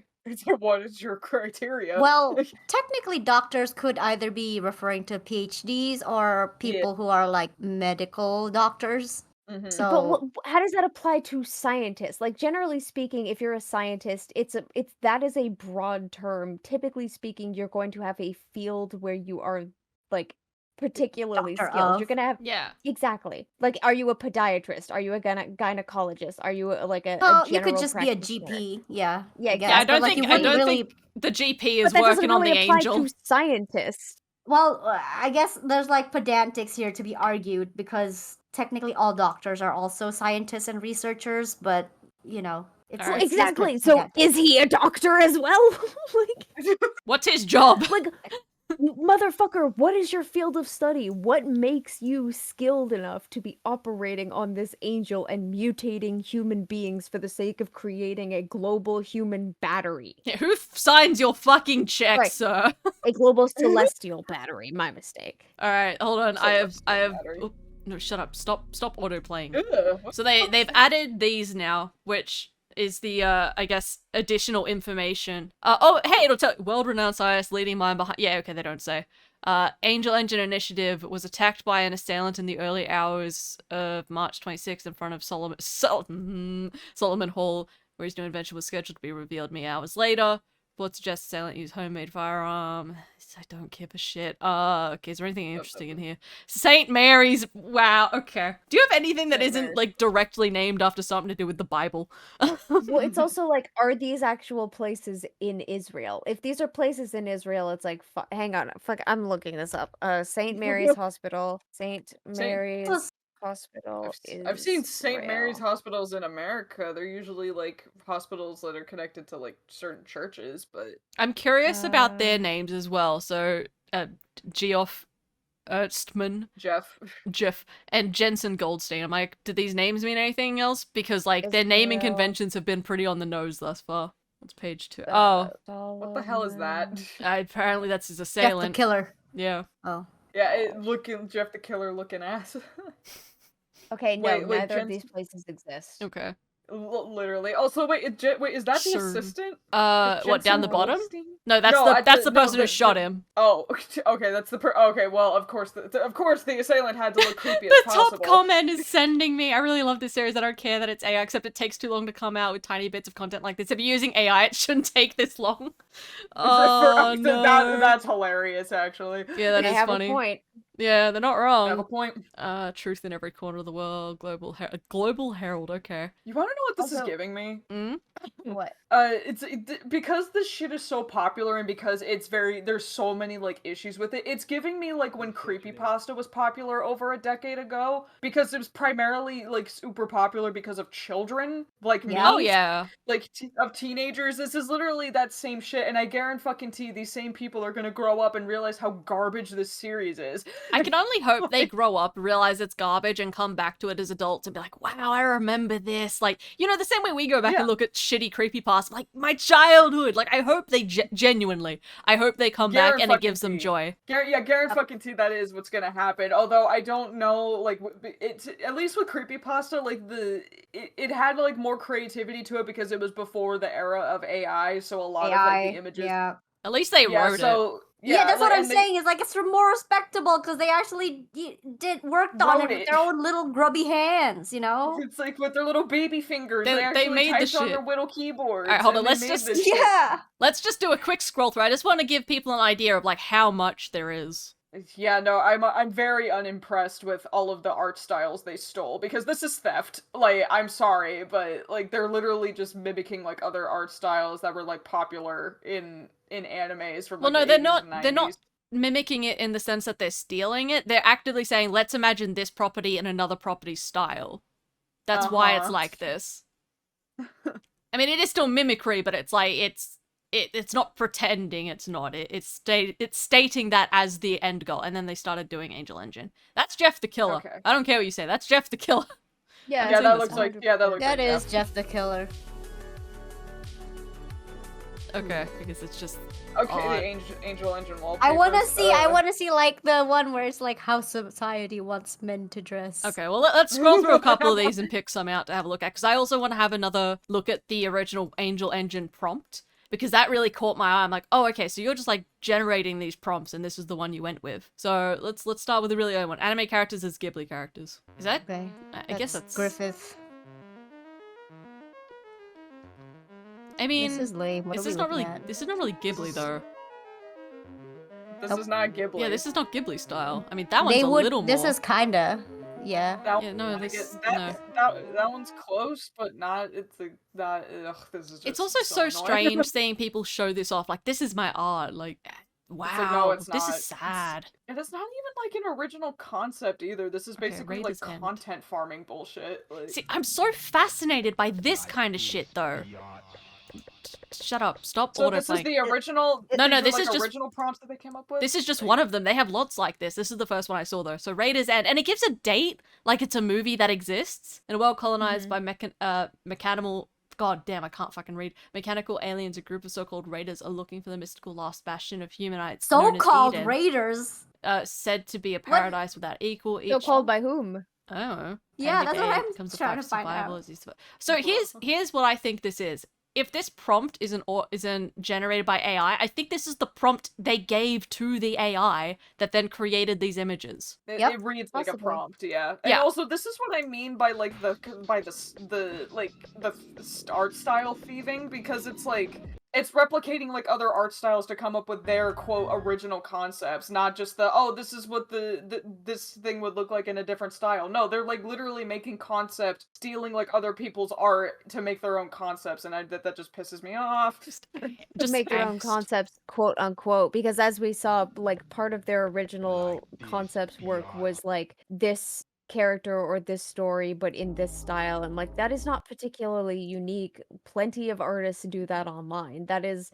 What is your criteria? Well, technically, doctors could either be referring to PhDs or people who are like medical doctors. Mhm. So, But how does that apply to scientists? Like generally speaking, if you're a scientist, it's that is a broad term. Typically speaking, you're going to have a field where you are like particularly Doctor skilled. of. You're gonna have Yeah. exactly. Like, are you a podiatrist? Are you a gynecologist? Are you like a well, you could general just be a practitioner? GP. Yeah. Yeah, I guess. Yeah, I exactly. don't but, like, think you wouldn't really. the GP But is that doesn't working on the really apply angel. to scientists. Well, I guess there's like pedantics here to be argued because technically all doctors are also scientists and researchers, but you know, it's, Alright. it's just Exactly. So pedantic. is he a doctor as well? What's his job? like motherfucker, what is your field of study? What makes you skilled enough to be operating on this angel and mutating human beings for the sake of creating a global human battery? Yeah, who signs your fucking check, Right. sir? A global celestial battery, my mistake. All right, hold on. I have. Battery. Oh, no, shut up. Stop auto playing. Ugh, what So the fuck? they've added these now, which is the I guess additional information. Oh hey, it'll tell world-renowned scientist leading mind behind. Yeah, okay, they don't say. Angel Engine Initiative was attacked by an assailant in the early hours of March 26th in front of Solomon Hall, where his new invention was scheduled to be revealed mere hours later. Board suggests assailant use homemade firearm. I don't give a shit. Okay, is there anything interesting in here? St. Mary's. Wow, okay. Do you have anything that isn't, like, directly named after something to do with the Bible? Well, it's also like, are these actual places in Israel? If these are places in Israel, it's like, hang on, fuck, I'm looking this up. St. Mary's Hospital, St. Mary's Hospital. I've seen St. Mary's Israel. hospitals in America. They're usually like hospitals that are connected to like certain churches, but I'm curious about their names as well. So, Geoff Erstmann, Jeff, and Jensen Goldstein. I'm like, do these names mean anything else? Because like their naming conventions have been pretty on the nose thus far. What's page 2? Oh, what the hell is that? Apparently that's his assailant. Jeff the Killer. Yeah. Oh. Yeah, Jeff the Killer looking ass. Okay, no, Wait, neither of these places exist. Okay. Literally. Also, wait, is that the assistant? What, down the bottom? Goldstein? No, that's the person who shot him. Oh, okay, that's the okay, well, of course the assailant had to look creepy as possible. The top comment is sending me, I really love this series, I don't care that it's AI, except it takes too long to come out with tiny bits of content like this. If you're using AI, it shouldn't take this long. Oh, no. That's hilarious, actually. Yeah, that is funny. They have a point. Yeah, they're not wrong. They have a point. Truth in every corner of the world, Global Herald, okay. You wanna know what this is giving me? What? Because this shit is so popular and because there's so many like issues with it, it's giving me like when creepypasta was popular over a decade ago, because it was primarily like super popular because of children, like me. Oh yeah. Like of teenagers. This is literally that same shit, and I guarantee these same people are gonna grow up and realize how garbage this series is. I can only hope they grow up, realize it's garbage, and come back to it as adults and be like, wow, I remember this. Like, you know, the same way we go back and look at shitty creepypasta, like, my childhood. Like, I hope they genuinely, I hope they come back and it gives them joy. Guarantee that is what's gonna happen. Although, I don't know, like, it's, at least with creepypasta, like, it had, like, more creativity to it because it was before the era of AI, so a lot of, like, the images... Yeah. At least they wrote it. Yeah, that's what I'm saying. Is like it's more respectable because they actually worked on it with their own little grubby hands, you know. It's like with their little baby fingers. They actually made the typed on shit. their little keyboards. All right, hold on. Let's just do a quick scroll through. I just want to give people an idea of like how much there is. Yeah, no, I'm very unimpressed with all of the art styles they stole, because this is theft. Like, I'm sorry, but like they're literally just mimicking like other art styles that were like popular in animes from like, well, no, the they're 80s not. and 90s. They're not mimicking it in the sense that they're stealing it. They're actively saying, let's imagine this property in another property style. That's why it's like this. I mean, it is still mimicry, but it's like it's not pretending it's not. It's stating that as the end goal, and then they started doing Angel Engine. That's Jeff the Killer. Okay. I don't care what you say. That's Jeff the Killer. Yeah, that looks like that is Jeff the Killer. Okay, because it's just the Angel Engine wallpaper. I wanna see like the one where it's like how society wants men to dress. Okay, well let's scroll through a couple of these and pick some out to have a look at, because I also want to have another look at the original Angel Engine prompt, because that really caught my eye. I'm like, oh, okay, so you're just like generating these prompts, and this is the one you went with. So let's start with the really early one. Anime characters as Ghibli characters. Is that? Okay. I guess that's Griffith. I mean, this is lame. This is not really Ghibli though. This is not Ghibli. Yeah, this is not Ghibli style. I mean, that one's a little more. This is kinda. Yeah. That one's close, but not. It's like that. This is. Just it's also so strange seeing people show this off. Like, this is my art. Like, wow, it's like, no, it's this not. is sad. And it's not even like an original concept either. This is basically like content farming bullshit. Like... See, I'm so fascinated by this kind of shit though. Shut up! Stop so autoplaying. This is the original. No, this is just original prompts that they came up with. This is just one of them. They have lots like this. This is the first one I saw though. So Raiders End, and it gives a date like it's a movie that exists in a world colonized by mechanical. God damn, I can't fucking read. Mechanical aliens, a group of so-called raiders, are looking for the mystical last bastion of humanites. So-called raiders. Said to be a paradise without equal. So-called by whom? I don't know. Yeah, that's what I'm trying to find out. So here's what I think this is. If this prompt isn't generated by AI, I think this is the prompt they gave to the AI that then created these images. It reads like a prompt, yeah. And also, this is what I mean by the art style thieving, because it's like It's replicating like other art styles to come up with their quote original concepts, not just the this is what this thing would look like in a different style. No, they're like literally making concepts, stealing like other people's art to make their own concepts, and that just pisses me off. Just make their own concepts, quote unquote, because as we saw, like part of their original concepts work was like this character or this story but in this style, and like that is not particularly unique. Plenty of artists do that online. That is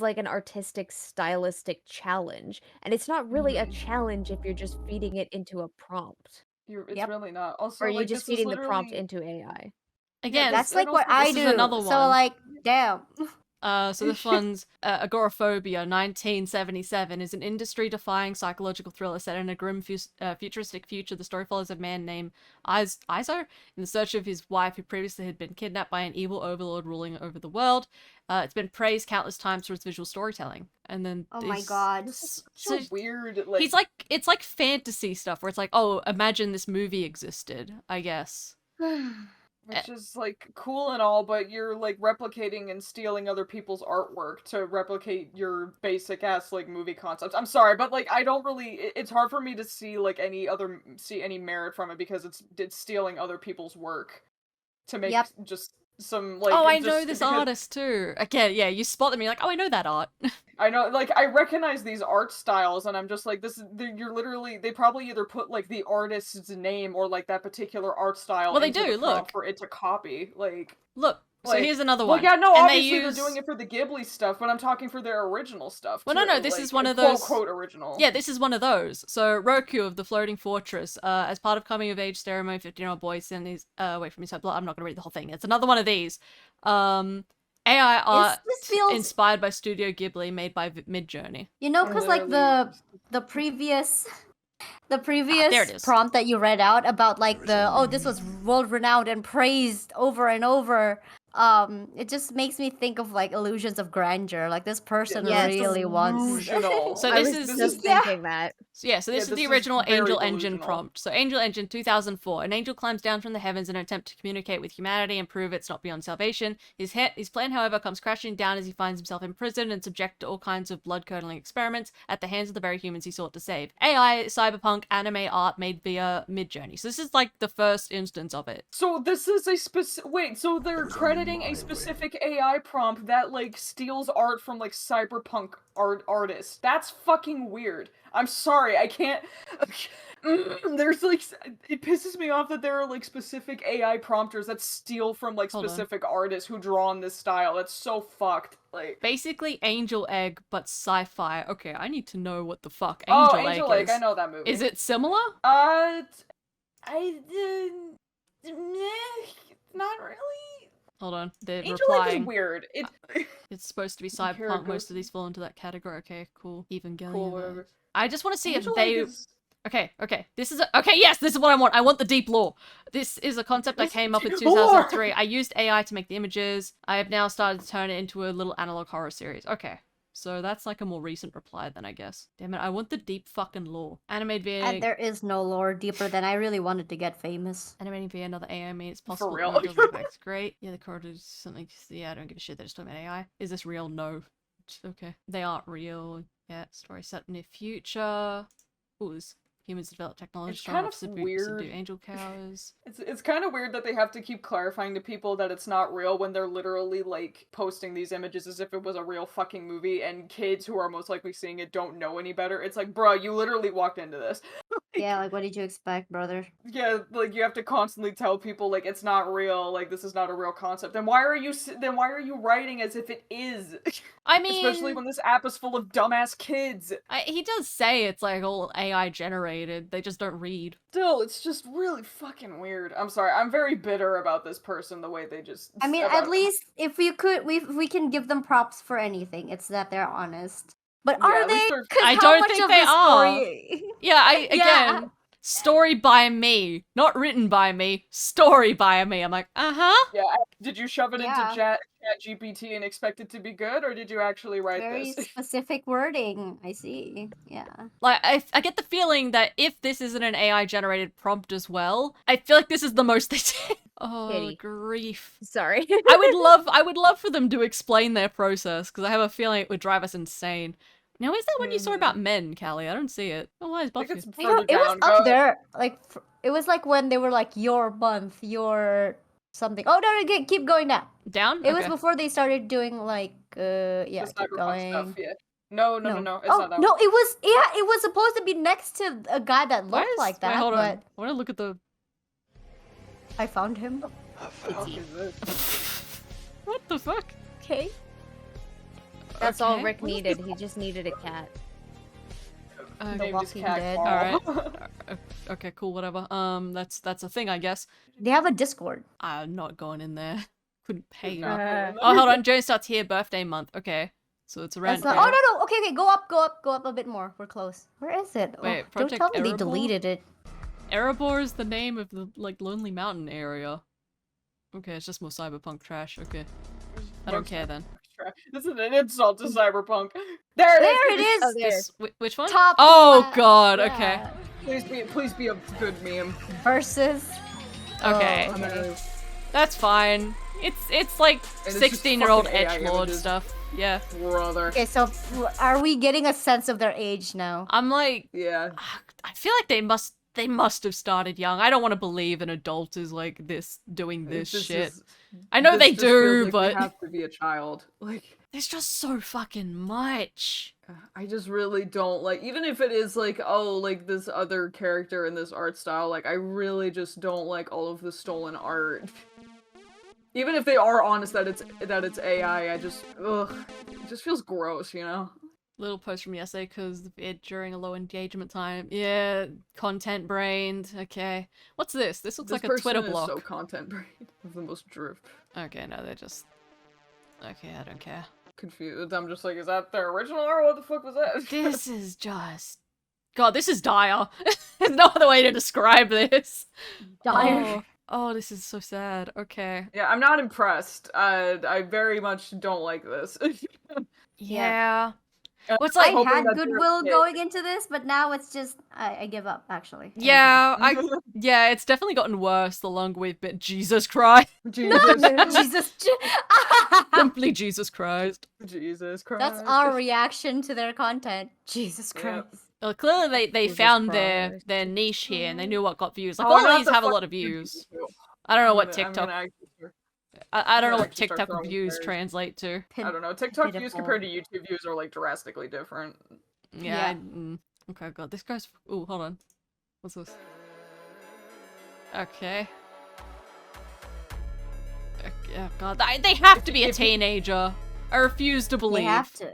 like an artistic stylistic challenge, and it's not really a challenge if you're just feeding it into a prompt, It's really not. Also, or you like, just this is feeding the prompt literally into AI. Again, That's like what I this do. is another So one. like, damn. So this one's Agoraphobia 1977 is an industry-defying psychological thriller set in a grim futuristic future. The story follows a man named Izo in the search of his wife who previously had been kidnapped by an evil overlord ruling over the world. It's been praised countless times for its visual storytelling. And then Oh my god. This is so weird. Like, it's like fantasy stuff where it's like, oh, imagine this movie existed, I guess. which is like cool and all, but you're like replicating and stealing other people's artwork to replicate your basic ass like movie concepts. I'm sorry, but like I don't really. It's hard for me to see like any merit from it because it's stealing other people's work to make just some like. Oh, I know this artist too. Again, yeah, you spot them, you're like, oh, I know that art. I know, like, I recognize these art styles, and I'm just like, you're literally, they probably either put, like, the artist's name or, like, that particular art style Well, they into do, the prompt look. for it to copy, like... Look, so like, here's another one. Well, yeah, no, and obviously they use... they're doing it for the Ghibli stuff, but I'm talking for their original stuff, Well, too. no, this like, is one of quote, those... quote, original. Yeah, this is one of those. So, Roku of the Floating Fortress, as part of coming-of-age ceremony, 15-year-old boy sent his... wait for me, so I'm not gonna read the whole thing. It's another one of these. AI art inspired by Studio Ghibli, made by Midjourney. You know, because like the previous prompt that you read out about like this was world renowned and praised over and over. It just makes me think of like illusions of grandeur. Like this person really wants. So I this was is just thinking that. So yeah, so this is the original Angel Engine prompt. So Angel Engine 2004. An angel climbs down from the heavens in an attempt to communicate with humanity and prove it's not beyond salvation. His plan, however, comes crashing down as he finds himself imprisoned and subject to all kinds of blood-curdling experiments at the hands of the very humans he sought to save. AI, cyberpunk, anime art made via Midjourney. So this is like the first instance of it. So this is a wait, so they're crediting a specific AI prompt that like steals art from like cyberpunk artists. That's fucking weird. I'm sorry, I can't. There's like, it pisses me off that there are like specific AI prompters that steal from like specific artists who draw in this style. That's so fucked. Like basically Angel Egg, but sci-fi. Okay, I need to know what the fuck Angel Egg is. I know that movie. Is it similar? Not really. Hold on, they're Angel replying. Egg is weird. It's supposed to be cyberpunk. Most of these fall into that category. Okay, cool. Even going. Cool, whatever. I just want to see Angel if they. Egg is... Okay. This is yes, this is what I want. I want the deep lore. This is a concept I came up in 2003. I used AI to make the images. I have now started to turn it into a little analog horror series. Okay. So that's like a more recent reply then, I guess. Damn it, I want the deep fucking lore. Animated via... And there is no lore deeper than I really wanted to get famous. Animating via another AI, I mean, it's possible. For real? It's great. Yeah, the corridor is something... Yeah, I don't give a shit, they're just talking about AI. Is this real? No. Okay. They aren't real. Yeah, story set near future. Ooh, humans develop technology it's kind of weird. Subdue angel cows. It's kind of weird that they have to keep clarifying to people that it's not real when they're literally like posting these images as if it was a real fucking movie, and kids who are most likely seeing it don't know any better. It's like, bruh, you literally walked into this. Yeah, like what did you expect, brother? Yeah, like you have to constantly tell people like it's not real, like this is not a real concept. Then why are you writing as if it is? I mean, especially when this app is full of dumbass kids. He does say it's like all AI generated. They just don't read. Still, it's just really fucking weird. I'm sorry. I'm very bitter about this person. The way they just. I mean, at least if we can give them props for anything, it's that they're honest. But yeah, are they? I don't think they are. Yeah, again, story by me, not written by me. Story by me. I'm like, Yeah. Did you shove it into Chat GPT and expect it to be good, or did you actually write Very this? specific wording. I see. Yeah. Like, I get the feeling that if this isn't an AI generated prompt as well, I feel like this is the most they did. Oh, Kitty. grief. Sorry. I would love for them to explain their process, because I have a feeling it would drive us insane. Now, is that one you saw about men, Calli? I don't see it. Oh, why is I think Buffy? it's You know, further it was down. up Go. there. Like it was like when they were like your month, your something. Oh no, keep going down. Down? It was Okay. before they started doing like The yeah, keep cyberpunk stuff, going. yeah. No. It's Oh not that no, one. it was supposed to be next to a guy that Why looked is... like that, Wait, hold on. but I want to look at the... I found him. Fuck is this? What the fuck? Okay. That's all Okay. Rick needed. He just needed a cat. Named his Walking cat Dead. Carl. Alright. Okay, cool, whatever. That's a thing, I guess. They have a Discord. I'm not going in there. Couldn't pay you. Not going Oh, hold on. June starts here, birthday month. Okay. So it's around That's not, here. oh no. Okay, go up a bit more. We're close. Where is it? Wait, don't Project tell me they Erebor? deleted it. Erebor is the name of the, like, Lonely Mountain area. Okay, it's just more cyberpunk trash. Okay. I don't care then. This is an insult to cyberpunk. There There it is. Oh, there. Which one? Top Oh left. god, okay. Yeah. Please be a good meme. Versus. Okay. Oh, okay. That's fine. It's like And it's just 16-year-old fucking AI edgelord images. stuff. Yeah. Brother. Okay, so are we getting a sense of their age now? I'm like, Yeah. I feel like they must have started young. I don't want to believe an adult is like this doing this shit. I know they this just feels do, like but they have to be a child. Like, there's just so fucking much. I just really don't like, even if it is like, oh, like this other character in this art style, like I really just don't like all of the stolen art. Even if they are honest that it's AI, I just it just feels gross, you know? Little post from yesterday because it during a low engagement time. Yeah, content brained. Okay. What's this? This looks like a Twitter person is block. so content brain. The most drift. Okay, no, they're just... Okay, I don't care. Confused. I'm just like, is that their original art? What the fuck was that? This is just... God, this is dire. There's no other way to describe this. Dire. Oh, this is so sad. Okay. Yeah, I'm not impressed. I very much don't like this. Yeah. What's I like... hoping had that they're goodwill okay. going into this, but now it's just I give up actually. Yeah, yeah, it's definitely gotten worse the longer we've been. Jesus Christ. Jesus. Jesus. Simply Jesus Christ. Jesus Christ. That's our reaction to their content. Jesus Yep. Christ. Well, clearly they Jesus found Christ. their niche here and they knew what got views. Like, Oh, all I'm gonna of these have a to lot of fucking views. YouTube. I don't know what I'm TikTok... gonna actually start- I don't know I'm what gonna actually start TikTok throwing views fairs. translate to. I don't know. TikTok views Pitiful. compared to YouTube views are like drastically different. Yeah. Yeah. Okay, God, this guy's... Ooh, hold on. What's this? Okay. Oh, God, they have to be a teenager. I refuse to believe. They have to.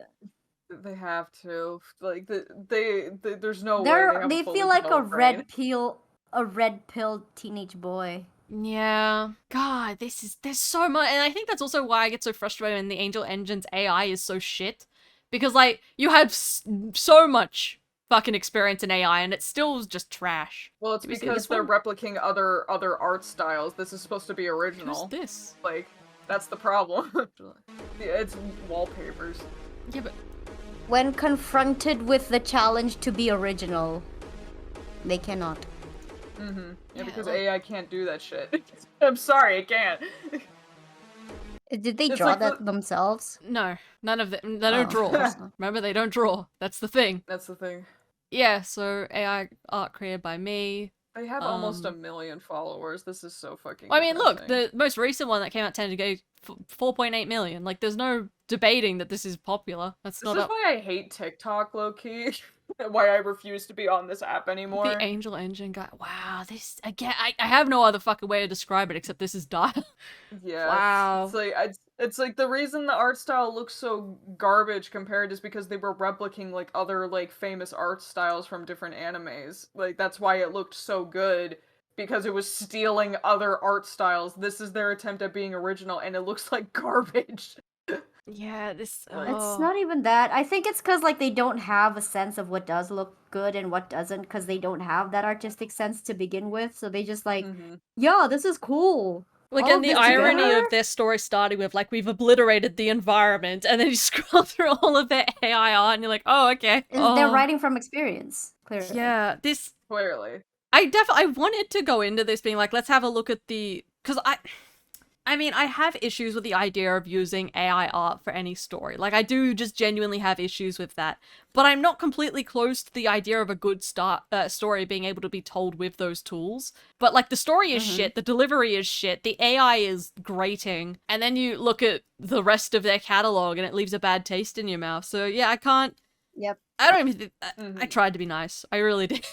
They have to. Like, they there's no way they have a They fully feel like a developed brain. red pill teenage boy. Yeah. God, there's so much, and I think that's also why I get so frustrated when the Angel Engine's AI is so shit. Because, like, you have so much fucking experience in AI, and it's still just trash. Well, it's Did we see because this they're one? replicating other art styles. This is supposed to be original. Who's this? Like, that's the problem. Yeah, it's wallpapers. Yeah, but... When confronted with the challenge to be original, they cannot. Mm-hmm. Yeah, because like- AI can't do that shit. I'm sorry, it can't. Did they It's draw like that themselves? No, none of them. They don't Oh. draw. Remember, they don't draw. That's the thing. That's the thing. Yeah, so AI art created by me. They have almost 1 million followers. This is so fucking I mean, look, depressing. the most recent one that came out 10 ago, 4.8 million. Like, there's no debating that this is popular. That's This not is up. why I hate TikTok, low-key. Why I refuse to be on this app anymore. The Angel Engine guy. Wow, this again. I have no other fucking way to describe it except this is dire. Yeah. Wow. It's like the reason the art style looks so garbage compared is because they were replicating like other like famous art styles from different animes. Like that's why it looked so good, because it was stealing other art styles. This is their attempt at being original and it looks like garbage. Yeah, this. It's not even that. I think it's because like they don't have a sense of what does look good and what doesn't, because they don't have that artistic sense to begin with. So they just like, yeah, this is cool. Well, All again, of the this irony together? of their story starting with, like, we've obliterated the environment, and then you scroll through all of their AI art, and you're like, oh, okay. They're writing from experience, clearly. Yeah, this... Clearly. I wanted to go into this being like, let's have a look at the because I mean, I have issues with the idea of using AI art for any story. Like, I do just genuinely have issues with that. But I'm not completely close to the idea of a good story being able to be told with those tools. But, like, the story is shit, the delivery is shit, the AI is grating, and then you look at the rest of their catalog and it leaves a bad taste in your mouth. So, yeah, I can't... Yep. I don't even... I tried to be nice. I really did.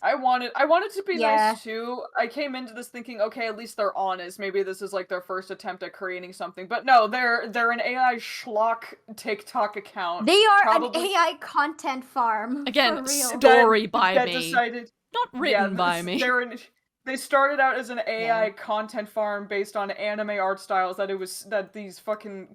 I wanted to be nice too. I came into this thinking, okay, at least they're honest. Maybe this is like their first attempt at creating something. But no, they're an AI schlock TikTok account. They are an AI content farm. Again, for real. story by that me. Decided, not written by me. They started out as an AI content farm based on anime art styles that these fucking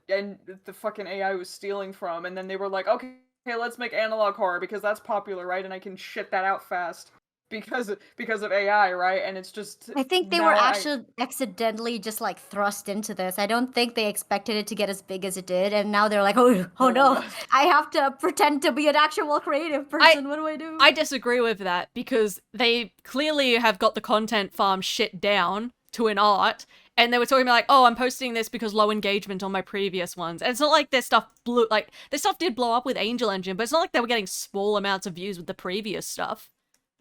and the fucking AI was stealing from, and then they were like, okay, let's make analog horror because that's popular, right? And I can shit that out fast because of AI, right? And it's just... I think they were actually accidentally just like thrust into this. I don't think they expected it to get as big as it did, and now they're like, oh no, I have to pretend to be an actual creative person. What do I do? I disagree with that because they clearly have got the content farm shit down to an art. And they were talking about like, oh, I'm posting this because low engagement on my previous ones. And it's not like their stuff did blow up with Angel Engine, but it's not like they were getting small amounts of views with the previous stuff.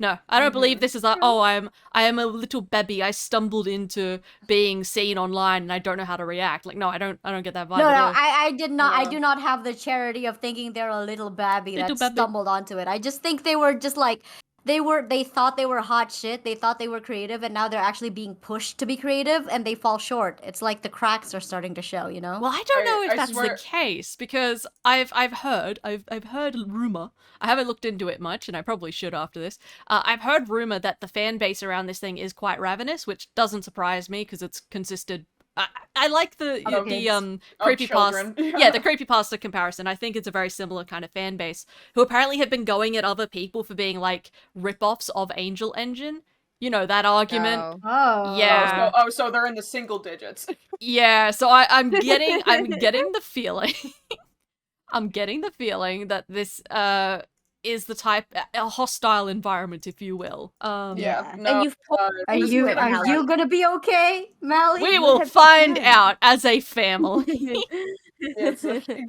No, I don't believe this is like, oh, I am a little baby. I stumbled into being seen online and I don't know how to react. Like, no, I don't get that vibe. No, at all. I did not. I do not have the charity of thinking they're a little babby that stumbled onto it. I just think they were just like, they thought they were hot shit, they thought they were creative, and now they're actually being pushed to be creative, and they fall short. It's like the cracks are starting to show, you know? Well, I don't know if that's the case, because I've heard rumor, I haven't looked into it much, and I probably should after this, I've heard rumor that the fan base around this thing is quite ravenous, which doesn't surprise me, because it's consisted... I like the creepypasta. Yeah, the creepypasta comparison. I think it's a very similar kind of fan base who apparently have been going at other people for being like rip-offs of Angel Engine. You know, that argument. Oh. Yeah. So they're in the single digits. Yeah, so I'm getting the feeling I'm getting the feeling that this is the type a hostile environment, if you will. Yeah. No, and you've are you gonna be okay, Mali? We will find out as a family.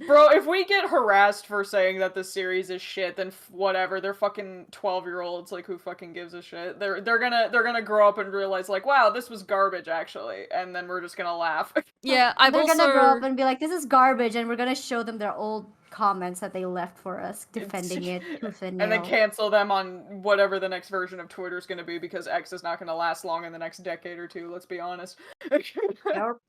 Bro, if we get harassed for saying that this series is shit, then whatever. They're fucking 12-year-olds. Like, who fucking gives a shit? They're gonna grow up and realize like, wow, this was garbage actually, and then we're just gonna laugh. Yeah, they're gonna grow up and be like, this is garbage, and we're gonna show them their old comments that they left for us, defending it. And then cancel them on whatever the next version of Twitter is going to be, because X is not going to last long in the next decade or two, let's be honest.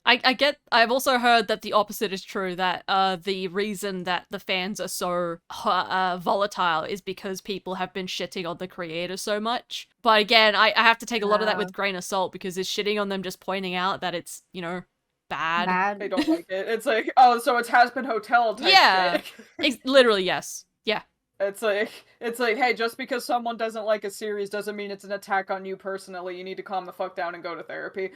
I've also heard that the opposite is true, that the reason that the fans are so volatile is because people have been shitting on the creator so much. But again, I have to take a lot of that with grain of salt, because is shitting on them just pointing out that it's, you know, bad. They don't like it. It's like, oh, so it's Has Been Hotel type shit. Literally, yes. Yeah. It's like, hey, just because someone doesn't like a series doesn't mean it's an attack on you personally. You need to calm the fuck down and go to therapy.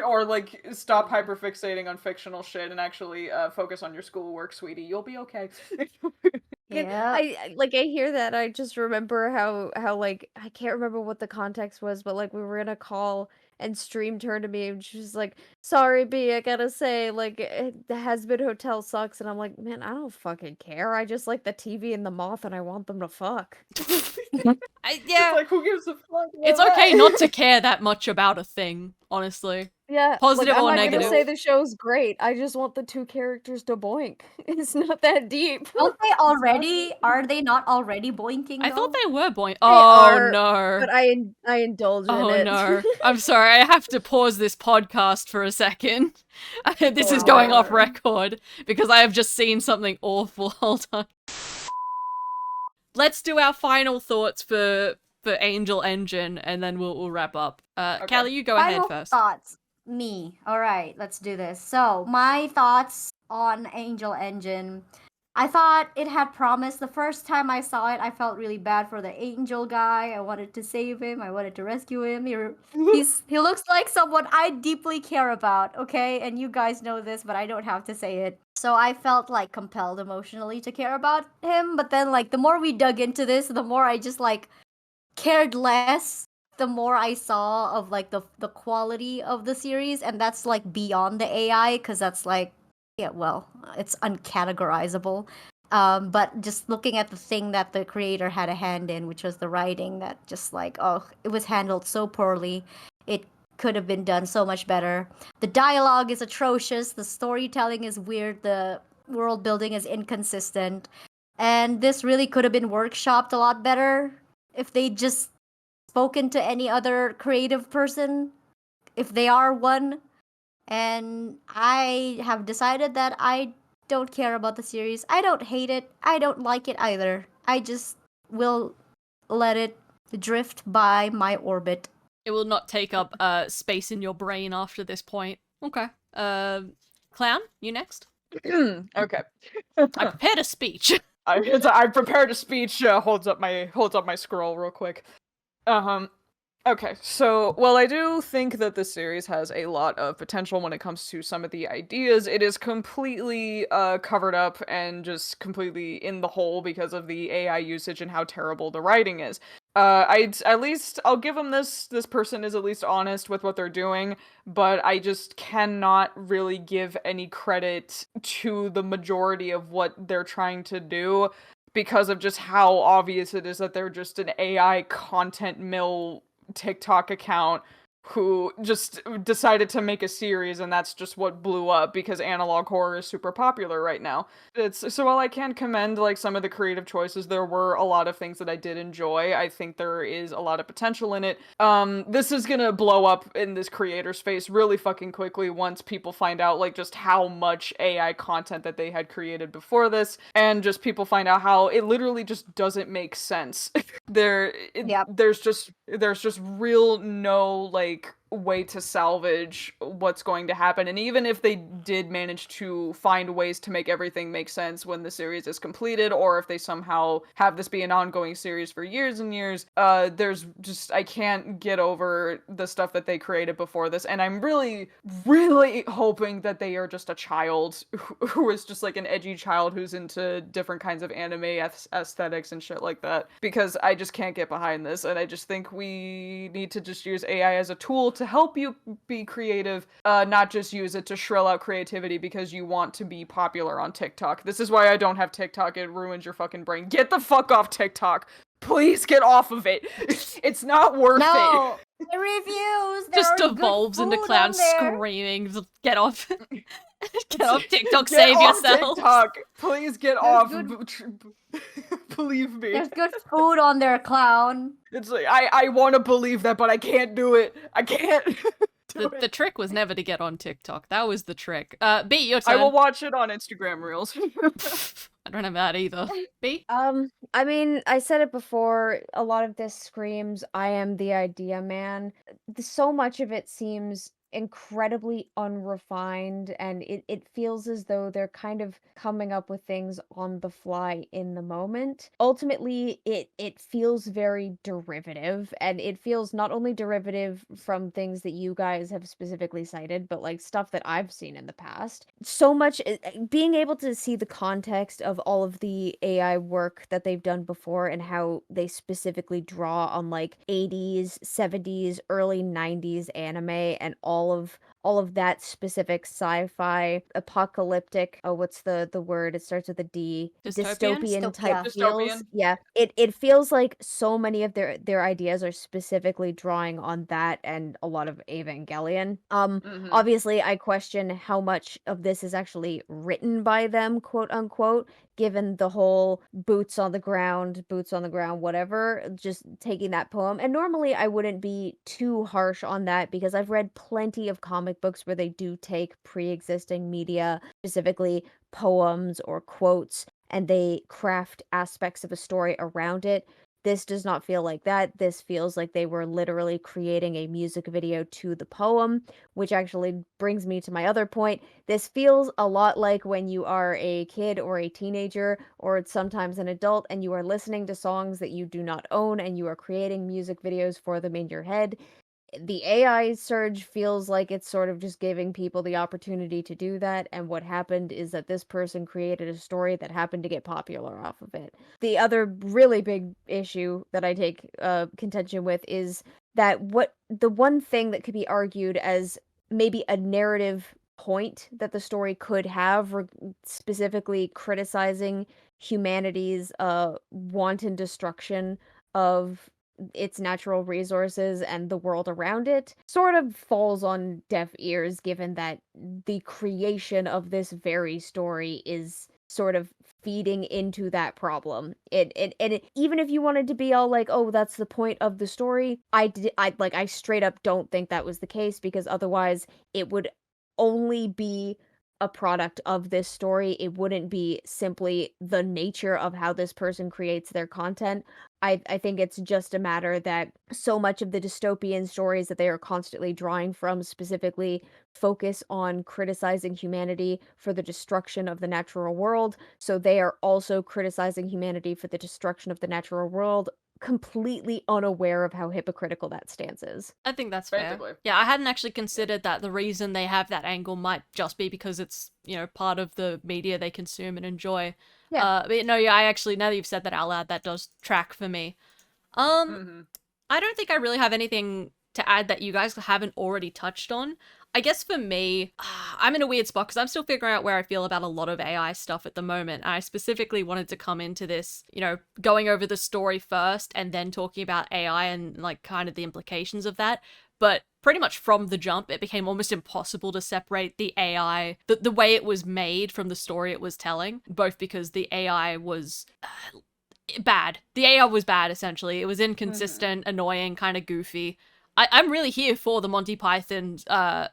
Or, like, stop hyperfixating on fictional shit and actually focus on your schoolwork, sweetie. You'll be okay. Yeah. I hear that. I just remember how like, I can't remember what the context was, but like we were in a call and Stream turned to me and she was like, sorry B, I gotta say, like, the Has Been Hotel sucks. And I'm like, man, I don't fucking care. I just like the TV and the moth and I want them to fuck. Yeah. It's like, who gives a fuck? It's okay not to care that much about a thing, honestly. Yeah, Positive or I'm negative. not gonna say the show's great. I just want the two characters to boink. It's not that deep. Don't they already? Are they not already boinking? I thought they were boink. No! But I indulge in it. Oh no! I'm sorry. I have to pause this podcast for a second. This is going off record because I have just seen something awful. Hold on. Let's do our final thoughts for Angel Engine, and then we'll wrap up. Calli, you go ahead first. Thoughts. Me. Alright, let's do this. So, my thoughts on Angel Engine. I thought it had promise. The first time I saw it, I felt really bad for the angel guy. I wanted to save him. I wanted to rescue him. He looks like someone I deeply care about, okay? And you guys know this, but I don't have to say it. So I felt like compelled emotionally to care about him. But then like the more we dug into this, the more I just like cared less the more I saw of like the quality of the series, and that's like beyond the AI, because that's like, yeah, well, it's uncategorizable. But just looking at the thing that the creator had a hand in, which was the writing, that just like, oh, it was handled so poorly. It could have been done so much better. The dialogue is atrocious. The storytelling is weird. The world building is inconsistent. And this really could have been workshopped a lot better if they just spoken to any other creative person, if they are one. And I have decided that I don't care about the series. I don't hate it. I don't like it either. I just will let it drift by my orbit. It will not take up space in your brain after this point. Okay. Clown, you next. Okay. I prepared a speech. I prepared a speech. Holds up my scroll real quick. Okay, so while I do think that this series has a lot of potential when it comes to some of the ideas, it is completely covered up and just completely in the hole because of the AI usage and how terrible the writing is. I'll give them this person is at least honest with what they're doing, but I just cannot really give any credit to the majority of what they're trying to do because of just how obvious it is that they're just an AI content mill TikTok account who just decided to make a series, and that's just what blew up because analog horror is super popular right now. So while I can commend like some of the creative choices, there were a lot of things that I did enjoy. I think there is a lot of potential in it. This is gonna blow up in this creator space really fucking quickly once people find out like just how much AI content that they had created before this, and just people find out how it literally just doesn't make sense. There's just real no like way to salvage what's going to happen, and even if they did manage to find ways to make everything make sense when the series is completed, or if they somehow have this be an ongoing series for years and years, there's just I can't get over the stuff that they created before this, and I'm really hoping that they are just a child who is just like an edgy child who's into different kinds of anime aesthetics and shit like that, because I just can't get behind this, and I just think we need to just use AI as a tool to help you be creative, not just use it to shrill out creativity because you want to be popular on TikTok. This is why I don't have TikTok. It ruins your fucking brain. Get the fuck off TikTok. Please get off of it. It's not worth it. No, the reviews. There Just are good devolves into food Clown on there. screaming, "Get off! Get off TikTok! Get Save off yourself!" TikTok. Please get off. good- Believe me. There's good food on there, Clown. It's like I want to believe that, but I can't do it. I can't. The trick was never to get on TikTok. That was the trick. B, your turn. I will watch it on Instagram Reels. I don't have that either. B? I mean, I said it before, a lot of this screams, I am the idea man. So much of it seems incredibly unrefined, and it feels as though they're kind of coming up with things on the fly in the moment. Ultimately, it feels very derivative, and it feels not only derivative from things that you guys have specifically cited, but like stuff that I've seen in the past. So much being able to see the context of all of the AI work that they've done before and how they specifically draw on like 80s, 70s, early 90s anime and all of that specific sci-fi apocalyptic, oh, what's the word, it starts with a D, dystopian type feels. Yeah, it feels like so many of their ideas are specifically drawing on that and a lot of Evangelion. Obviously I question how much of this is actually written by them, quote unquote, given the whole boots on the ground, whatever, just taking that poem. And normally I wouldn't be too harsh on that because I've read plenty of comic books where they do take pre-existing media, specifically poems or quotes, and they craft aspects of a story around it. This does not feel like that. This feels like they were literally creating a music video to the poem, which actually brings me to my other point. This feels a lot like when you are a kid or a teenager or sometimes an adult and you are listening to songs that you do not own and you are creating music videos for them in your head. The AI surge feels like it's sort of just giving people the opportunity to do that, and what happened is that this person created a story that happened to get popular off of it. The other really big issue that I take contention with is that the one thing that could be argued as maybe a narrative point that the story could have, specifically criticizing humanity's wanton destruction of its natural resources and the world around it, sort of falls on deaf ears given that the creation of this very story is sort of feeding into that problem. Even if you wanted to be all like, "Oh, that's the point of the story," I straight up don't think that was the case, because otherwise it would only be a product of this story. It wouldn't be simply the nature of how this person creates their content. I think it's just a matter that so much of the dystopian stories that they are constantly drawing from specifically focus on criticizing humanity for the destruction of the natural world. So they are also criticizing humanity for the destruction of the natural world, completely unaware of how hypocritical that stance is. I think that's fair. Basically. Yeah, I hadn't actually considered that the reason they have that angle might just be because it's, you know, part of the media they consume and enjoy. Yeah. But no, yeah, I actually, now that you've said that out loud, that does track for me. I don't think I really have anything to add that you guys haven't already touched on. I guess for me, I'm in a weird spot because I'm still figuring out where I feel about a lot of AI stuff at the moment. I specifically wanted to come into this, you know, going over the story first and then talking about AI and like kind of the implications of that. But pretty much from the jump, it became almost impossible to separate the AI, the way it was made from the story it was telling, both because the AI was bad. The AI was bad, essentially. It was inconsistent, annoying, kind of goofy. I'm really here for the Monty Python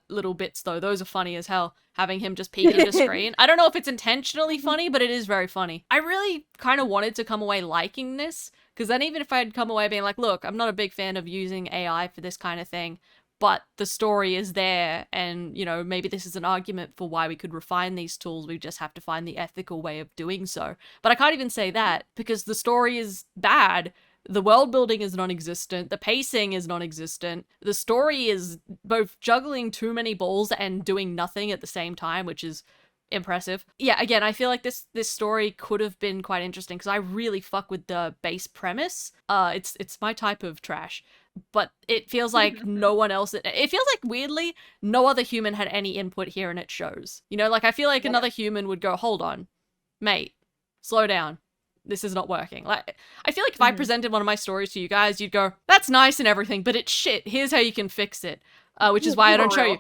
little bits, though. Those are funny as hell, having him just peek into screen. I don't know if it's intentionally funny, but it is very funny. I really kind of wanted to come away liking this, because then even if I had come away being like, look, I'm not a big fan of using AI for this kind of thing, but the story is there, and, you know, maybe this is an argument for why we could refine these tools, we just have to find the ethical way of doing so. But I can't even say that, because the story is bad. The world building is non-existent, the pacing is non-existent, the story is both juggling too many balls and doing nothing at the same time, which is impressive. Yeah, again, I feel like this story could have been quite interesting, because I really fuck with the base premise. It's my type of trash. But it feels like no one else, it feels like weirdly, no other human had any input here, and it shows. You know, like I feel like another human would go, hold on, mate, slow down. This is not working. Like, I feel like if I presented one of my stories to you guys, you'd go, that's nice and everything, but it's shit. Here's how you can fix it. Which is why I don't show you.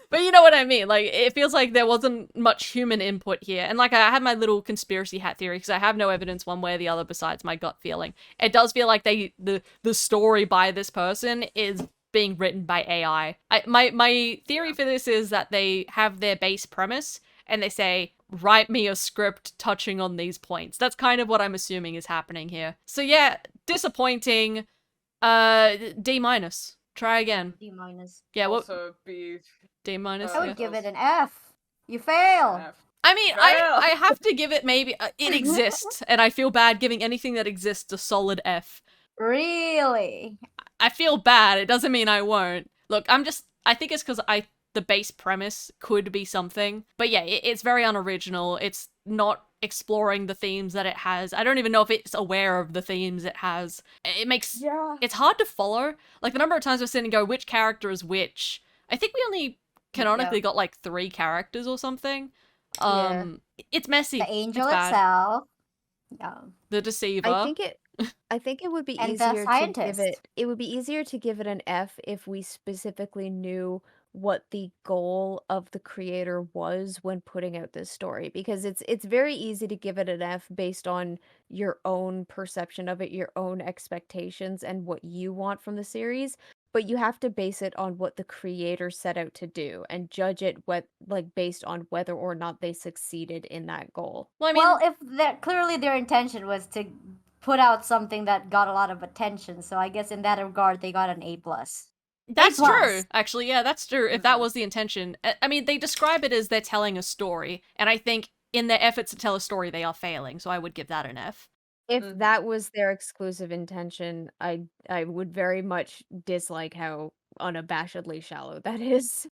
But you know what I mean? Like, it feels like there wasn't much human input here. And like, I had my little conspiracy hat theory, because I have no evidence one way or the other besides my gut feeling. It does feel like the story by this person is being written by AI. My theory for this is that they have their base premise and they say, write me a script touching on these points. That's kind of what I'm assuming is happening here. So yeah, disappointing. D minus. Try again. D minus. Yeah, what? Also be D minus. I would give it an F. You fail. I mean, I have to give it maybe it exists, and I feel bad giving anything that exists a solid F. Really? I feel bad. It doesn't mean I won't. Look, I think it's because the base premise could be something. But yeah, it's very unoriginal. It's not exploring the themes that it has. I don't even know if it's aware of the themes it has. It makes... Yeah. It's hard to follow. Like, the number of times we're sitting and go, which character is which? I think we only canonically got, like, 3 characters or something. It's messy. The angel it's bad. itself. Yeah. The deceiver. I think it would be And easier the to scientist. give it would be easier to give it an F if we specifically knew what the goal of the creator was when putting out this story, because it's very easy to give it an F based on your own perception of it, your own expectations, and what you want from the series. But you have to base it on what the creator set out to do and judge it based on whether or not they succeeded in that goal. Well, I mean, if clearly their intention was to put out something that got a lot of attention, so I guess in that regard they got an A+. That's true. Actually, yeah, that's true. If that was the intention. I mean, they describe it as they're telling a story, and I think in their efforts to tell a story, they are failing, so I would give that an F. If that was their exclusive intention, I would very much dislike how unabashedly shallow that is.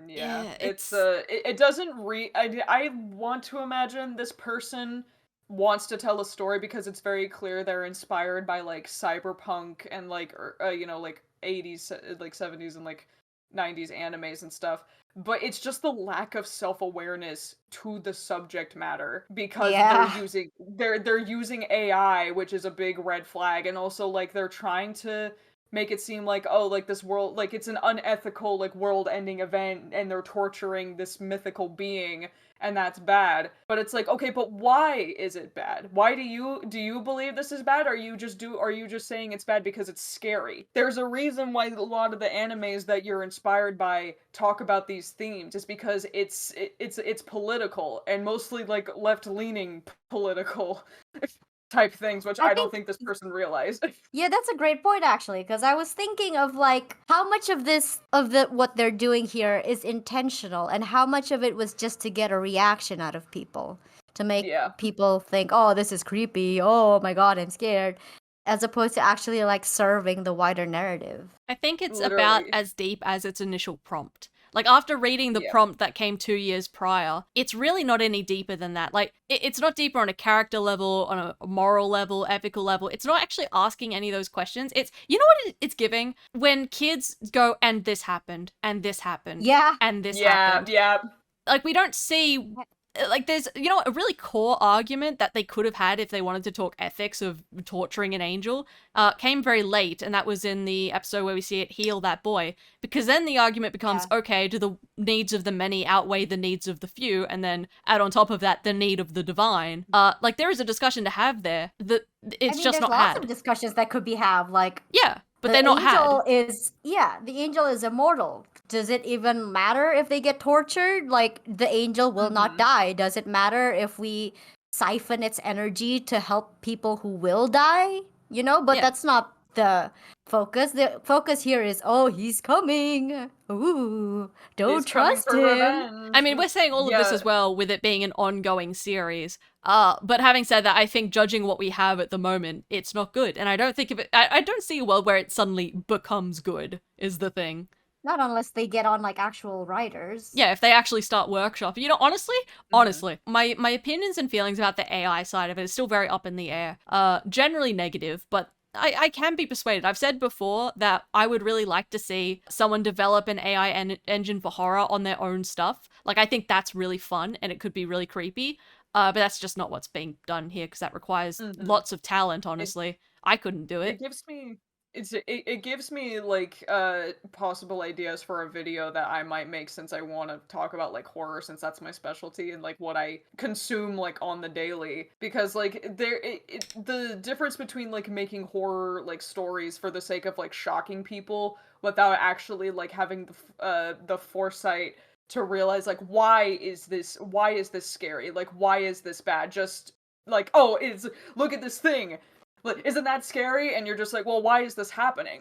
Yeah, it doesn't I want to imagine this person wants to tell a story because it's very clear they're inspired by like cyberpunk and like like 80s, like 70s and like 90s animes and stuff. But it's just the lack of self-awareness to the subject matter because they're using AI, which is a big red flag, and also like they're trying to make it seem like, oh, like this world, like it's an unethical like world-ending event and they're torturing this mythical being and that's bad. But it's like, okay, but why is it bad? Why do you believe this is bad? Are you just saying it's bad because it's scary? There's a reason why a lot of the animes that you're inspired by talk about these themes. It's because it's political and mostly like left-leaning political type things, which I don't think this person realized. Yeah, that's a great point actually, because I was thinking of like how much of what they're doing here is intentional and how much of it was just to get a reaction out of people, to make people think, oh, this is creepy, oh my god, I'm scared, as opposed to actually like serving the wider narrative. I think it's about as deep as its initial prompt. Like, after reading the prompt that came 2 years prior, it's really not any deeper than that. Like, it's not deeper on a character level, on a moral level, ethical level. It's not actually asking any of those questions. It's, you know what it's giving? When kids go, and this happened, and this happened, and this happened. Yeah. Like, we don't see... Like, there's, you know, a really core argument that they could have had if they wanted to talk ethics of torturing an angel, came very late, and that was in the episode where we see it heal that boy. Because then the argument becomes, okay, do the needs of the many outweigh the needs of the few? And then add on top of that the need of the divine. Like, there is a discussion to have there that it's just not had. There's lots of discussions that could be had, like... Yeah, but they're not had. The angel is immortal. Does it even matter if they get tortured? Like, the angel will not die. Does it matter if we siphon its energy to help people who will die? You know, but that's not the focus. The focus here is, oh, he's coming. Ooh, don't trust him. Revenge. I mean, we're saying all of this as well with it being an ongoing series. But having said that, I think judging what we have at the moment, it's not good. And I don't think I don't see a world where it suddenly becomes good, is the thing. Not unless they get on, like, actual writers. Yeah, if they actually start workshopping. You know, honestly, my opinions and feelings about the AI side of it is still very up in the air. Generally negative, but I can be persuaded. I've said before that I would really like to see someone develop an AI engine for horror on their own stuff. Like, I think that's really fun, and it could be really creepy. But that's just not what's being done here, because that requires lots of talent, honestly. I couldn't do it. It gives me like possible ideas for a video that I might make, since I want to talk about like horror, since that's my specialty and like what I consume like on the daily. Because like the difference between like making horror like stories for the sake of like shocking people without actually like having the foresight to realize like why is this scary, like why is this bad, just like, oh, look at this thing. Isn't that scary? And you're just like, well, why is this happening?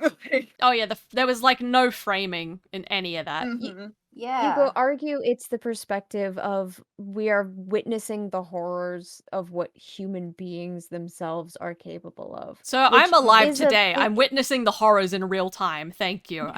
Oh yeah, there was like no framing in any of that. You could argue it's the perspective of we are witnessing the horrors of what human beings themselves are capable of. So I'm alive today. I'm witnessing the horrors in real time. Thank you.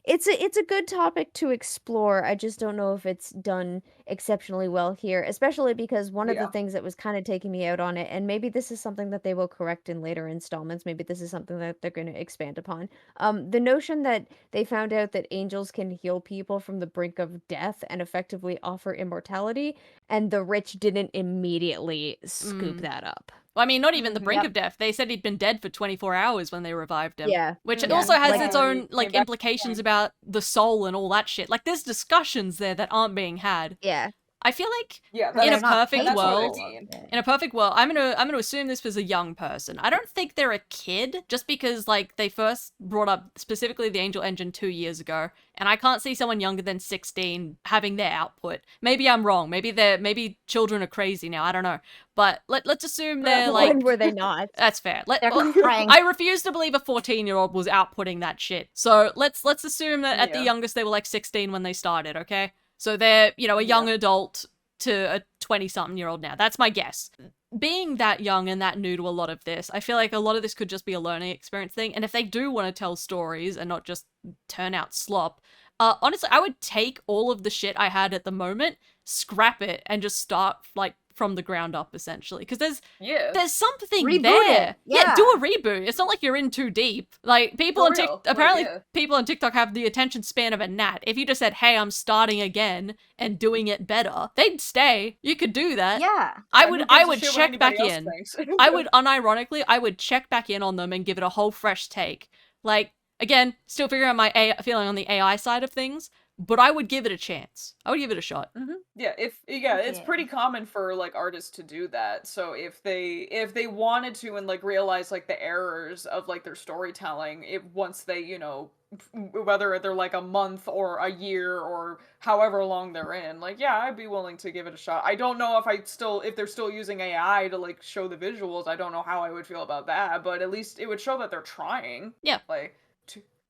It's a good topic to explore. I just don't know if it's done exceptionally well here, especially because one of the things that was kind of taking me out on it, and maybe this is something that they will correct in later installments, maybe this is something that they're going to expand upon. The notion that they found out that angels can heal people from the brink of death and effectively offer immortality, and the rich didn't immediately scoop that up. Well, I mean, not even the brink of death. They said he'd been dead for 24 hours when they revived him. Yeah. Which also has its own, like, implications about the soul and all that shit. Like, there's discussions there that aren't being had. Yeah. I feel like in a perfect world, I'm gonna assume this was a young person. I don't think they're a kid, just because like they first brought up specifically the Angel Engine 2 years ago, and I can't see someone younger than 16 having their output. Maybe I'm wrong. Maybe children are crazy now. I don't know. But let's assume they're like. When were they not? That's fair. I refuse to believe a 14-year-old was outputting that shit. So let's assume that at the youngest they were like 16 when they started. Okay. So they're, you know, a young adult to a 20-something-year-old now. That's my guess. Being that young and that new to a lot of this, I feel like a lot of this could just be a learning experience thing. And if they do want to tell stories and not just turn out slop, honestly, I would take all of the shit I had at the moment, scrap it, and just start, like, from the ground up, essentially. Because Yeah. there's something Reboot there. it, Yeah, do yeah. a reboot. It's not like you're in too deep. Like, people For on real, TikTok, like, apparently yeah. people on TikTok have the attention span of a gnat. If you just said, hey, I'm starting again and doing it better, they'd stay. You could do that. Yeah. I Who would gives I a would shit what check back anybody else in. thinks? I would unironically, I would check back in on them and give it a whole fresh take. Like, again, still figuring out my feeling on the AI side of things, but I would give it a chance. I would give it a shot. Yeah, it's Yeah. pretty common for like artists to do that. So if they wanted to and like realize like the errors of like their storytelling, once they, you know, whether they're like a month or a year or however long they're in, like, yeah, I'd be willing to give it a shot. I don't know if they're still using AI to like show the visuals. I don't know how I would feel about that, but at least it would show that they're trying. Yeah. Like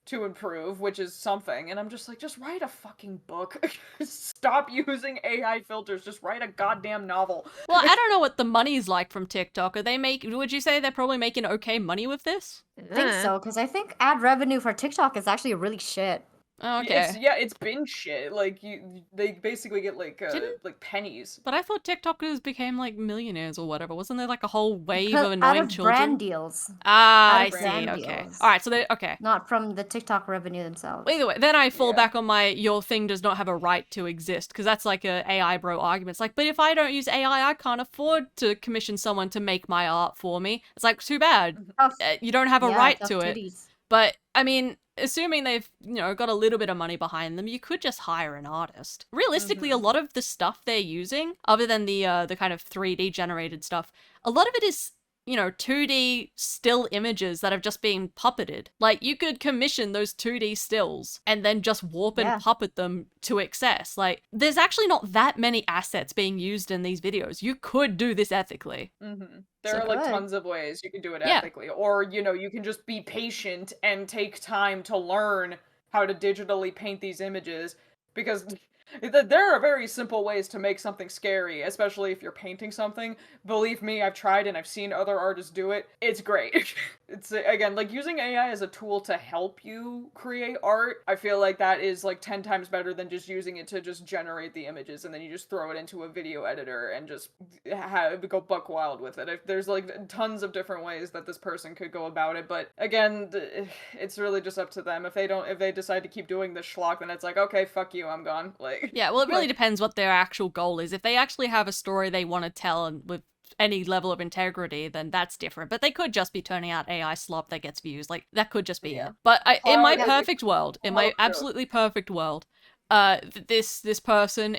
to improve, which is something. And I'm just like, just write a fucking book. Stop using AI filters. Just write a goddamn novel. Well, I don't know what the money's like from TikTok. Would you say they're probably making okay money with this? I think so, because I think ad revenue for TikTok is actually really shit. Oh, okay. It's been shit. Like they basically get like pennies. But I thought TikTokers became like millionaires or whatever. Wasn't there like a whole wave Because of out annoying of children? brand deals, Ah, out I of see. brand Okay. deals. All right. So they okay. not from the TikTok revenue themselves. Well, either way, then I fall Yeah. back on your thing does not have a right to exist, because that's like a AI bro argument. It's like, but if I don't use AI, I can't afford to commission someone to make my art for me. It's like, too bad. Tough- You don't have a yeah, right tough to it. titties. But, I mean, assuming they've, you know, got a little bit of money behind them, you could just hire an artist. Realistically, a lot of the stuff they're using, other than the kind of 3D generated stuff, a lot of it is, you know, 2D still images that have just been puppeted. Like, you could commission those 2D stills and then just warp and Yeah. puppet them to excess. Like, there's actually not that many assets being used in these videos. You could do this ethically. There So are like good. tons of ways you can do it Yeah. ethically, or you know, you can just be patient and take time to learn how to digitally paint these images, because there are very simple ways to make something scary, especially if you're painting something. Believe me, I've tried and I've seen other artists do it. It's great. It's again like using AI as a tool to help you create art. I feel like that is like 10 times better than just using it to just generate the images and then you just throw it into a video editor and just go buck wild with it. There's like tons of different ways that this person could go about it, but again, it's really just up to them. If they decide to keep doing this schlock, then it's like, okay, fuck you, I'm gone. Like, Yeah, well, it really like- depends what their actual goal is. If they actually have a story they want to tell and with any level of integrity, then that's different. But they could just be turning out AI slop that gets views. Like, that could just be it. But in my perfect world, in my absolutely perfect world, this person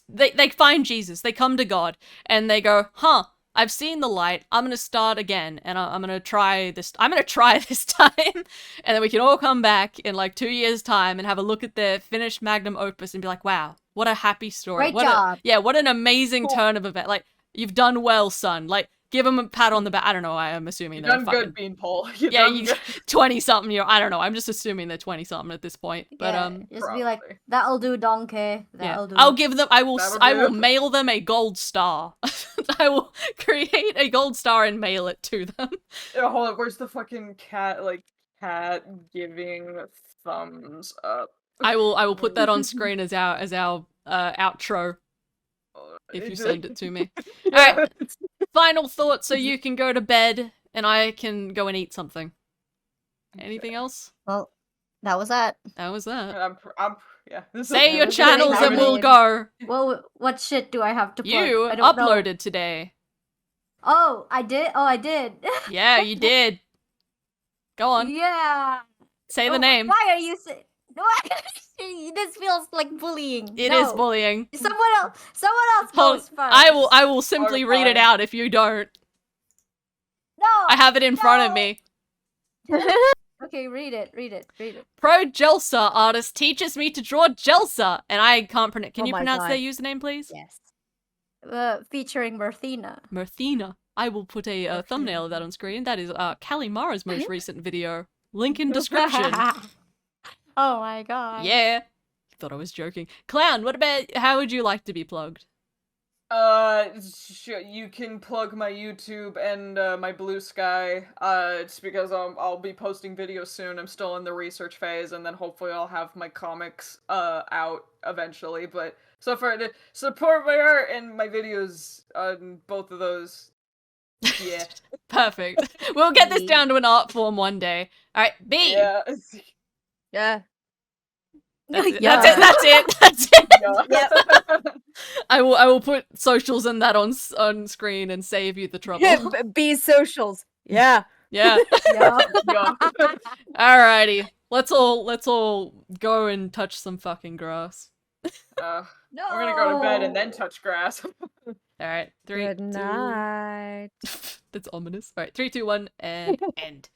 they find Jesus, they come to God, and they go, huh, I've seen the light, I'm gonna start again, and I'm gonna try this time, and then we can all come back in like 2 years' time and have a look at their finished magnum opus and be like, wow, what a happy story. Great job. What an amazing turn of event. Like, you've done well, son. Like, give him a pat on the back. I don't know, I am assuming you they're done fucking... good, Beanpole. You Yeah, done you good. 20-something, I don't know, I'm just assuming they're 20-something at this point. But, Yeah, just be like, probably. that'll do, donkey. yeah, That'll do. I'll give them. I will That'll do. mail them a gold star. I will create a gold star and mail it to them. Hold on, where's the fucking cat giving thumbs up? I will put that on screen as our outro if you send it to me. All right, final thought, so you can go to bed and I can go and eat something. Anything else? Well, that was that. That was that. Yeah. Say your was channels very and we'll funny. go. Well, what shit do I have to plug? You I don't know. uploaded today. Oh, I did. Oh, I did. Yeah, you did. Go on. Yeah. Say the Oh, name. Why are you saying? This feels like bullying. It is No. bullying. Someone else Hold- goes first. I will simply read it fine. out if you don't. No. I have it in front of no. me. Okay, read it. Pro Jelsa artist teaches me to draw Jelsa, and I can't pronounce. Can Oh you my pronounce God. their username, please? Yes. Featuring Berthina. Mirthina. I will put a thumbnail of that on screen. That is Calli Mara's most recent video. Link in description. Oh my god. Yeah. Thought I was joking. Clown, what about? How would you like to be plugged? You can plug my YouTube and my Blue Sky. It's because I'll be posting videos soon. I'm still in the research phase, and then hopefully I'll have my comics out eventually. But So for the support my art and my videos on both of those. Yeah. Perfect. We'll get this down to an art form one day. All right, B. Yeah. Yeah. That's it. Yeah. That's it. That's it. Yeah. I will put socials and that on screen and save you the trouble. B socials. Yeah. Yeah. Yeah. Yeah. Alrighty. Let's all go and touch some fucking grass. No. No. We're gonna go to bed and then touch grass. Alright. 3, Good 2. night. That's ominous. Alright, 3, 2, 1, and end.